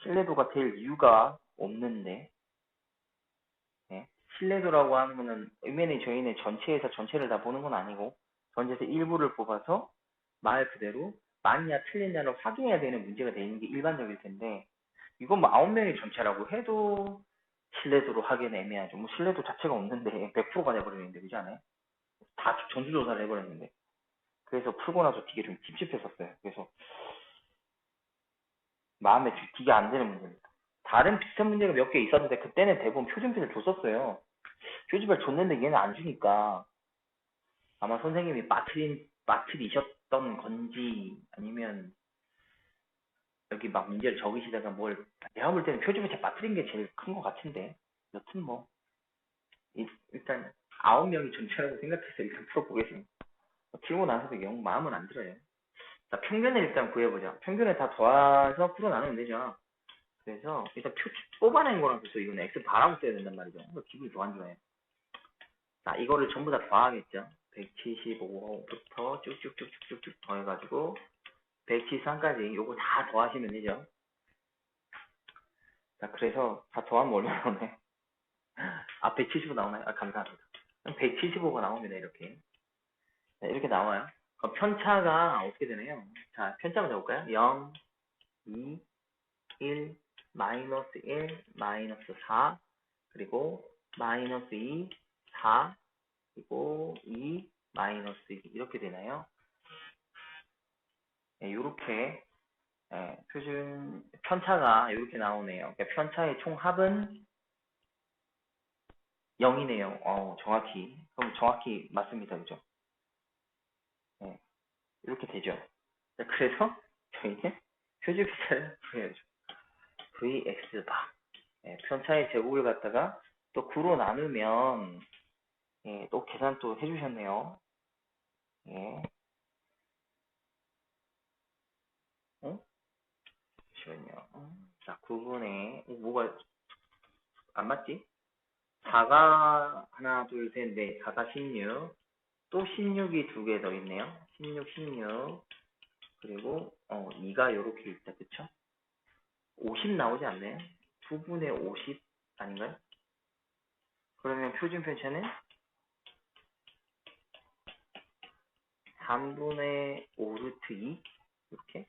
신뢰도가 될 이유가 없는데, 예? 신뢰도라고 하는 거는, 의미는 저희는 전체에서 전체를 다 보는 건 아니고, 전체에서 일부를 뽑아서 말 그대로 맞냐 틀리냐를 확인해야 되는 문제가 되는 게 일반적일 텐데, 이건 뭐 9명이 전체라고 해도 신뢰도로 하기는 애매하죠. 뭐 신뢰도 자체가 없는데 100%가 돼버리는데, 그지 않아요? 다 전수조사를 해버렸는데. 그래서 풀고 나서 되게 좀 찝찝했었어요. 그래서 마음에 되게 안 드는 문제입니다. 다른 비슷한 문제가 몇 개 있었는데 그때는 대부분 표준표를 줬었어요. 표준표를 줬는데 얘는 안 주니까 아마 선생님이 빠트리셨던 건지 아니면 여기 막 문제를 적으시다가 뭘, 내가 볼 때는 표준표 제 빠트린 게 제일 큰 것 같은데. 여튼 뭐 일단 9명이 전체라고 생각해서 일단 풀어보겠습니다. 풀고 나서도 영 마음은 안 들어요. 자, 평균을 일단 구해보자. 평균을 다 더해서 풀어나누면 되죠. 그래서 일단 표 뽑아낸 거랑 서 이거는 X 바라고 써야 된단 말이죠. 기분이 더 안 좋아요. 자, 이거를 전부 다 더하겠죠. 175부터 쭉쭉쭉쭉쭉쭉 더해가지고 173까지 요거 다 더하시면 되죠. 자, 그래서 다 더하면 얼마 나오나요? 아, 175 나오나요? 아, 감사합니다. 175가 나옵니다, 이렇게. 자, 이렇게 나와요. 그럼 편차가 어떻게 되나요? 자, 편차 한번 해볼까요? 0, 2, 1, 마이너스 1, 마이너스 4, 그리고 마이너스 2, 4, 그리고 2, 마이너스 2 이렇게 되나요? 네, 이렇게 표준 편차가 이렇게 나오네요. 그러니까 편차의 총합은 0이네요. 정확히. 그럼 정확히 맞습니다. 그죠? 네, 이렇게 되죠. 자, 그래서 저희는 표준 편차를 구해야죠. Vx 바. 편차의 제곱을 갖다가 또 9로 나누면 또 계산 또 해주셨네요. 예. 어? 잠시만요. 자, 9분의 뭐가 안 맞지? 4가 하나, 둘, 셋, 넷, 4가 16. 또 16이 두 개 더 있네요. 16, 16. 그리고 2가 요렇게 있다. 그쵸? 50 나오지 않나요? 2분의 50 아닌가요? 그러면 표준 편차는 3분의 5 루트 2 이렇게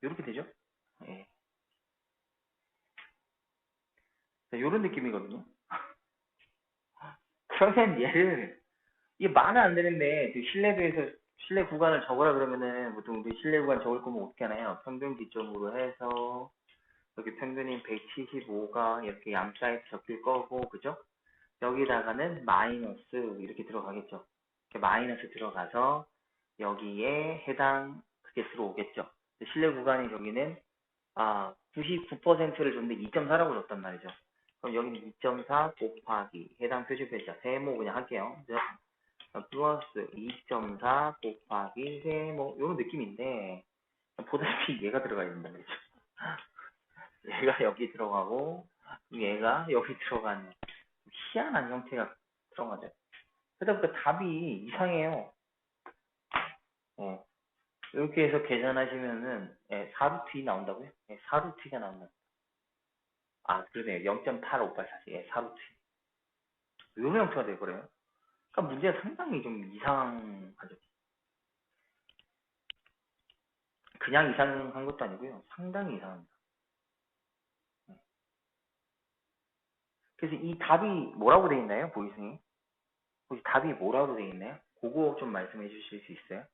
이렇게 되죠? 예. 이런 느낌이거든요. 그러면 얘를 이게 말은 안 되는데 실내도에서 실내 구간을 적으라 그러면은 보통 우리 실내 구간 적을 거면 어떻게 하나요? 평균 기점으로 해서 여기 평균인 175가 이렇게 양 사이드 적힐 거고, 그죠? 여기다가는 마이너스 이렇게 들어가겠죠. 이렇게 마이너스 들어가서 여기에 해당 그게 들어오겠죠. 실내 구간이 여기는 99%를 줬는데 2.4라고 줬단 말이죠. 그럼 여기는 2.4 곱하기 해당 표준표자 세모 그냥 할게요. 그죠? 플러스 2.4 곱하기 세모 이런 느낌인데 보다시피 얘가 들어가야 된다 말이죠. 얘가 여기 들어가고 얘가 여기 들어가는 희한한 형태가 들어가죠. 그러다 보니까 답이 이상해요. 예. 이렇게 해서 계산하시면은 4루트 2 나온다고요? 4루트 2가 나온다. 그러네요. 0.8584. 4루트 2. 이런 형태가 돼버려요. 그러니까 문제가 상당히 좀 이상하죠. 그냥 이상한 것도 아니고요. 상당히 이상합니다. 그래서 이 답이 뭐라고 돼 있나요? 보이스님? 혹시 답이 뭐라고 돼 있나요? 그거 좀 말씀해 주실 수 있어요?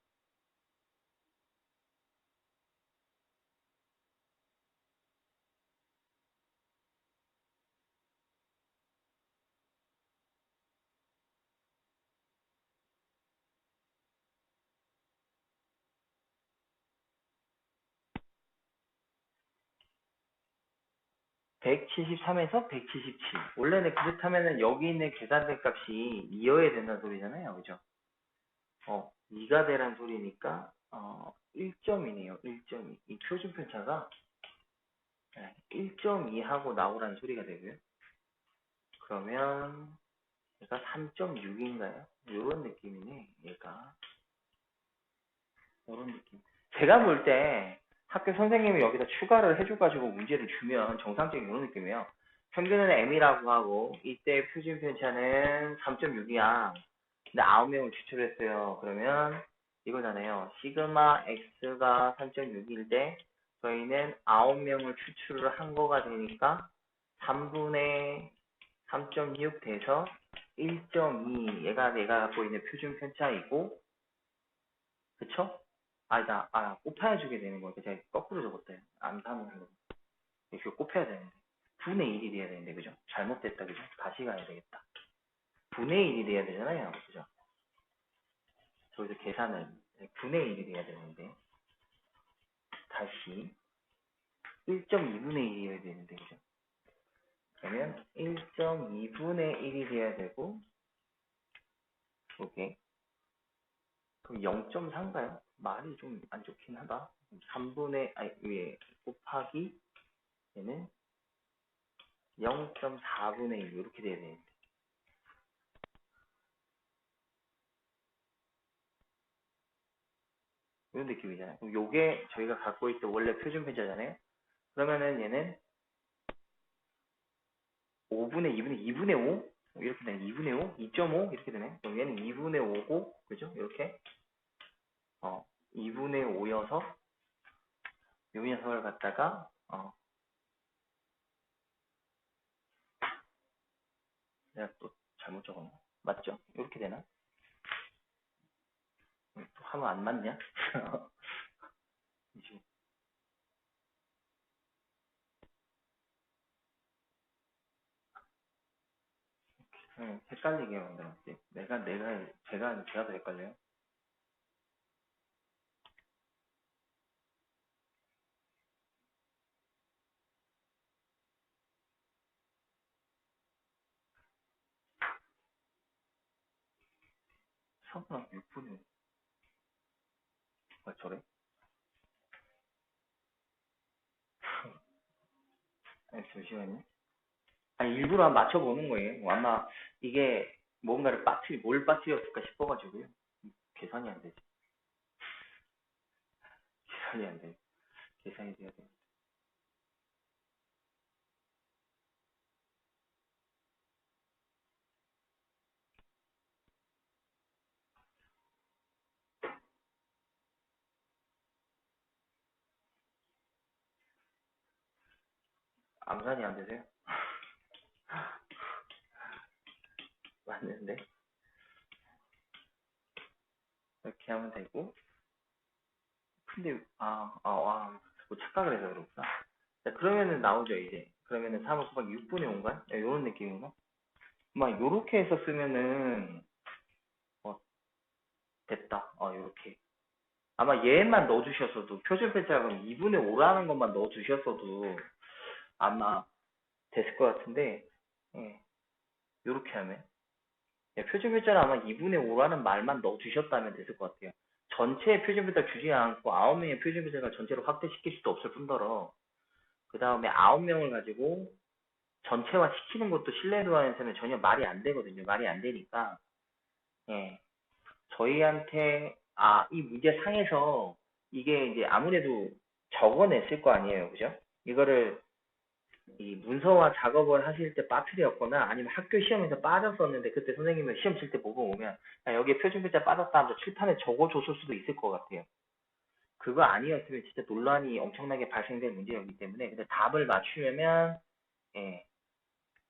173에서 177. 원래는 그렇다면은 여기 있는 계산된 값이 이어야 된다는 소리잖아요. 그죠? 2가 되란 소리니까 1점이네요. 1.2. 이 표준 편차가 1.2 하고 나오라는 소리가 되고요. 그러면 얘가 3.6인가요? 이런 느낌이네. 얘가 이런 느낌. 제가 볼 때 학교 선생님이 여기다 추가를 해줘가지고 문제를 주면 정상적인 이런 느낌이에요. 평균은 m이라고 하고 이때 표준 편차는 3.6이야. 근데 9명을 추출했어요. 그러면 이거잖아요. 시그마 x가 3.6일 때 저희는 9명을 추출을 한 거가 되니까 3분의 3.6 돼서 1.2 얘가 내가 갖고 있는 표준 편차이고 그쵸? 곱해야 주게 되는 거니까 제가 거꾸로 적었어요. 암산하는 거. 이렇게 곱해야 되는데. 분의 1이 돼야 되는데, 그죠? 잘못됐다, 그죠? 다시 가야 되겠다. 분의 1이 돼야 되잖아요, 그죠? 저기서 계산을 분의 1이 돼야 되는데, 다시 1.2분의 1이어야 되는데, 그죠? 그러면 1.2분의 1이 돼야 되고, 오케이. 그럼 0.4인가요? 말이 좀 안 좋긴 하다. 3분의, 위에 곱하기, 얘는 0.4분의 1, 이렇게 돼야 되는데. 이런 느낌이잖아요. 그럼 요게 저희가 갖고 있던 원래 표준 편차잖아요. 그러면은 얘는 5분의 2분의 5? 이렇게 되네. 2분의 5? 2.5? 이렇게 되네. 그럼 얘는 2분의 5고, 그죠? 이렇게. 2분의 5여서 요 녀석을 갖다가, 내가 또 잘못 적었나? 맞죠? 이렇게 되나? 또 하면 안 맞냐? 헷갈리게 만들었지. 제가 더 헷갈려요. 3분의 6분의 5. 저래? 아니, 잠시만요. 일부러 맞춰보는 거예요. 아마 이게 뭘 빠뜨렸을까 싶어가지고요. 계산이 안 되지. 계산이 안 돼. 계산이 돼야 돼. 암산이 안 되세요? 맞는데? 이렇게 하면 되고. 근데, 뭐 착각을 해서 그렇구나. 자, 그러면은 나오죠, 이제. 그러면은 3을 곱하기 6분의 5인가? 이런 느낌인가? 막, 요렇게 해서 쓰면은, 됐다. 요렇게. 아마 얘만 넣어주셨어도, 표준 패자가 2분의 5라는 것만 넣어주셨어도, 아마 됐을 것 같은데, 예, 요렇게 하면. 예, 표준 패자는 아마 2분의 5라는 말만 넣어주셨다면 됐을 것 같아요. 전체 표준 패자 주지 않고 9명의 표준 패자가 전체로 확대시킬 수도 없을 뿐더러, 그 다음에 9명을 가지고 전체화 시키는 것도 실내도안에서는 전혀 말이 안 되거든요. 말이 안 되니까, 예, 저희한테, 이 문제 상에서 이게 이제 아무래도 적어냈을 거 아니에요. 그죠? 이거를 이 문서화 작업을 하실 때 빠뜨렸거나 아니면 학교 시험에서 빠졌었는데 그때 선생님을 시험 칠 때 보고 오면 여기에 표준 글자 빠졌다 하면서 칠판에 적어줬을 수도 있을 것 같아요. 그거 아니었으면 진짜 논란이 엄청나게 발생될 문제였기 때문에 근데 답을 맞추려면 예,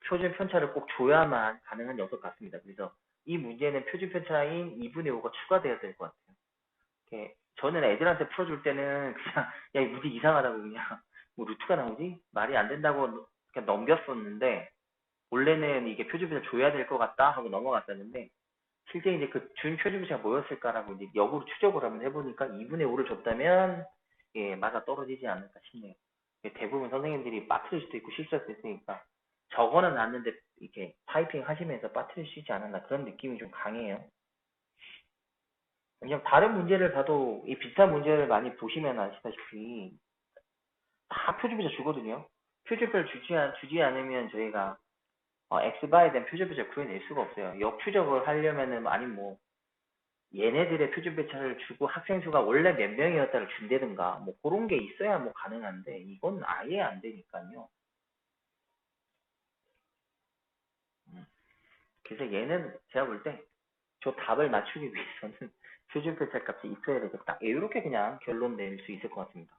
표준 편차를 꼭 줘야만 가능한 녀석 같습니다. 그래서 이 문제는 표준 편차인 2분의 5가 추가되어야 될 것 같아요. 저는 애들한테 풀어줄 때는 그냥 야, 이 문제 이상하다고 그냥 뭐 루트가 나오지? 말이 안 된다고 그냥 넘겼었는데 원래는 이게 표준편차 줘야 될 것 같다 하고 넘어갔었는데 실제 이제 그 준 표준편차가 뭐였을까라고 이제 역으로 추적을 한번 해보니까 2분의 5를 줬다면 예, 맞아 떨어지지 않을까 싶네요. 대부분 선생님들이 빠뜨릴 수도 있고 실수할 수 있으니까 적어는 놨는데 이렇게 타이핑 하시면서 빠뜨릴 수 있지 않았나 그런 느낌이 좀 강해요. 그냥 다른 문제를 봐도 이 비슷한 문제를 많이 보시면 아시다시피 다 표준비자 주거든요. 표준별 주지 않으면 저희가 x바에 대한 표준배차 구해낼 수가 없어요. 역추적을 하려면은 아니 뭐 얘네들의 표준배차를 주고 학생 수가 원래 몇 명이었다를 준다든가 뭐 그런 게 있어야 뭐 가능한데 이건 아예 안 되니까요. 음. 그래서 얘는 제가 볼 때 저 답을 맞추기 위해서는 표준배차 값이 있어야 되겠다. 이렇게 그냥 결론 낼 수 있을 것 같습니다.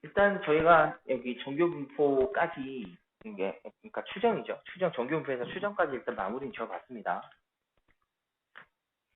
일단 저희가 여기 정교분포까지 이게 그러니까 추정이죠. 추정 정교분포에서 추정까지 일단 마무리는 지어봤습니다.